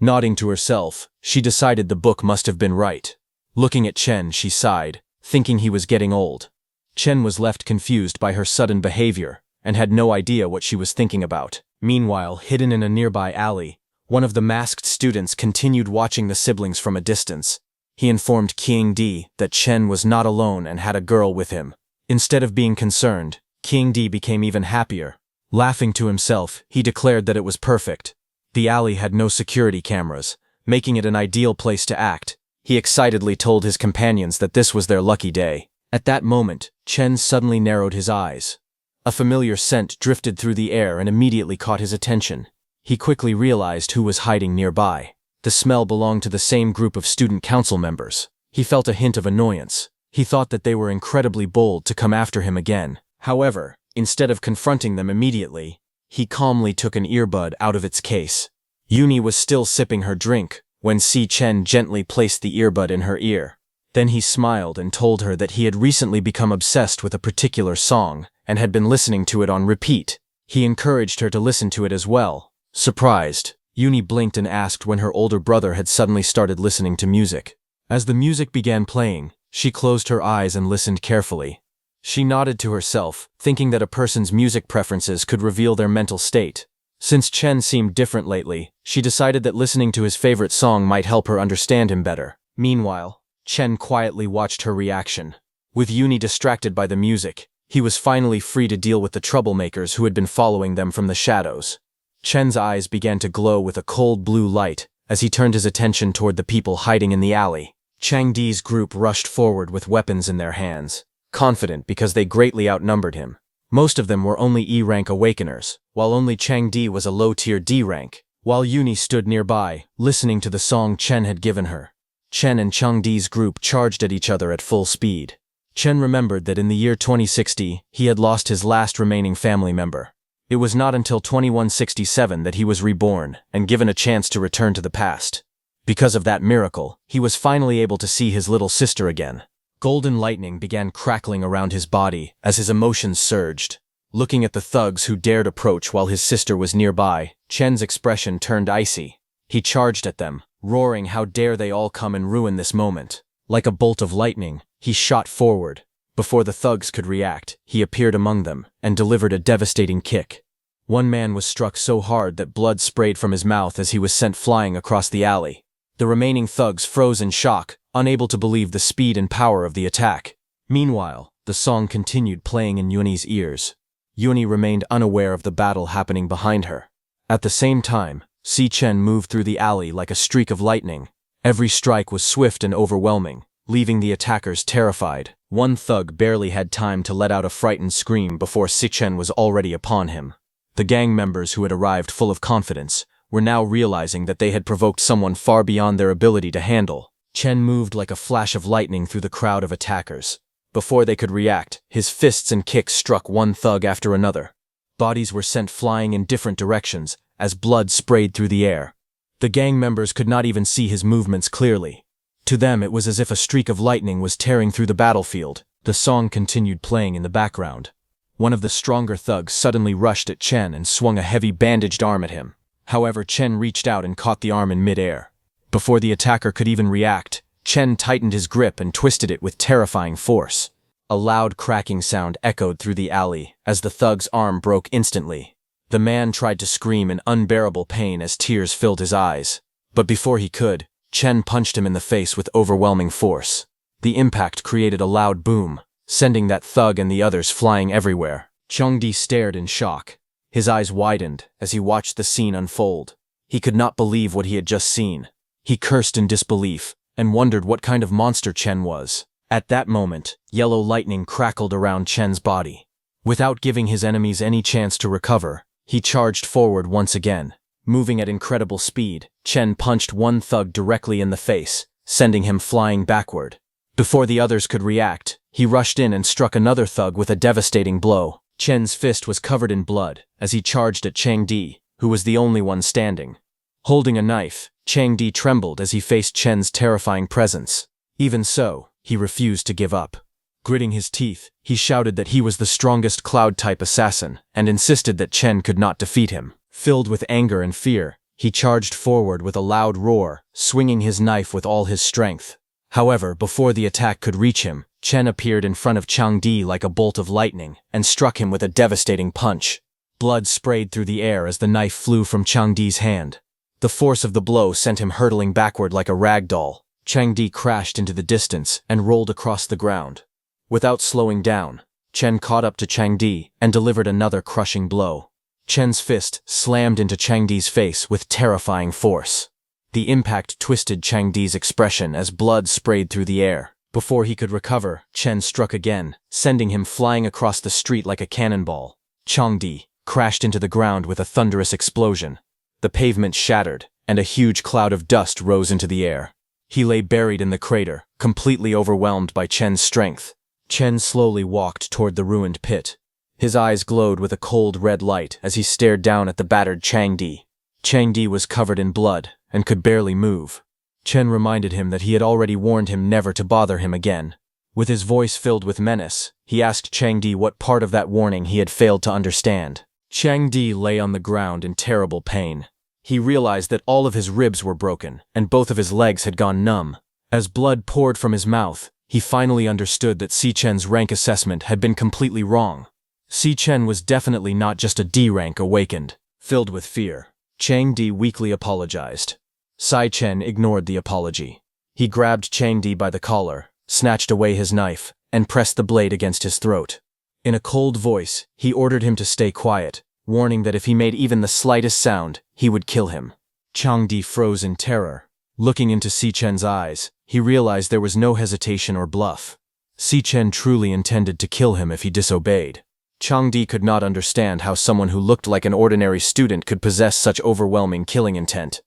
Nodding to herself, she decided the book must have been right. Looking at Chen, she sighed, thinking he was getting old. Chen was left confused by her sudden behavior, and had no idea what she was thinking about. Meanwhile, hidden in a nearby alley, one of the masked students continued watching the siblings from a distance. He informed King Di that Chen was not alone and had a girl with him. Instead of being concerned, King Di became even happier. Laughing to himself, he declared that it was perfect. The alley had no security cameras, making it an ideal place to act. He excitedly told his companions that this was their lucky day. At that moment, Chen suddenly narrowed his eyes. A familiar scent drifted through the air and immediately caught his attention. He quickly realized who was hiding nearby. The smell belonged to the same group of student council members. He felt a hint of annoyance. He thought that they were incredibly bold to come after him again. However, instead of confronting them immediately, he calmly took an earbud out of its case. Yuni was still sipping her drink when Si Chen gently placed the earbud in her ear. Then he smiled and told her that he had recently become obsessed with a particular song and had been listening to it on repeat. He encouraged her to listen to it as well. Surprised, Yuni blinked and asked when her older brother had suddenly started listening to music. As the music began playing, she closed her eyes and listened carefully. She nodded to herself, thinking that a person's music preferences could reveal their mental state. Since Chen seemed different lately, she decided that listening to his favorite song might help her understand him better. Meanwhile, Chen quietly watched her reaction. With Yuni distracted by the music, he was finally free to deal with the troublemakers who had been following them from the shadows. Chen's eyes began to glow with a cold blue light As he turned his attention toward the people hiding in the alley, Chang Di's group rushed forward with weapons in their hands, confident because they greatly outnumbered him. Most of them were only E-rank awakeners, while only Chang Di was a low-tier D rank, while Yuni stood nearby, listening to the song Chen had given her. Chen and Chang Di's group charged at each other at full speed. Chen remembered that in the year 2060, he had lost his last remaining family member. It was not until 2167 that he was reborn and given a chance to return to the past. Because of that miracle, he was finally able to see his little sister again. Golden lightning began crackling around his body as his emotions surged. Looking at the thugs who dared approach while his sister was nearby, Chen's expression turned icy. He charged at them, roaring, "How dare they all come and ruin this moment." Like a bolt of lightning, he shot forward. Before the thugs could react, he appeared among them and delivered a devastating kick. One man was struck so hard that blood sprayed from his mouth as he was sent flying across the alley. The remaining thugs froze in shock, unable to believe the speed and power of the attack. Meanwhile, the song continued playing in Yuni's ears. Yuni remained unaware of the battle happening behind her. At the same time, Si Chen moved through the alley like a streak of lightning. Every strike was swift and overwhelming, leaving the attackers terrified. One thug barely had time to let out a frightened scream before Si Chen was already upon him. The gang members who had arrived full of confidence were now realizing that they had provoked someone far beyond their ability to handle. Chen moved like a flash of lightning through the crowd of attackers. Before they could react, his fists and kicks struck one thug after another. Bodies were sent flying in different directions as blood sprayed through the air. The gang members could not even see his movements clearly. To them it was as if a streak of lightning was tearing through the battlefield. The song continued playing in the background. One of the stronger thugs suddenly rushed at Chen and swung a heavy bandaged arm at him. However, Chen reached out and caught the arm in mid-air. Before the attacker could even react, Chen tightened his grip and twisted it with terrifying force. A loud cracking sound echoed through the alley as the thug's arm broke instantly. The man tried to scream in unbearable pain as tears filled his eyes. But before he could, Chen punched him in the face with overwhelming force. The impact created a loud boom, sending that thug and the others flying everywhere. Chang Di stared in shock. His eyes widened as he watched the scene unfold. He could not believe what he had just seen. He cursed in disbelief and wondered what kind of monster Chen was. At that moment, yellow lightning crackled around Chen's body. Without giving his enemies any chance to recover, he charged forward once again. Moving at incredible speed, Chen punched one thug directly in the face, sending him flying backward. Before the others could react, he rushed in and struck another thug with a devastating blow. Chen's fist was covered in blood as he charged at Chang Di, who was the only one standing. Holding a knife, Chang Di trembled as he faced Chen's terrifying presence. Even so, he refused to give up. Gritting his teeth, he shouted that he was the strongest cloud-type assassin and insisted that Chen could not defeat him. Filled with anger and fear, he charged forward with a loud roar, swinging his knife with all his strength. However, before the attack could reach him, Chen appeared in front of Chang Di like a bolt of lightning and struck him with a devastating punch. Blood sprayed through the air as the knife flew from Chang Di's hand. The force of the blow sent him hurtling backward like a rag doll. Chang Di crashed into the distance and rolled across the ground. Without slowing down, Chen caught up to Chang Di and delivered another crushing blow. Chen's fist slammed into Chang Di's face with terrifying force. The impact twisted Chang Di's expression as blood sprayed through the air. Before he could recover, Chen struck again, sending him flying across the street like a cannonball. Chang Di crashed into the ground with a thunderous explosion. The pavement shattered, and a huge cloud of dust rose into the air. He lay buried in the crater, completely overwhelmed by Chen's strength. Chen slowly walked toward the ruined pit. His eyes glowed with a cold red light as he stared down at the battered Chang Di. Chang Di was covered in blood and could barely move. Chen reminded him that he had already warned him never to bother him again. With his voice filled with menace, he asked Chang Di what part of that warning he had failed to understand. Chang Di lay on the ground in terrible pain. He realized that all of his ribs were broken and both of his legs had gone numb. As blood poured from his mouth, he finally understood that Si Chen's rank assessment had been completely wrong. Si Chen was definitely not just a D rank awakened. Filled with fear, Chang Di weakly apologized. Si Chen ignored the apology. He grabbed Chang Di by the collar, snatched away his knife, and pressed the blade against his throat. In a cold voice, he ordered him to stay quiet, warning that if he made even the slightest sound, he would kill him. Changdi froze in terror. Looking into Si Chen's eyes, he realized there was no hesitation or bluff. Si Chen truly intended to kill him if he disobeyed. Changdi could not understand how someone who looked like an ordinary student could possess such overwhelming killing intent.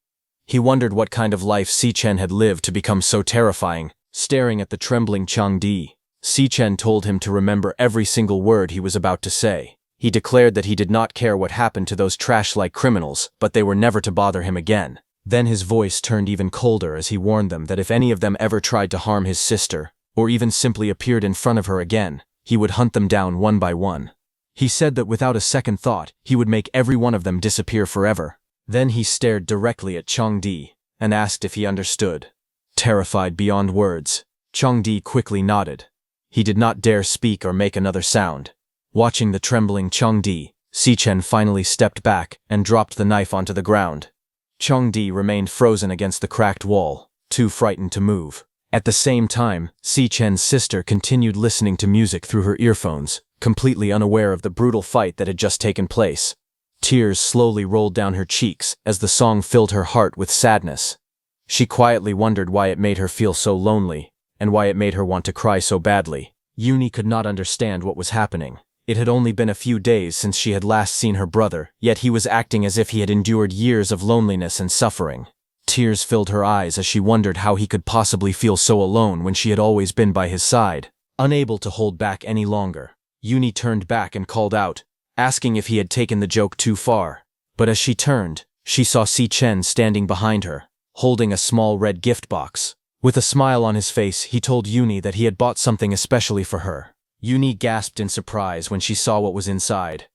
He wondered what kind of life Si Chen had lived to become so terrifying. Staring at the trembling Changdi, Si Chen told him to remember every single word he was about to say. He declared that he did not care what happened to those trash-like criminals, but they were never to bother him again. Then his voice turned even colder as he warned them that if any of them ever tried to harm his sister, or even simply appeared in front of her again, he would hunt them down one by one. He said that without a second thought, he would make every one of them disappear forever. Then he stared directly at Changdi and asked if he understood. Terrified beyond words, Changdi quickly nodded. He did not dare speak or make another sound. Watching the trembling Changdi, Si Chen finally stepped back and dropped the knife onto the ground. Changdi remained frozen against the cracked wall, too frightened to move. At the same time, Si Chen's sister continued listening to music through her earphones, completely unaware of the brutal fight that had just taken place. Tears slowly rolled down her cheeks as the song filled her heart with sadness. She quietly wondered why it made her feel so lonely, and why it made her want to cry so badly. Yuni could not understand what was happening. It had only been a few days since she had last seen her brother, yet he was acting as if he had endured years of loneliness and suffering. Tears filled her eyes as she wondered how he could possibly feel so alone when she had always been by his side. Unable to hold back any longer, Yuni turned back and called out, asking if he had taken the joke too far. But as she turned, she saw Si Chen standing behind her, holding a small red gift box. With a smile on his face, he told Yuni that he had bought something especially for her. Yuni gasped in surprise when she saw what was inside.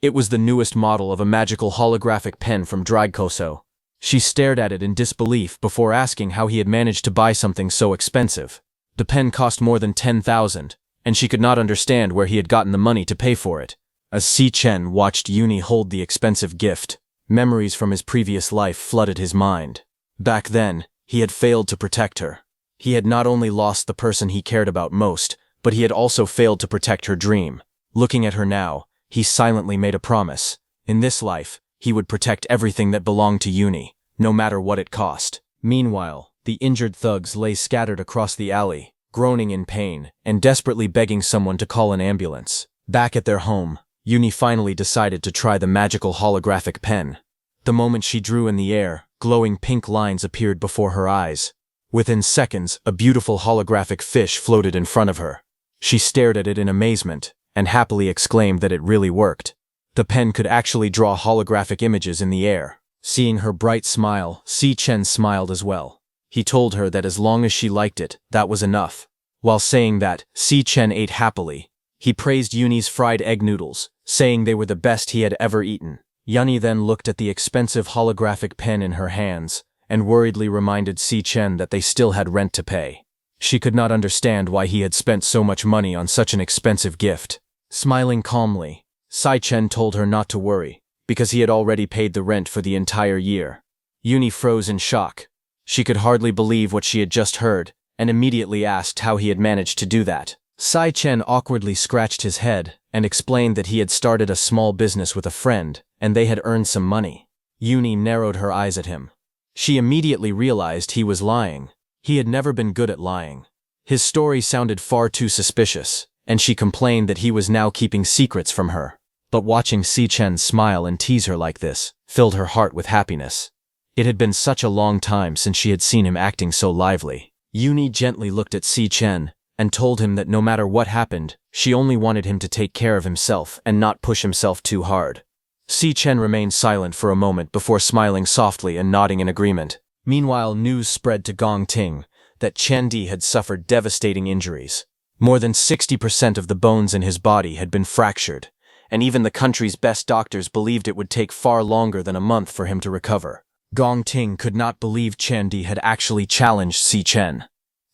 It was the newest model of a magical holographic pen from Dragkoso. She stared at it in disbelief before asking how he had managed to buy something so expensive. The pen cost more than 10,000, and she could not understand where he had gotten the money to pay for it. As Si Chen watched Yuni hold the expensive gift, memories from his previous life flooded his mind. Back then, he had failed to protect her. He had not only lost the person he cared about most, but he had also failed to protect her dream. Looking at her now, he silently made a promise. In this life, he would protect everything that belonged to Yuni, no matter what it cost. Meanwhile, the injured thugs lay scattered across the alley, groaning in pain, and desperately begging someone to call an ambulance. Back at their home, Yuni finally decided to try the magical holographic pen. The moment she drew in the air, glowing pink lines appeared before her eyes. Within seconds, a beautiful holographic fish floated in front of her. She stared at it in amazement, and happily exclaimed that it really worked. The pen could actually draw holographic images in the air. Seeing her bright smile, Si Chen smiled as well. He told her that as long as she liked it, that was enough. While saying that, Si Chen ate happily. He praised Yuni's fried egg noodles, saying they were the best he had ever eaten. Yuni then looked at the expensive holographic pen in her hands, and worriedly reminded Si Chen that they still had rent to pay. She could not understand why he had spent so much money on such an expensive gift. Smiling calmly, Si Chen told her not to worry, because he had already paid the rent for the entire year. Yuni froze in shock. She could hardly believe what she had just heard, and immediately asked how he had managed to do that. Si Chen awkwardly scratched his head and explained that he had started a small business with a friend, and they had earned some money. Yuni narrowed her eyes at him. She immediately realized he was lying. He had never been good at lying. His story sounded far too suspicious, and she complained that he was now keeping secrets from her. But watching Si Chen smile and tease her like this filled her heart with happiness. It had been such a long time since she had seen him acting so lively. Yuni gently looked at Si Chen and told him that no matter what happened, she only wanted him to take care of himself and not push himself too hard. Si Chen remained silent for a moment before smiling softly and nodding in agreement. Meanwhile, news spread to Gongting that Chandi had suffered devastating injuries. More than 60% of the bones in his body had been fractured, and even the country's best doctors believed it would take far longer than a month for him to recover. Gongting could not believe Chandi had actually challenged Si Chen.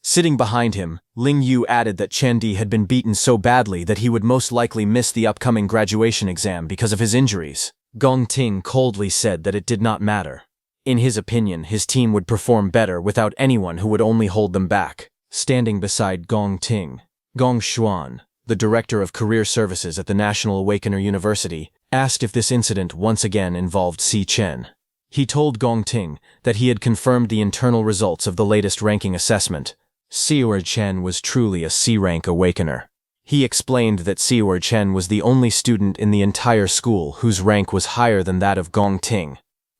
Sitting behind him, Ling Yu added that Chandi had been beaten so badly that he would most likely miss the upcoming graduation exam because of his injuries. Gongting coldly said that it did not matter. In his opinion, his team would perform better without anyone who would only hold them back. Standing beside Gongting, Gong Xuan, the director of career services at the National Awakener University, asked if this incident once again involved Si Chen. He told Gong Ting that he had confirmed the internal results of the latest ranking assessment. Seor Chen was truly a C-rank awakener. He explained that Seor Chen was the only student in the entire school whose rank was higher than that of Gong Ting.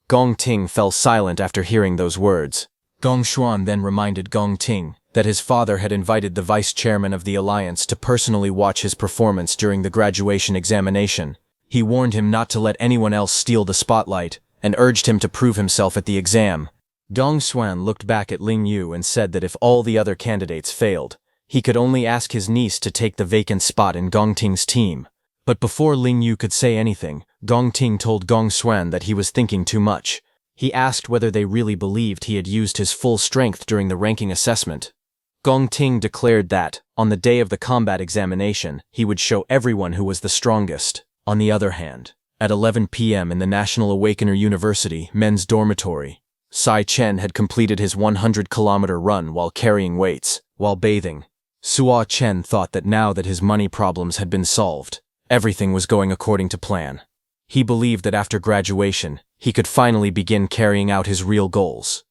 Gong Ting fell silent after hearing those words. Gong Xuan then reminded Gong Ting that his father had invited the vice chairman of the alliance to personally watch his performance during the graduation examination. He warned him not to let anyone else steal the spotlight and urged him to prove himself at the exam. Gong Xuan looked back at Ling Yu and said that if all the other candidates failed, he could only ask his niece to take the vacant spot in Gong Ting's team. But before Ling Yu could say anything, Gong Ting told Gong Xuan that he was thinking too much. He asked whether they really believed he had used his full strength during the ranking assessment. Gong Ting declared that, on the day of the combat examination, he would show everyone who was the strongest. On the other hand, at 11 p.m. in the National Awakener University men's dormitory, Sai Chen had completed his 100-kilometer run while carrying weights. While bathing, Suo Chen thought that now that his money problems had been solved, everything was going according to plan. He believed that after graduation, he could finally begin carrying out his real goals.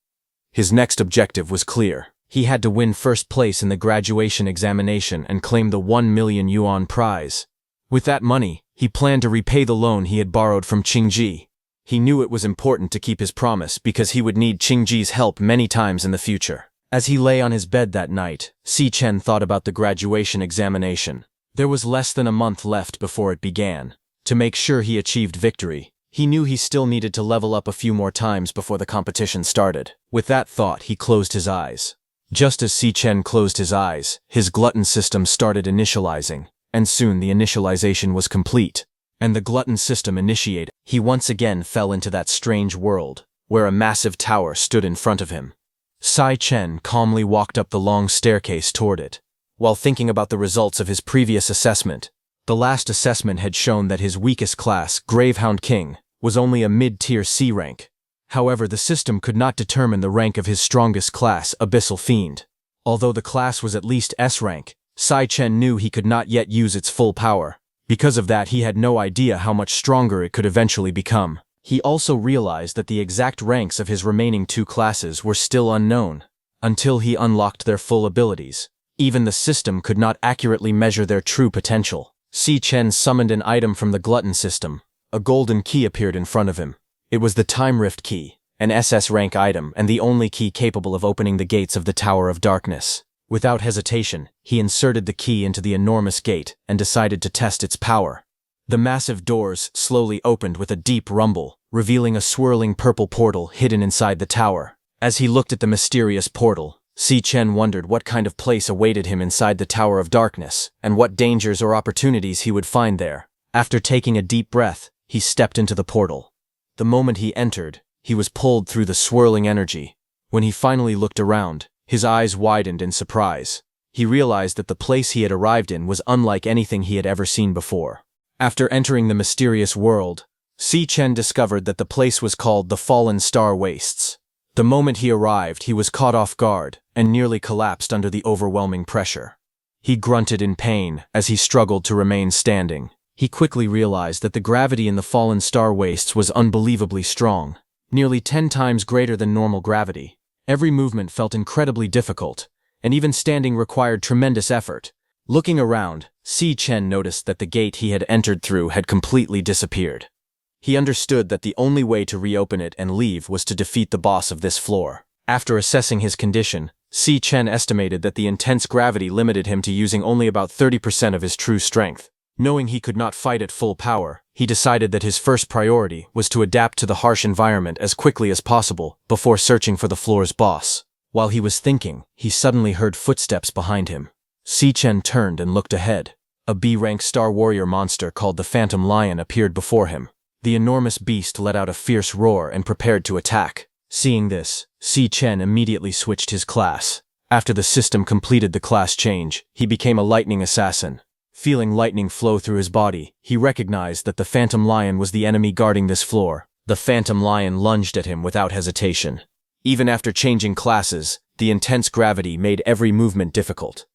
His next objective was clear. He had to win first place in the graduation examination and claim the 1 million yuan prize. With that money, he planned to repay the loan he had borrowed from Qingji. He knew it was important to keep his promise because he would need Qingji's help many times in the future. As he lay on his bed that night, Si Chen thought about the graduation examination. There was less than a month left before it began. To make sure he achieved victory, he knew he still needed to level up a few more times before the competition started. With that thought, he closed his eyes. Just as Si Chen closed his eyes, his glutton system started initializing, and soon the initialization was complete. And the glutton system initiated. He once again fell into that strange world, where a massive tower stood in front of him. Sai Chen calmly walked up the long staircase toward it. While thinking about the results of his previous assessment, the last assessment had shown that his weakest class, Gravehound King, was only a mid-tier C rank. However, the system could not determine the rank of his strongest class, Abyssal Fiend. Although the class was at least S rank, Sai Chen knew he could not yet use its full power. Because of that, he had no idea how much stronger it could eventually become. He also realized that the exact ranks of his remaining two classes were still unknown. Until he unlocked their full abilities, even the system could not accurately measure their true potential. Si Chen summoned an item from the glutton system. A golden key appeared in front of him. It was the Time Rift Key, an SS rank item and the only key capable of opening the gates of the Tower of Darkness. Without hesitation, he inserted the key into the enormous gate and decided to test its power. The massive doors slowly opened with a deep rumble, revealing a swirling purple portal hidden inside the tower. As he looked at the mysterious portal, Si Chen wondered what kind of place awaited him inside the Tower of Darkness, and what dangers or opportunities he would find there. After taking a deep breath, he stepped into the portal. The moment he entered, he was pulled through the swirling energy. When he finally looked around, his eyes widened in surprise. He realized that the place he had arrived in was unlike anything he had ever seen before. After entering the mysterious world, Si Chen discovered that the place was called the Fallen Star Wastes. The moment he arrived, he was caught off guard and nearly collapsed under the overwhelming pressure. He grunted in pain as he struggled to remain standing. He quickly realized that the gravity in the Fallen Star Wastes was unbelievably strong, nearly 10 times greater than normal gravity. Every movement felt incredibly difficult, and even standing required tremendous effort. Looking around, Si Chen noticed that the gate he had entered through had completely disappeared. He understood that the only way to reopen it and leave was to defeat the boss of this floor. After assessing his condition, Si Chen estimated that the intense gravity limited him to using only about 30% of his true strength. Knowing he could not fight at full power, he decided that his first priority was to adapt to the harsh environment as quickly as possible before searching for the floor's boss. While he was thinking, he suddenly heard footsteps behind him. Si Chen turned and looked ahead. A B-rank Star Warrior monster called the Phantom Lion appeared before him. The enormous beast let out a fierce roar and prepared to attack. Seeing this, Si Chen immediately switched his class. After the system completed the class change, he became a lightning assassin. Feeling lightning flow through his body, he recognized that the Phantom Lion was the enemy guarding this floor. The Phantom Lion lunged at him without hesitation. Even after changing classes, the intense gravity made every movement difficult.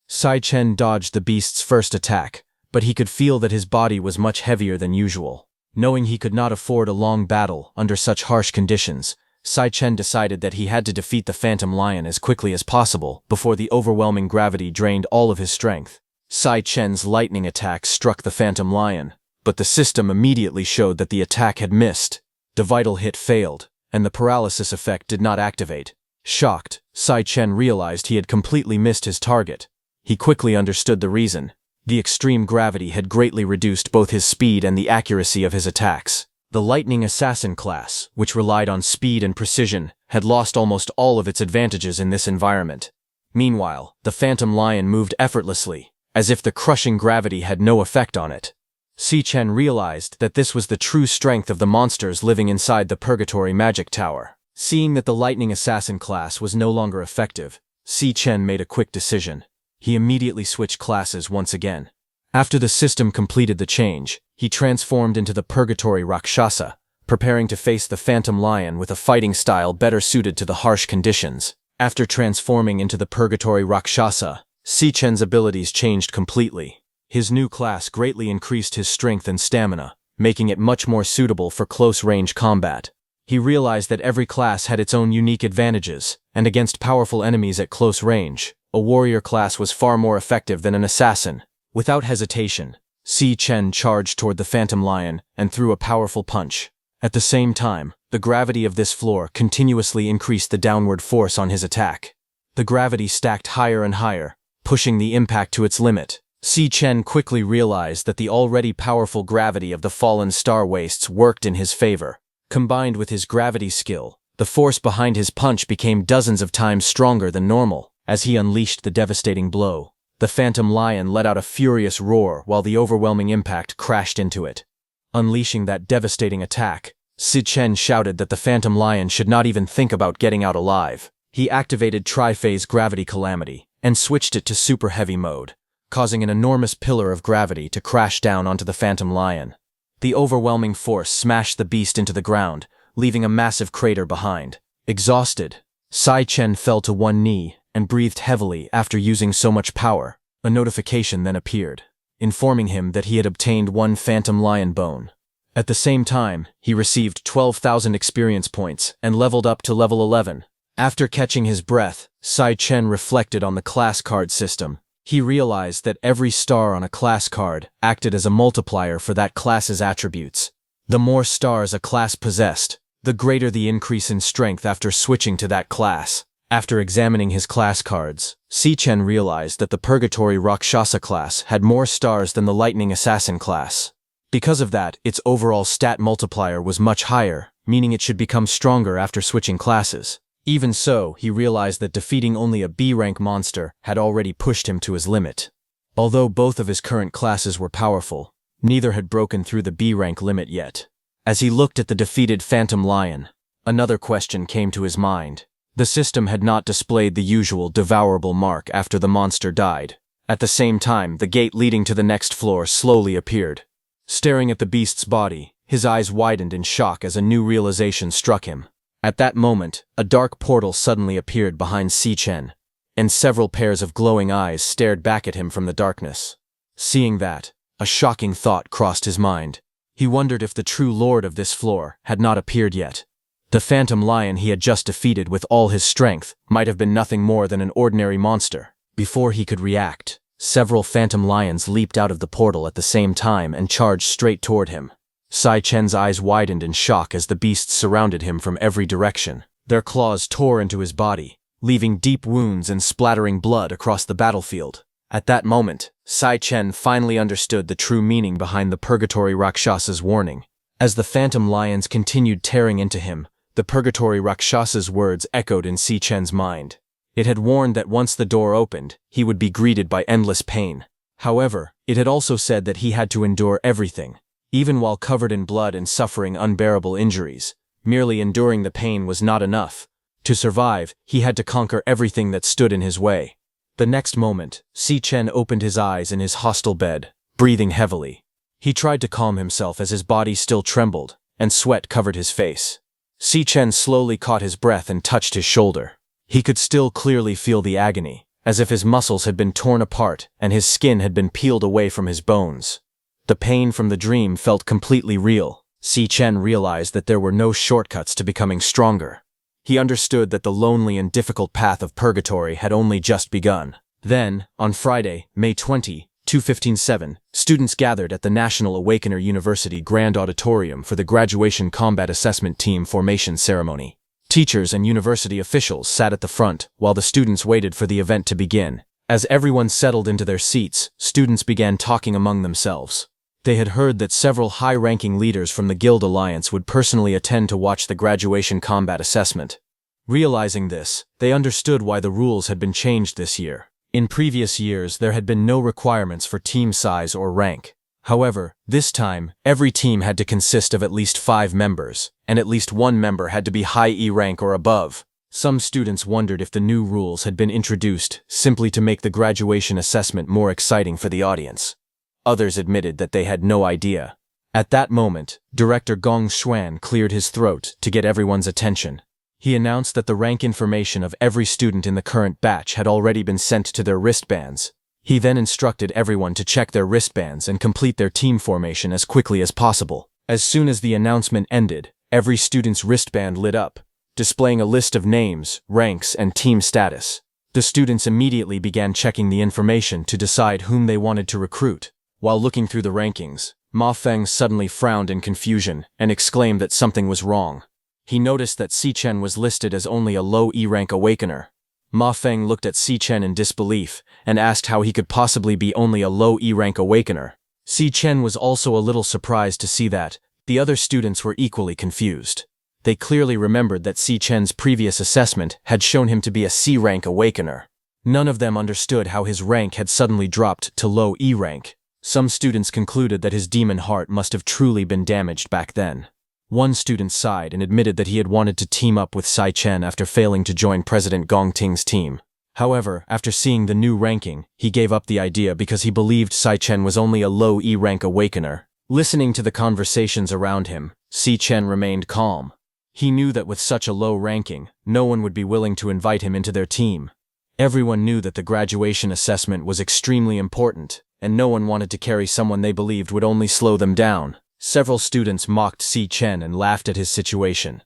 Sai Chen dodged the beast's first attack, but he could feel that his body was much heavier than usual. Knowing he could not afford a long battle under such harsh conditions, Sai Chen decided that he had to defeat the Phantom Lion as quickly as possible before the overwhelming gravity drained all of his strength. Sai Chen's lightning attack struck the Phantom Lion, but the system immediately showed that the attack had missed. The vital hit failed, and the paralysis effect did not activate. Shocked, Sai Chen realized he had completely missed his target. He quickly understood the reason. The extreme gravity had greatly reduced both his speed and the accuracy of his attacks. The Lightning Assassin class, which relied on speed and precision, had lost almost all of its advantages in this environment. Meanwhile, the Phantom Lion moved effortlessly, as if the crushing gravity had no effect on it. Sai Chen realized that this was the true strength of the monsters living inside the Purgatory Magic Tower. Seeing that the Lightning Assassin class was no longer effective, Sai Chen made a quick decision. He immediately switched classes once again. After the system completed the change, he transformed into the Purgatory Rakshasa, preparing to face the Phantom Lion with a fighting style better suited to the harsh conditions. After transforming into the Purgatory Rakshasa, Sai Chen's abilities changed completely. His new class greatly increased his strength and stamina, making it much more suitable for close-range combat. He realized that every class had its own unique advantages, and against powerful enemies at close range, a warrior class was far more effective than an assassin. Without hesitation, Sai Chen charged toward the Phantom Lion and threw a powerful punch. At the same time, the gravity of this floor continuously increased the downward force on his attack. The gravity stacked higher and higher, pushing the impact to its limit. Sai Chen quickly realized that the already powerful gravity of the fallen star wastes worked in his favor. Combined with his gravity skill, the force behind his punch became dozens of times stronger than normal. As he unleashed the devastating blow, the Phantom Lion let out a furious roar while the overwhelming impact crashed into it. Unleashing that devastating attack, Sai Chen shouted that the Phantom Lion should not even think about getting out alive. He activated Tri-Phase Gravity Calamity and switched it to Super Heavy mode, causing an enormous pillar of gravity to crash down onto the Phantom Lion. The overwhelming force smashed the beast into the ground, leaving a massive crater behind. Exhausted, Sai Chen fell to one knee and breathed heavily after using so much power. A notification then appeared, informing him that he had obtained 1 Phantom Lion bone. At the same time, he received 12,000 experience points and leveled up to level 11. After catching his breath, Sai Chen reflected on the class card system. He realized that every star on a class card acted as a multiplier for that class's attributes. The more stars a class possessed, the greater the increase in strength after switching to that class. After examining his class cards, Sai Chen realized that the Purgatory Rakshasa class had more stars than the Lightning Assassin class. Because of that, its overall stat multiplier was much higher, meaning it should become stronger after switching classes. Even so, he realized that defeating only a B-rank monster had already pushed him to his limit. Although both of his current classes were powerful, neither had broken through the B-rank limit yet. As he looked at the defeated Phantom Lion, another question came to his mind. The system had not displayed the usual devourable mark after the monster died. At the same time, the gate leading to the next floor slowly appeared. Staring at the beast's body, his eyes widened in shock as a new realization struck him. At that moment, a dark portal suddenly appeared behind Sai Chen, and several pairs of glowing eyes stared back at him from the darkness. Seeing that, a shocking thought crossed his mind. He wondered if the true lord of this floor had not appeared yet. The Phantom Lion he had just defeated with all his strength might have been nothing more than an ordinary monster. Before he could react, several Phantom Lions leaped out of the portal at the same time and charged straight toward him. Sai Chen's eyes widened in shock as the beasts surrounded him from every direction. Their claws tore into his body, leaving deep wounds and splattering blood across the battlefield. At that moment, Sai Chen finally understood the true meaning behind the Purgatory Rakshasa's warning. As the Phantom Lions continued tearing into him, the Purgatory Rakshasa's words echoed in Sai Chen's mind. It had warned that once the door opened, he would be greeted by endless pain. However, it had also said that he had to endure everything. Even while covered in blood and suffering unbearable injuries, merely enduring the pain was not enough. To survive, he had to conquer everything that stood in his way. The next moment, Sai Chen opened his eyes in his hostile bed, breathing heavily. He tried to calm himself as his body still trembled, and sweat covered his face. Sai Chen slowly caught his breath and touched his shoulder. He could still clearly feel the agony, as if his muscles had been torn apart and his skin had been peeled away from his bones. The pain from the dream felt completely real. Si Chen realized that there were no shortcuts to becoming stronger. He understood that the lonely and difficult path of purgatory had only just begun. Then, on Friday, May 20, 2015, students gathered at the National Awakener University Grand Auditorium for the Graduation Combat Assessment Team Formation Ceremony. Teachers and university officials sat at the front while the students waited for the event to begin. As everyone settled into their seats, students began talking among themselves. They had heard that several high-ranking leaders from the Guild Alliance would personally attend to watch the graduation combat assessment. Realizing this, they understood why the rules had been changed this year. In previous years, there had been no requirements for team size or rank. However, this time, every team had to consist of at least 5 members, and at least one member had to be high E rank or above. Some students wondered if the new rules had been introduced simply to make the graduation assessment more exciting for the audience. Others admitted that they had no idea. At that moment, Director Gong Xuan cleared his throat to get everyone's attention. He announced that the rank information of every student in the current batch had already been sent to their wristbands. He then instructed everyone to check their wristbands and complete their team formation as quickly as possible. As soon as the announcement ended, every student's wristband lit up, displaying a list of names, ranks, and team status. The students immediately began checking the information to decide whom they wanted to recruit. While looking through the rankings, Ma Feng suddenly frowned in confusion and exclaimed that something was wrong. He noticed that Si Chen was listed as only a low E-rank awakener. Ma Feng looked at Si Chen in disbelief and asked how he could possibly be only a low E-rank awakener. Si Chen was also a little surprised to see that the other students were equally confused. They clearly remembered that Si Chen's previous assessment had shown him to be a C-rank awakener. None of them understood how his rank had suddenly dropped to low E-rank. Some students concluded that his demon heart must have truly been damaged back then. One student sighed and admitted that he had wanted to team up with Si Chen after failing to join President Gong Ting's team. However, after seeing the new ranking, he gave up the idea because he believed Si Chen was only a low E-rank awakener. Listening to the conversations around him, Si Chen remained calm. He knew that with such a low ranking, no one would be willing to invite him into their team. Everyone knew that the graduation assessment was extremely important, and no one wanted to carry someone they believed would only slow them down. Several students mocked Si Chen and laughed at his situation.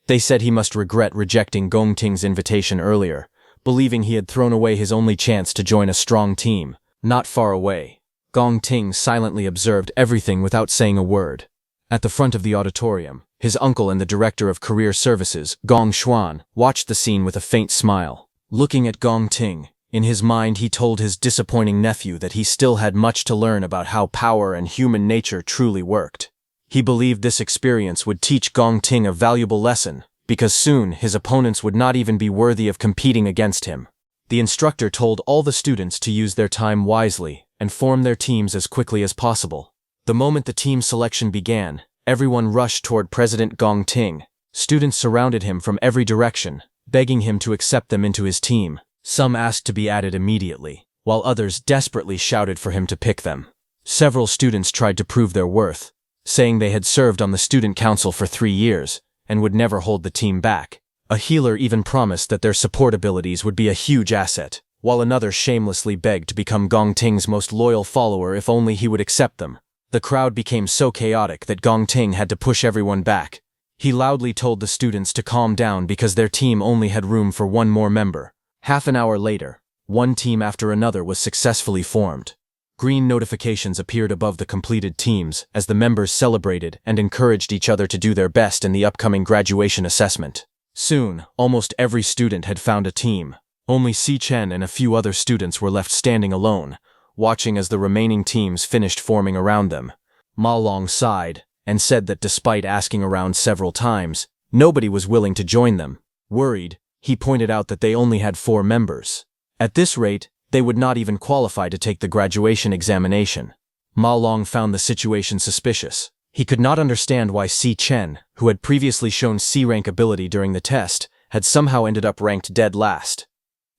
They said he must regret rejecting Gong Ting's invitation earlier, believing he had thrown away his only chance to join a strong team. Not far away, Gong Ting silently observed everything without saying a word. At the front of the auditorium, his uncle and the director of career services, Gong Xuan, watched the scene with a faint smile. Looking at Gong Ting, in his mind he told his disappointing nephew that he still had much to learn about how power and human nature truly worked. He believed this experience would teach Gong Ting a valuable lesson, because soon his opponents would not even be worthy of competing against him. The instructor told all the students to use their time wisely and form their teams as quickly as possible. The moment the team selection began, everyone rushed toward President Gong Ting. Students surrounded him from every direction, begging him to accept them into his team. Some asked to be added immediately, while others desperately shouted for him to pick them. Several students tried to prove their worth, saying they had served on the student council for 3 years and would never hold the team back. A healer even promised that their support abilities would be a huge asset, while another shamelessly begged to become Gong Ting's most loyal follower if only he would accept them. The crowd became so chaotic that Gong Ting had to push everyone back. He loudly told the students to calm down because their team only had room for one more member. Half an hour later, one team after another was successfully formed. Green notifications appeared above the completed teams as the members celebrated and encouraged each other to do their best in the upcoming graduation assessment. Soon, almost every student had found a team. Only Si Chen and a few other students were left standing alone, watching as the remaining teams finished forming around them. Ma Long sighed and said that despite asking around several times, nobody was willing to join them. Worried, he pointed out that they only had 4 members. At this rate, they would not even qualify to take the graduation examination. Ma Long found the situation suspicious. He could not understand why Si Chen, who had previously shown C-rank ability during the test, had somehow ended up ranked dead last.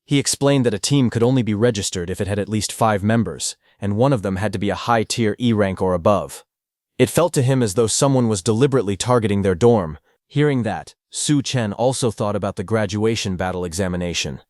He explained that a team could only be registered if it had at least 5 members, and one of them had to be a high-tier E-rank or above. It felt to him as though someone was deliberately targeting their dorm. Hearing that, Su Chen also thought about the graduation battle examination.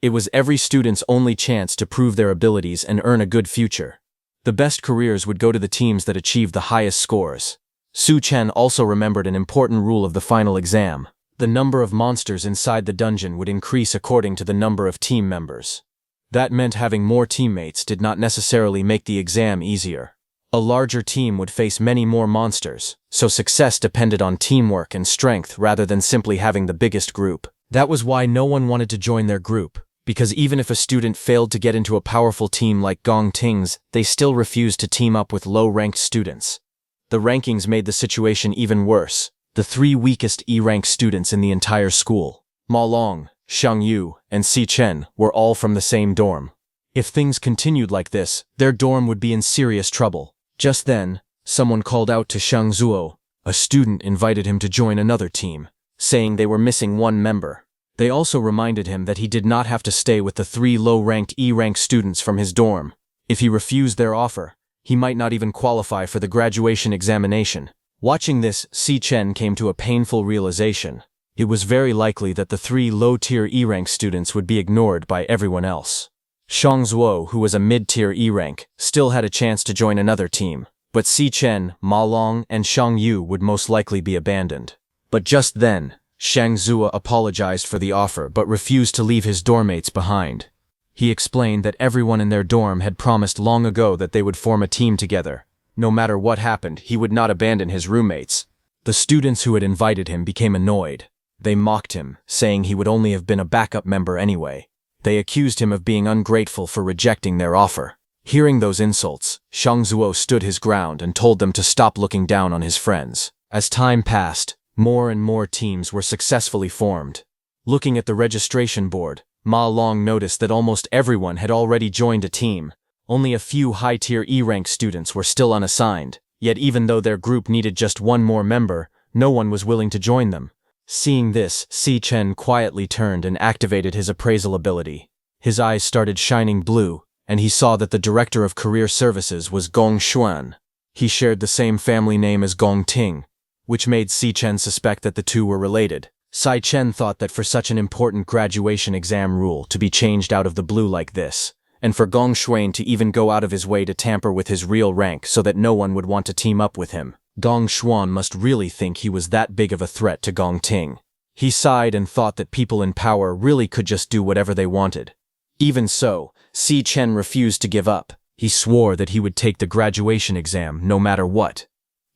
It was every student's only chance to prove their abilities and earn a good future. The best careers would go to the teams that achieved the highest scores. Su Chen also remembered an important rule of the final exam. The number of monsters inside the dungeon would increase according to the number of team members. That meant having more teammates did not necessarily make the exam easier. A larger team would face many more monsters, so success depended on teamwork and strength rather than simply having the biggest group. That was why no one wanted to join their group, because even if a student failed to get into a powerful team like Gong Ting's, they still refused to team up with low-ranked students. The rankings made the situation even worse. The 3 weakest E-rank students in the entire school, Ma Long, Xiang Yu, and Si Chen, were all from the same dorm. If things continued like this, their dorm would be in serious trouble. Just then, someone called out to Xiang Zuo. A student invited him to join another team, saying they were missing one member. They also reminded him that he did not have to stay with the 3 low-ranked E-rank students from his dorm. If he refused their offer, he might not even qualify for the graduation examination. Watching this, Si Chen came to a painful realization. It was very likely that the 3 low-tier E-rank students would be ignored by everyone else. Xiang Zuo, who was a mid-tier E-rank, still had a chance to join another team, but Si Chen, Ma Long, and Xiang Yu would most likely be abandoned. But just then, Xiang Zuo apologized for the offer but refused to leave his dormmates behind. He explained that everyone in their dorm had promised long ago that they would form a team together. No matter what happened, he would not abandon his roommates. The students who had invited him became annoyed. They mocked him, saying he would only have been a backup member anyway. They accused him of being ungrateful for rejecting their offer. Hearing those insults, Xiang Zuo stood his ground and told them to stop looking down on his friends. As time passed, more and more teams were successfully formed. Looking at the registration board, Ma Long noticed that almost everyone had already joined a team. Only a few high-tier E-rank students were still unassigned, yet even though their group needed just one more member, no one was willing to join them. Seeing this, Si Chen quietly turned and activated his appraisal ability. His eyes started shining blue, and he saw that the director of career services was Gong Xuan. He shared the same family name as Gong Ting, which made Si Chen suspect that the two were related. Si Chen thought that for such an important graduation exam rule to be changed out of the blue like this, and for Gong Xuan to even go out of his way to tamper with his real rank so that no one would want to team up with him, Gong Xuan must really think he was that big of a threat to Gong Ting. He sighed and thought that people in power really could just do whatever they wanted. Even so, Si Chen refused to give up. He swore that he would take the graduation exam no matter what.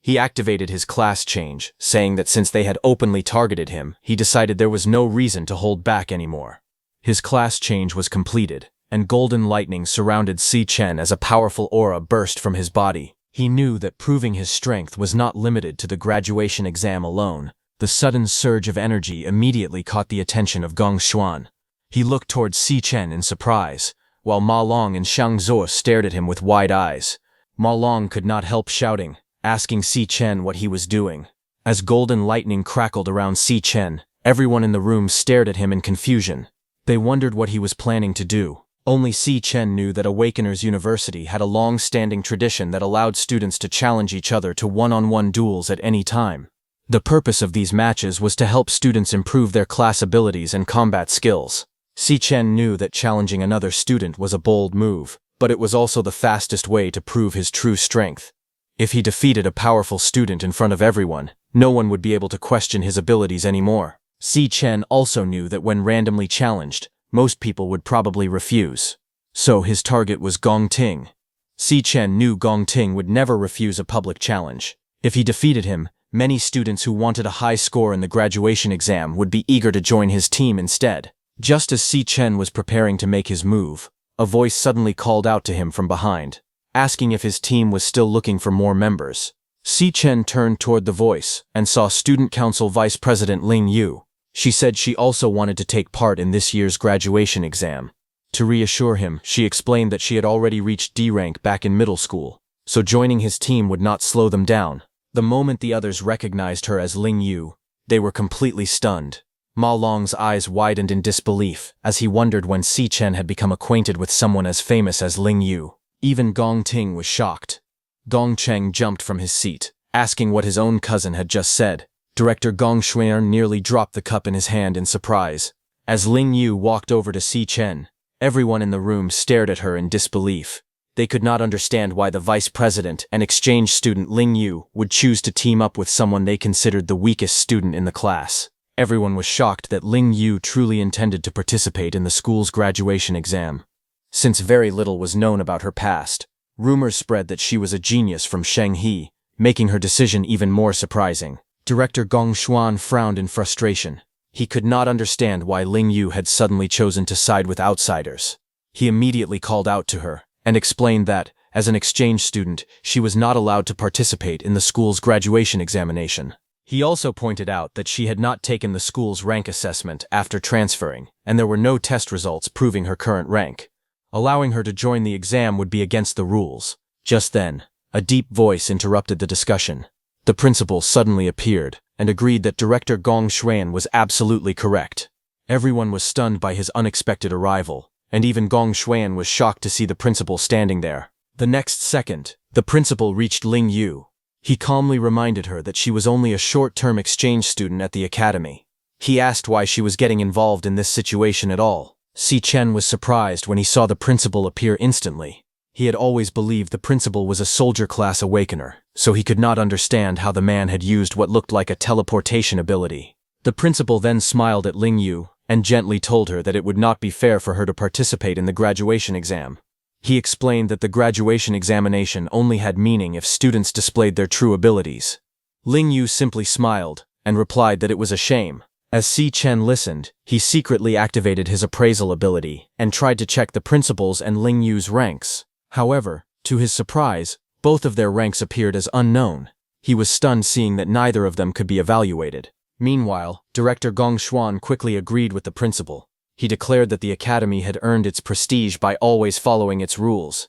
He activated his class change, saying that since they had openly targeted him, he decided there was no reason to hold back anymore. His class change was completed, and golden lightning surrounded Si Chen as a powerful aura burst from his body. He knew that proving his strength was not limited to the graduation exam alone. The sudden surge of energy immediately caught the attention of Gong Xuan. He looked towards Si Chen in surprise, while Ma Long and Xiang Zuo stared at him with wide eyes. Ma Long could not help shouting, asking Si Chen what he was doing. As golden lightning crackled around Si Chen, everyone in the room stared at him in confusion. They wondered what he was planning to do. Only Si Chen knew that Awakeners University had a long-standing tradition that allowed students to challenge each other to one-on-one duels at any time. The purpose of these matches was to help students improve their class abilities and combat skills. Si Chen knew that challenging another student was a bold move, but it was also the fastest way to prove his true strength. If he defeated a powerful student in front of everyone, no one would be able to question his abilities anymore. Si Chen also knew that when randomly challenged, most people would probably refuse. So his target was Gong Ting. Si Chen knew Gong Ting would never refuse a public challenge. If he defeated him, many students who wanted a high score in the graduation exam would be eager to join his team instead. Just as Si Chen was preparing to make his move, a voice suddenly called out to him from behind, asking if his team was still looking for more members. Si Chen turned toward the voice and saw Student Council Vice President Ling Yu. She said she also wanted to take part in this year's graduation exam. To reassure him, she explained that she had already reached D rank back in middle school, so joining his team would not slow them down. The moment the others recognized her as Ling Yu, they were completely stunned. Ma Long's eyes widened in disbelief as he wondered when Si Chen had become acquainted with someone as famous as Ling Yu. Even Gong Ting was shocked. Gong Cheng jumped from his seat, asking what his own cousin had just said. Director Gong Xuan nearly dropped the cup in his hand in surprise. As Ling Yu walked over to Si Chen, everyone in the room stared at her in disbelief. They could not understand why the vice president and exchange student Ling Yu would choose to team up with someone they considered the weakest student in the class. Everyone was shocked that Ling Yu truly intended to participate in the school's graduation exam. Since very little was known about her past, rumors spread that she was a genius from Shenghe, making her decision even more surprising. Director Gong Xuan frowned in frustration. He could not understand why Ling Yu had suddenly chosen to side with outsiders. He immediately called out to her and explained that, as an exchange student, she was not allowed to participate in the school's graduation examination. He also pointed out that she had not taken the school's rank assessment after transferring, and there were no test results proving her current rank. Allowing her to join the exam would be against the rules. Just then, a deep voice interrupted the discussion. The principal suddenly appeared and agreed that Director Gong Xuan was absolutely correct. Everyone was stunned by his unexpected arrival, and even Gong Xuan was shocked to see the principal standing there. The next second, the principal reached Ling Yu. He calmly reminded her that she was only a short-term exchange student at the academy. He asked why she was getting involved in this situation at all. Si Chen was surprised when he saw the principal appear instantly. He had always believed the principal was a soldier-class awakener, so he could not understand how the man had used what looked like a teleportation ability. The principal then smiled at Ling Yu and gently told her that it would not be fair for her to participate in the graduation exam. He explained that the graduation examination only had meaning if students displayed their true abilities. Ling Yu simply smiled and replied that it was a shame. As Si Chen listened, he secretly activated his appraisal ability and tried to check the principal's and Ling Yu's ranks. However, to his surprise, both of their ranks appeared as unknown. He was stunned seeing that neither of them could be evaluated. Meanwhile, Director Gong Xuan quickly agreed with the principal. He declared that the academy had earned its prestige by always following its rules.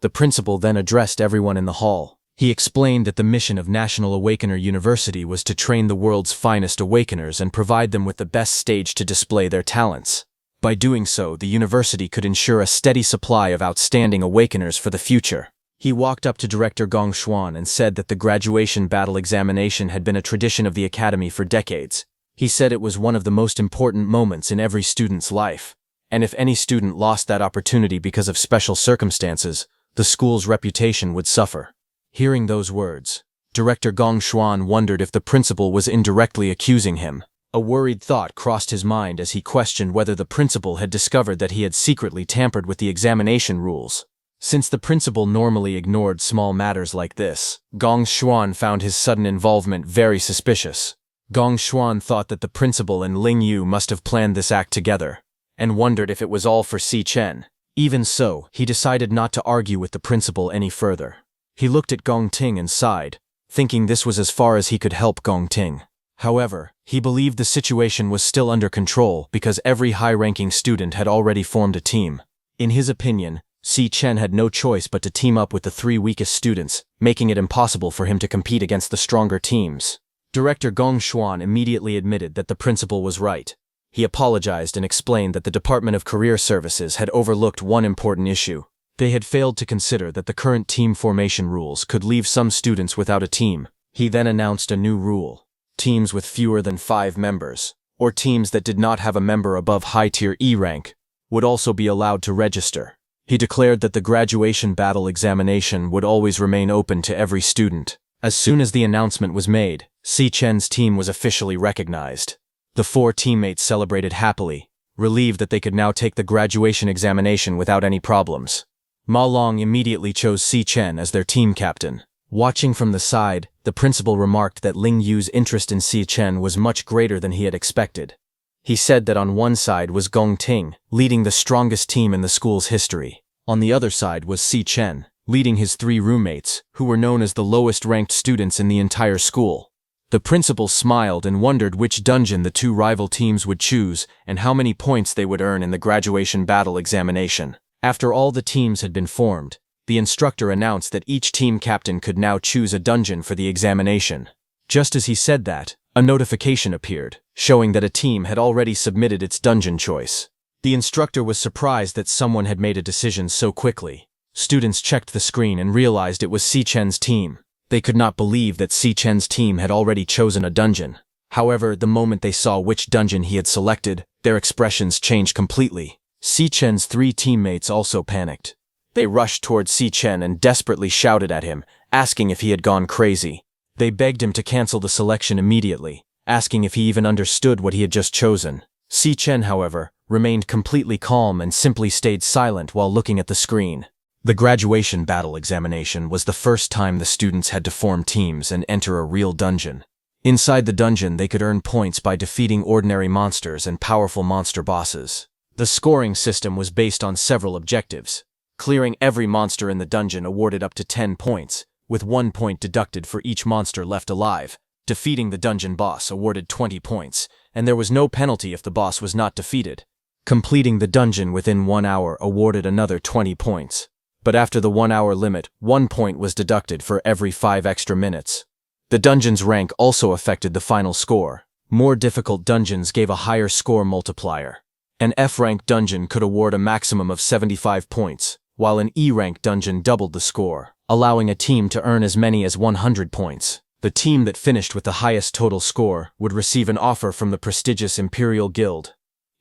The principal then addressed everyone in the hall. He explained that the mission of National Awakener University was to train the world's finest awakeners and provide them with the best stage to display their talents. By doing so, the university could ensure a steady supply of outstanding awakeners for the future. He walked up to Director Gong Xuan and said that the graduation battle examination had been a tradition of the academy for decades. He said it was one of the most important moments in every student's life, and if any student lost that opportunity because of special circumstances, the school's reputation would suffer. Hearing those words, Director Gong Xuan wondered if the principal was indirectly accusing him. A worried thought crossed his mind as he questioned whether the principal had discovered that he had secretly tampered with the examination rules. Since the principal normally ignored small matters like this, Gong Xuan found his sudden involvement very suspicious. Gong Xuan thought that the principal and Ling Yu must have planned this act together, and wondered if it was all for Si Chen. Even so, he decided not to argue with the principal any further. He looked at Gong Ting and sighed, thinking this was as far as he could help Gong Ting. However, he believed the situation was still under control because every high-ranking student had already formed a team. In his opinion, Si Chen had no choice but to team up with the 3 weakest students, making it impossible for him to compete against the stronger teams. Director Gong Xuan immediately admitted that the principal was right. He apologized and explained that the Department of Career Services had overlooked one important issue. They had failed to consider that the current team formation rules could leave some students without a team. He then announced a new rule. Teams with fewer than 5 members, or teams that did not have a member above high-tier E rank, would also be allowed to register. He declared that the graduation battle examination would always remain open to every student. As soon as the announcement was made, Si Chen's team was officially recognized. The 4 teammates celebrated happily, relieved that they could now take the graduation examination without any problems. Ma Long immediately chose Si Chen as their team captain. Watching from the side, the principal remarked that Ling Yu's interest in Si Chen was much greater than he had expected. He said that on one side was Gong Ting, leading the strongest team in the school's history. On the other side was Si Chen, leading his 3 roommates, who were known as the lowest-ranked students in the entire school. The principal smiled and wondered which dungeon the 2 rival teams would choose and how many points they would earn in the graduation battle examination. After all the teams had been formed, the instructor announced that each team captain could now choose a dungeon for the examination. Just as he said that, a notification appeared, showing that a team had already submitted its dungeon choice. The instructor was surprised that someone had made a decision so quickly. Students checked the screen and realized it was Si Chen's team. They could not believe that Si Chen's team had already chosen a dungeon. However, the moment they saw which dungeon he had selected, their expressions changed completely. Si Chen's 3 teammates also panicked. They rushed towards Si Chen and desperately shouted at him, asking if he had gone crazy. They begged him to cancel the selection immediately, asking if he even understood what he had just chosen. Si Chen, however, remained completely calm and simply stayed silent while looking at the screen. The graduation battle examination was the first time the students had to form teams and enter a real dungeon. Inside the dungeon, they could earn points by defeating ordinary monsters and powerful monster bosses. The scoring system was based on several objectives. Clearing every monster in the dungeon awarded up to 10 points, with 1 point deducted for each monster left alive. Defeating the dungeon boss awarded 20 points, and there was no penalty if the boss was not defeated. Completing the dungeon within 1 hour awarded another 20 points. But after the 1 hour limit, 1 point was deducted for every 5 extra minutes. The dungeon's rank also affected the final score. More difficult dungeons gave a higher score multiplier. An F-rank dungeon could award a maximum of 75 points, while an E-rank dungeon doubled the score, allowing a team to earn as many as 100 points. The team that finished with the highest total score would receive an offer from the prestigious Imperial Guild.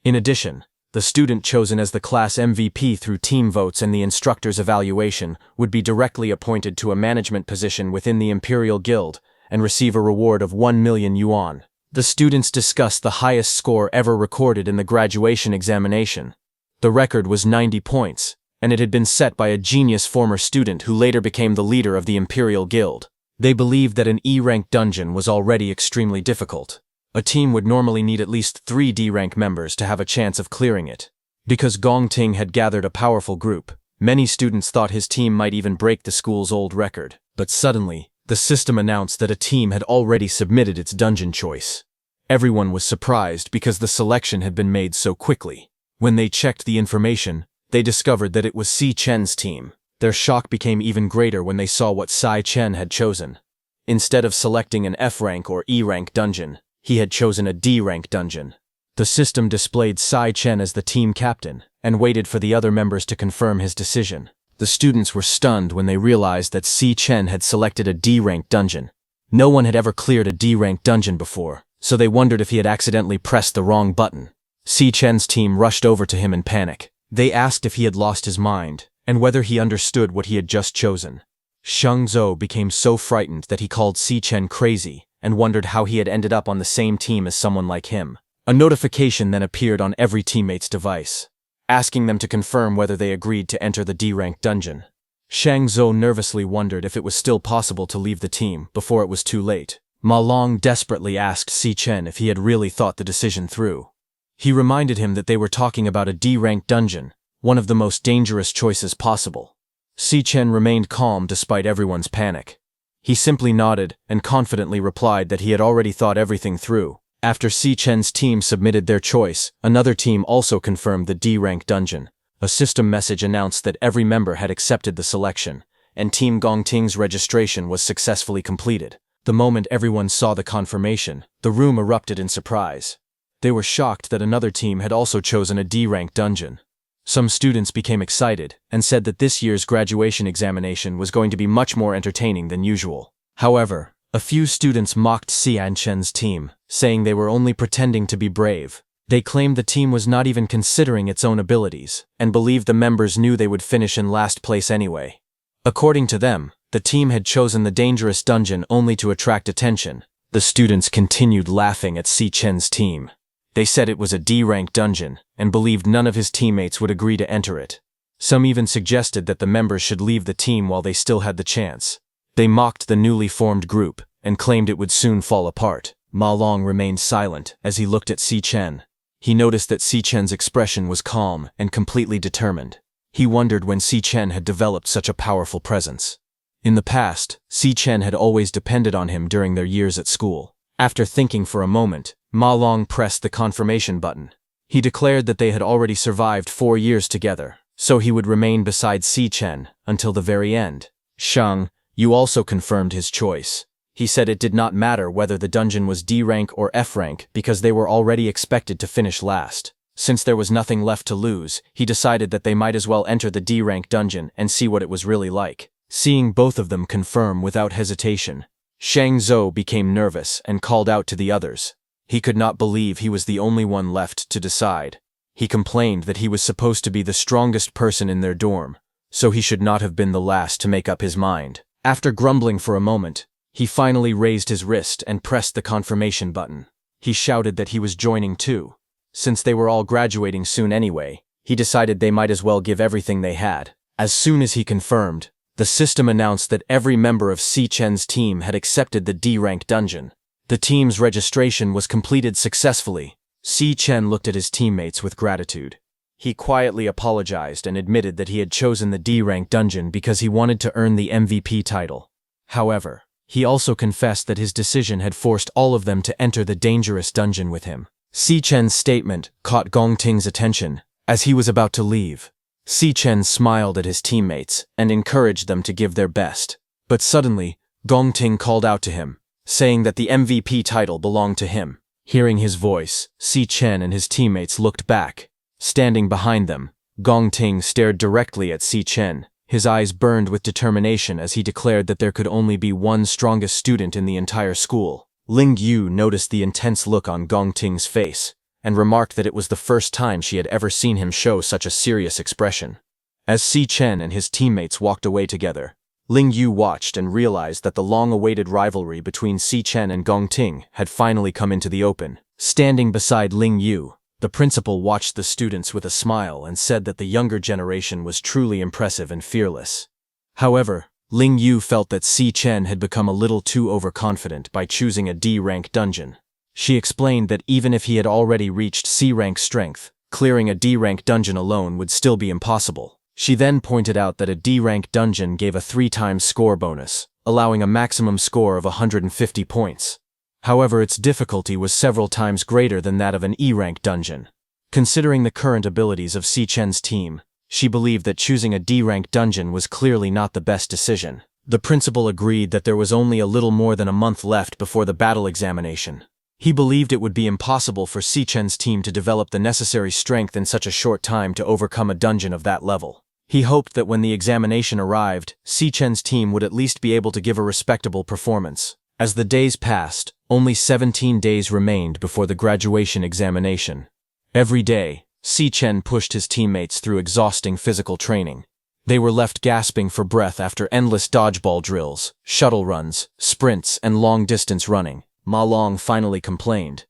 In addition, the student chosen as the class MVP through team votes and the instructor's evaluation would be directly appointed to a management position within the Imperial Guild and receive a reward of 1 million yuan. The students discussed the highest score ever recorded in the graduation examination. The record was 90 points, and it had been set by a genius former student who later became the leader of the Imperial Guild. They believed that an E-rank dungeon was already extremely difficult. A team would normally need at least 3 D-rank members to have a chance of clearing it. Because Gong Ting had gathered a powerful group, many students thought his team might even break the school's old record. But suddenly, the system announced that a team had already submitted its dungeon choice. Everyone was surprised because the selection had been made so quickly. When they checked the information, they discovered that it was Si Chen's team. Their shock became even greater when they saw what Si Chen had chosen. Instead of selecting an F-rank or E-rank dungeon, he had chosen a D-rank dungeon. The system displayed Si Chen as the team captain and waited for the other members to confirm his decision. The students were stunned when they realized that Si Chen had selected a D-rank dungeon. No one had ever cleared a D-rank dungeon before, so they wondered if he had accidentally pressed the wrong button. Si Chen's team rushed over to him in panic. They asked if he had lost his mind and whether he understood what he had just chosen. Sheng Zhou became so frightened that he called Si Chen crazy and wondered how he had ended up on the same team as someone like him. A notification then appeared on every teammate's device, asking them to confirm whether they agreed to enter the D-rank dungeon. Shang Zhou nervously wondered if it was still possible to leave the team before it was too late. Ma Long desperately asked Si Chen if he had really thought the decision through. He reminded him that they were talking about a D-rank dungeon, one of the most dangerous choices possible. Si Chen remained calm despite everyone's panic. He simply nodded and confidently replied that he had already thought everything through. After Si Chen's team submitted their choice, another team also confirmed the D-rank dungeon. A system message announced that every member had accepted the selection, and Team Gongting's registration was successfully completed. The moment everyone saw the confirmation, the room erupted in surprise. They were shocked that another team had also chosen a D-rank dungeon. Some students became excited and said that this year's graduation examination was going to be much more entertaining than usual. However, a few students mocked Xian Chen's team, saying they were only pretending to be brave. They claimed the team was not even considering its own abilities, and believed the members knew they would finish in last place anyway. According to them, the team had chosen the dangerous dungeon only to attract attention. The students continued laughing at Si Chen's team. They said it was a D-rank dungeon, and believed none of his teammates would agree to enter it. Some even suggested that the members should leave the team while they still had the chance. They mocked the newly formed group, and claimed it would soon fall apart. Ma Long remained silent as he looked at Si Chen. He noticed that Si Chen's expression was calm and completely determined. He wondered when Si Chen had developed such a powerful presence. In the past, Si Chen had always depended on him during their years at school. After thinking for a moment, Ma Long pressed the confirmation button. He declared that they had already survived 4 years together, so he would remain beside Si Chen until the very end. Shang Yu also confirmed his choice. He said it did not matter whether the dungeon was D-rank or F-rank because they were already expected to finish last. Since there was nothing left to lose, he decided that they might as well enter the D-rank dungeon and see what it was really like. Seeing both of them confirm without hesitation, Shang Zhou became nervous and called out to the others. He could not believe he was the only one left to decide. He complained that he was supposed to be the strongest person in their dorm, so he should not have been the last to make up his mind. After grumbling for a moment, he finally raised his wrist and pressed the confirmation button. He shouted that he was joining too. Since they were all graduating soon anyway, he decided they might as well give everything they had. As soon as he confirmed, the system announced that every member of Si Chen's team had accepted the D-rank dungeon. The team's registration was completed successfully. Si Chen looked at his teammates with gratitude. He quietly apologized and admitted that he had chosen the D-rank dungeon because he wanted to earn the MVP title. However, he also confessed that his decision had forced all of them to enter the dangerous dungeon with him. Si Chen's statement caught Gong Ting's attention. As he was about to leave, Si Chen smiled at his teammates and encouraged them to give their best. But suddenly, Gong Ting called out to him, saying that the MVP title belonged to him. Hearing his voice, Si Chen and his teammates looked back. Standing behind them, Gong Ting stared directly at Si Chen. His eyes burned with determination as he declared that there could only be one strongest student in the entire school. Ling Yu noticed the intense look on Gong Ting's face, and remarked that it was the first time she had ever seen him show such a serious expression. As Si Chen and his teammates walked away together, Ling Yu watched and realized that the long-awaited rivalry between Si Chen and Gong Ting had finally come into the open. Standing beside Ling Yu, the principal watched the students with a smile and said that the younger generation was truly impressive and fearless. However, Ling Yu felt that Si Chen had become a little too overconfident by choosing a D-rank dungeon. She explained that even if he had already reached C-rank strength, clearing a D-rank dungeon alone would still be impossible. She then pointed out that a D-rank dungeon gave a 3x score bonus, allowing a maximum score of 150 points. However, its difficulty was several times greater than that of an E-rank dungeon. Considering the current abilities of Si Chen's team, she believed that choosing a D-rank dungeon was clearly not the best decision. The principal agreed that there was only a little more than a month left before the battle examination. He believed it would be impossible for Si Chen's team to develop the necessary strength in such a short time to overcome a dungeon of that level. He hoped that when the examination arrived, Si Chen's team would at least be able to give a respectable performance. As the days passed, only 17 days remained before the graduation examination. Every day, Si Chen pushed his teammates through exhausting physical training. They were left gasping for breath after endless dodgeball drills, shuttle runs, sprints, and long-distance running. Ma Long finally complained.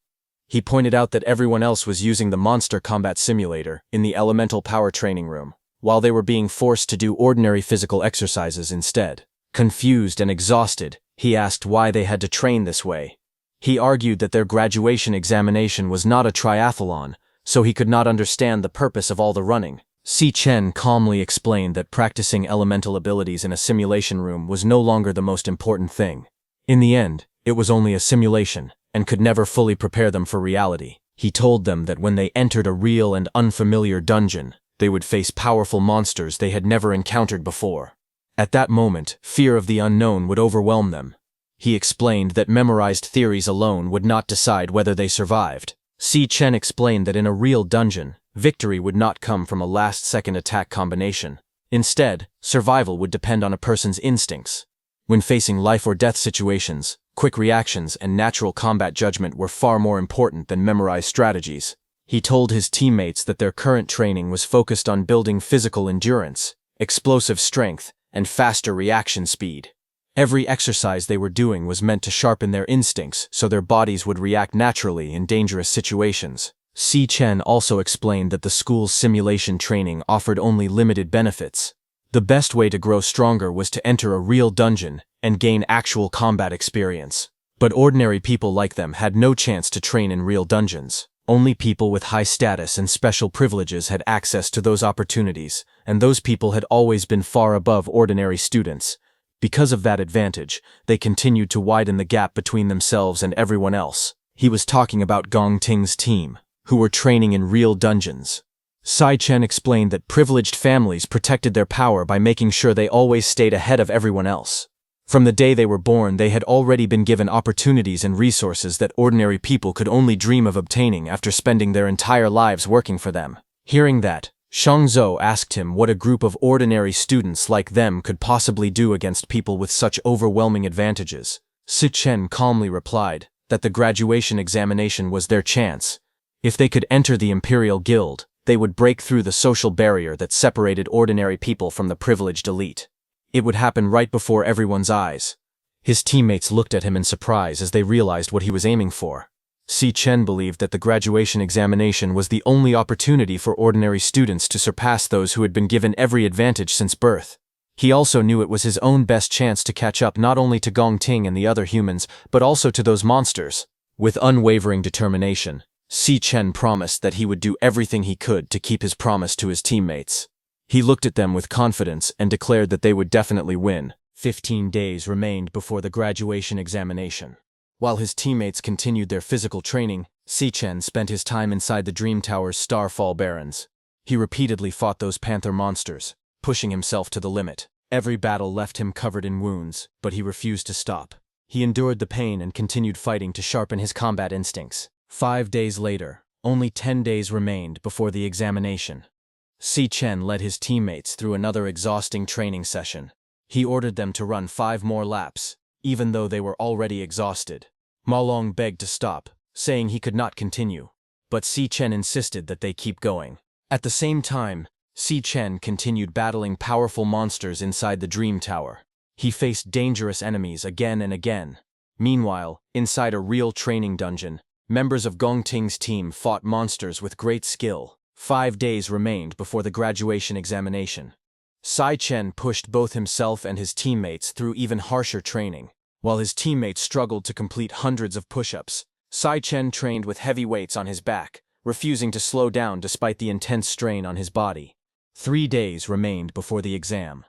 He pointed out that everyone else was using the monster combat simulator in the elemental power training room, while they were being forced to do ordinary physical exercises instead. Confused and exhausted, he asked why they had to train this way. He argued that their graduation examination was not a triathlon, so he could not understand the purpose of all the running. Si Chen calmly explained that practicing elemental abilities in a simulation room was no longer the most important thing. In the end, it was only a simulation, and could never fully prepare them for reality. He told them that when they entered a real and unfamiliar dungeon, they would face powerful monsters they had never encountered before. At that moment, fear of the unknown would overwhelm them. He explained that memorized theories alone would not decide whether they survived. Si Chen explained that in a real dungeon, victory would not come from a last-second attack combination. Instead, survival would depend on a person's instincts. When facing life-or-death situations, quick reactions and natural combat judgment were far more important than memorized strategies. He told his teammates that their current training was focused on building physical endurance, explosive strength, and faster reaction speed. Every exercise they were doing was meant to sharpen their instincts so their bodies would react naturally in dangerous situations. Si Chen also explained that the school's simulation training offered only limited benefits. The best way to grow stronger was to enter a real dungeon and gain actual combat experience. But ordinary people like them had no chance to train in real dungeons. Only people with high status and special privileges had access to those opportunities, and those people had always been far above ordinary students. Because of that advantage, they continued to widen the gap between themselves and everyone else. He was talking about Gong Ting's team, who were training in real dungeons. Si Chen explained that privileged families protected their power by making sure they always stayed ahead of everyone else. From the day they were born, they had already been given opportunities and resources that ordinary people could only dream of obtaining after spending their entire lives working for them. Hearing that, Shang Zhou asked him what a group of ordinary students like them could possibly do against people with such overwhelming advantages. Si Chen calmly replied that the graduation examination was their chance. If they could enter the Imperial Guild, They would break through the social barrier that separated ordinary people from the privileged elite. It would happen right before everyone's eyes. His teammates looked at him in surprise as they realized what he was aiming for. Si Chen believed that the graduation examination was the only opportunity for ordinary students to surpass those who had been given every advantage since birth. He also knew it was his own best chance to catch up not only to Gong Ting and the other humans, but also to those monsters. With unwavering determination, Si Chen promised that he would do everything he could to keep his promise to his teammates. He looked at them with confidence and declared that they would definitely win. 15 days remained before the graduation examination. While his teammates continued their physical training, Si Chen spent his time inside the Dream Tower's Starfall Barrens. He repeatedly fought those panther monsters, pushing himself to the limit. Every battle left him covered in wounds, but he refused to stop. He endured the pain and continued fighting to sharpen his combat instincts. 5 days later, only 10 days remained before the examination. Si Chen led his teammates through another exhausting training session. He ordered them to run 5 more laps, even though they were already exhausted. Ma Long begged to stop, saying he could not continue, but Si Chen insisted that they keep going. At the same time, Si Chen continued battling powerful monsters inside the Dream Tower. He faced dangerous enemies again and again. Meanwhile, inside a real training dungeon, members of Gong Ting's team fought monsters with great skill. 5 days remained before the graduation examination. Si Chen pushed both himself and his teammates through even harsher training. While his teammates struggled to complete hundreds of push-ups, Si Chen trained with heavy weights on his back, refusing to slow down despite the intense strain on his body. 3 days remained before the exam.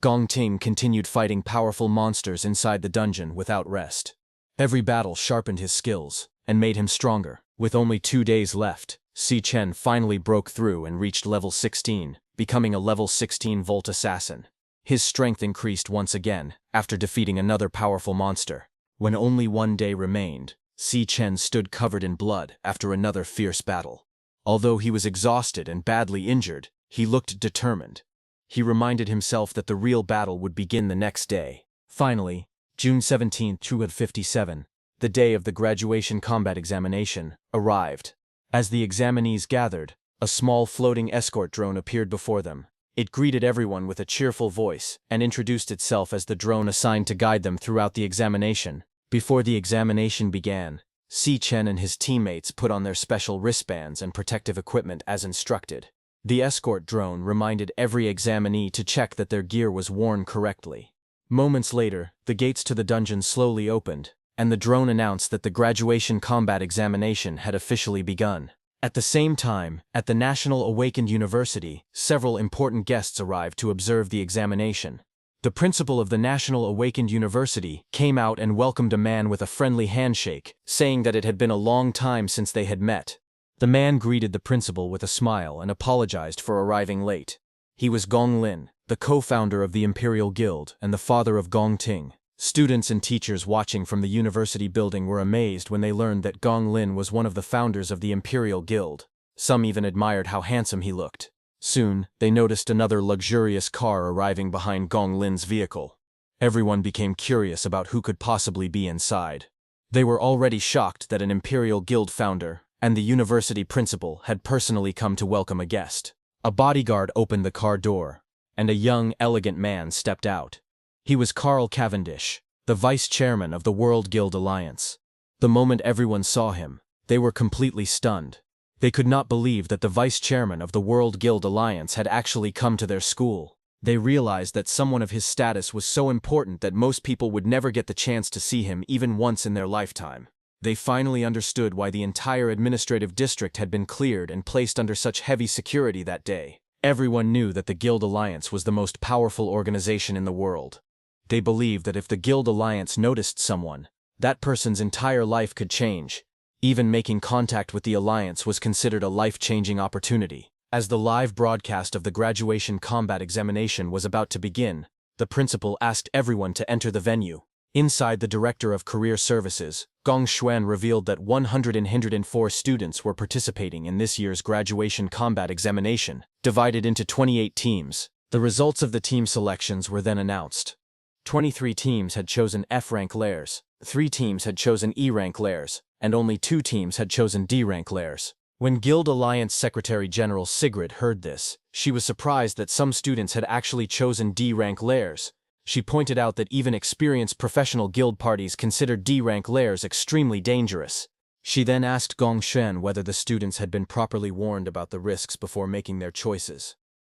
Gong Ting continued fighting powerful monsters inside the dungeon without rest. Every battle sharpened his skills and made him stronger. With only 2 days left, Si Chen finally broke through and reached level 16, becoming a level 16 Volt Assassin. His strength increased once again after defeating another powerful monster. When only 1 day remained, Si Chen stood covered in blood after another fierce battle. Although he was exhausted and badly injured, he looked determined. He reminded himself that the real battle would begin the next day. Finally, June 17, 257, the day of the graduation combat examination, arrived. As the examinees gathered, a small floating escort drone appeared before them. It greeted everyone with a cheerful voice and introduced itself as the drone assigned to guide them throughout the examination. Before the examination began, Si Chen and his teammates put on their special wristbands and protective equipment as instructed. The escort drone reminded every examinee to check that their gear was worn correctly. Moments later, the gates to the dungeon slowly opened, and the drone announced that the graduation combat examination had officially begun. At the same time, at the National Awakened University, several important guests arrived to observe the examination. The principal of the National Awakened University came out and welcomed a man with a friendly handshake, saying that it had been a long time since they had met. The man greeted the principal with a smile and apologized for arriving late. He was Gong Lin, the co-founder of the Imperial Guild and the father of Gong Ting. Students and teachers watching from the university building were amazed when they learned that Gong Lin was one of the founders of the Imperial Guild. Some even admired how handsome he looked. Soon, they noticed another luxurious car arriving behind Gong Lin's vehicle. Everyone became curious about who could possibly be inside. They were already shocked that an Imperial Guild founder and the university principal had personally come to welcome a guest. A bodyguard opened the car door, and a young, elegant man stepped out. He was Carl Cavendish, the vice chairman of the World Guild Alliance. The moment everyone saw him, they were completely stunned. They could not believe that the vice chairman of the World Guild Alliance had actually come to their school. They realized that someone of his status was so important that most people would never get the chance to see him even once in their lifetime. They finally understood why the entire administrative district had been cleared and placed under such heavy security that day. Everyone knew that the Guild Alliance was the most powerful organization in the world. They believed that if the Guild Alliance noticed someone, that person's entire life could change. Even making contact with the Alliance was considered a life-changing opportunity. As the live broadcast of the graduation combat examination was about to begin, the principal asked everyone to enter the venue. Inside, the director of career services, Gong Xuan, revealed that 104 students were participating in this year's graduation combat examination, divided into 28 teams. The results of the team selections were then announced. 23 teams had chosen F-rank layers, 3 teams had chosen E-rank layers, and only 2 teams had chosen D-rank layers. When Guild Alliance Secretary General Sigrid heard this, she was surprised that some students had actually chosen D-rank lairs. She pointed out that even experienced professional guild parties considered D-rank lairs extremely dangerous. She then asked Gong Shen whether the students had been properly warned about the risks before making their choices.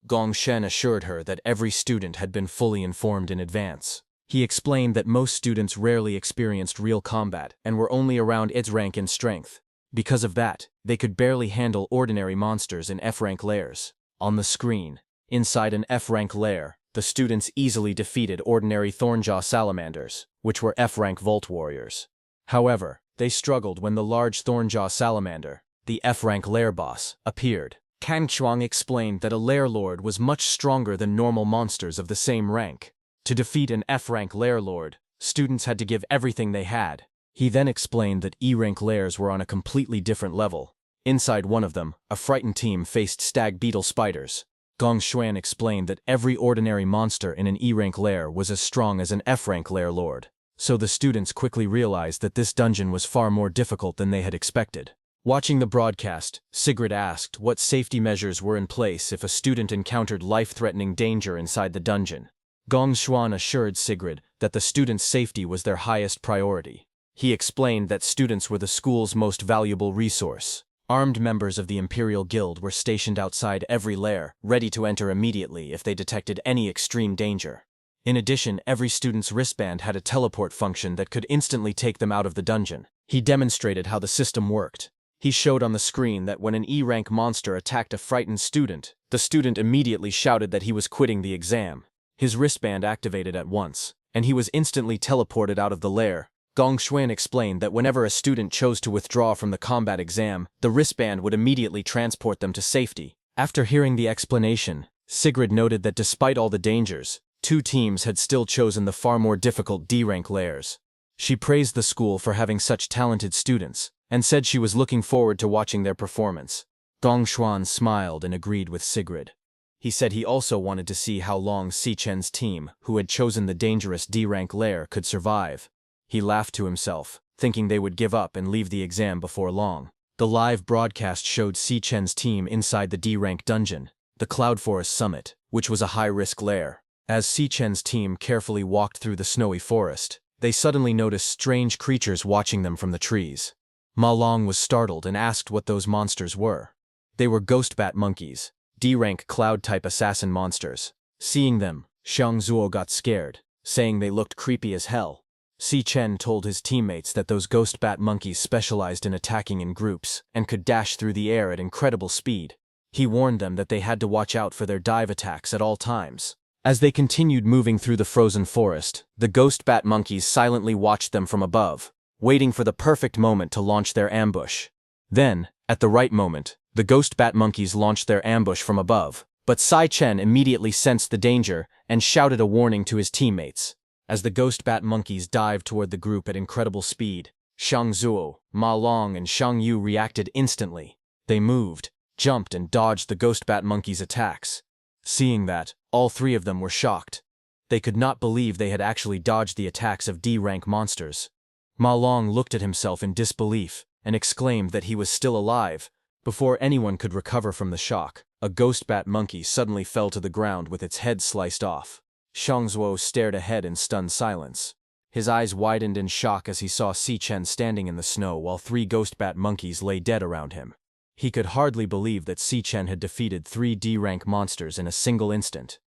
Gong Shen assured her that every student had been fully informed in advance. He explained that most students rarely experienced real combat and were only around its rank in strength. Because of that, they could barely handle ordinary monsters in F-rank lairs. On the screen, inside an F-rank lair, the students easily defeated ordinary Thornjaw salamanders, which were F-rank Vault Warriors. However, they struggled when the large Thornjaw salamander, the F-rank lair boss, appeared. Kang Chuang explained that a lair lord was much stronger than normal monsters of the same rank. To defeat an F-rank lair lord, students had to give everything they had. He then explained that E-rank lairs were on a completely different level. Inside one of them, a frightened team faced stag beetle spiders. Gong Xuan explained that every ordinary monster in an E-rank lair was as strong as an F-rank lair lord. So the students quickly realized that this dungeon was far more difficult than they had expected. Watching the broadcast, Sigrid asked what safety measures were in place if a student encountered life-threatening danger inside the dungeon. Gong Xuan assured Sigrid that the students' safety was their highest priority. He explained that students were the school's most valuable resource. Armed members of the Imperial Guild were stationed outside every lair, ready to enter immediately if they detected any extreme danger. In addition, every student's wristband had a teleport function that could instantly take them out of the dungeon. He demonstrated how the system worked. He showed on the screen that when an E-rank monster attacked a frightened student, the student immediately shouted that he was quitting the exam. His wristband activated at once, and he was instantly teleported out of the lair. Gong Xuan explained that whenever a student chose to withdraw from the combat exam, the wristband would immediately transport them to safety. After hearing the explanation, Sigrid noted that despite all the dangers, two teams had still chosen the far more difficult D-rank lairs. She praised the school for having such talented students, and said she was looking forward to watching their performance. Gong Xuan smiled and agreed with Sigrid. He said he also wanted to see how long Si Chen's team, who had chosen the dangerous D-rank lair, could survive. He laughed to himself, thinking they would give up and leave the exam before long. The live broadcast showed Si Chen's team inside the D-rank dungeon, the Cloud Forest Summit, which was a high-risk lair. As Si Chen's team carefully walked through the snowy forest, they suddenly noticed strange creatures watching them from the trees. Ma Long was startled and asked what those monsters were. They were ghost bat monkeys, D-rank cloud-type assassin monsters. Seeing them, Xiang Zuo got scared, saying they looked creepy as hell. Si Chen told his teammates that those ghost bat monkeys specialized in attacking in groups and could dash through the air at incredible speed. He warned them that they had to watch out for their dive attacks at all times. As they continued moving through the frozen forest, the ghost bat monkeys silently watched them from above, waiting for the perfect moment to launch their ambush. Then, at the right moment, the ghost bat monkeys launched their ambush from above, but Si Chen immediately sensed the danger and shouted a warning to his teammates. As the ghost bat monkeys dived toward the group at incredible speed, Xiang Zuo, Ma Long, and Xiang Yu reacted instantly. They moved, jumped, and dodged the ghost bat monkeys' attacks. Seeing that, all three of them were shocked. They could not believe they had actually dodged the attacks of D-rank monsters. Ma Long looked at himself in disbelief and exclaimed that he was still alive. Before anyone could recover from the shock, a ghost bat monkey suddenly fell to the ground with its head sliced off. Xiang Zuo stared ahead in stunned silence. His eyes widened in shock as he saw Si Chen standing in the snow while three ghost bat monkeys lay dead around him. He could hardly believe that Si Chen had defeated three D-rank monsters in a single instant.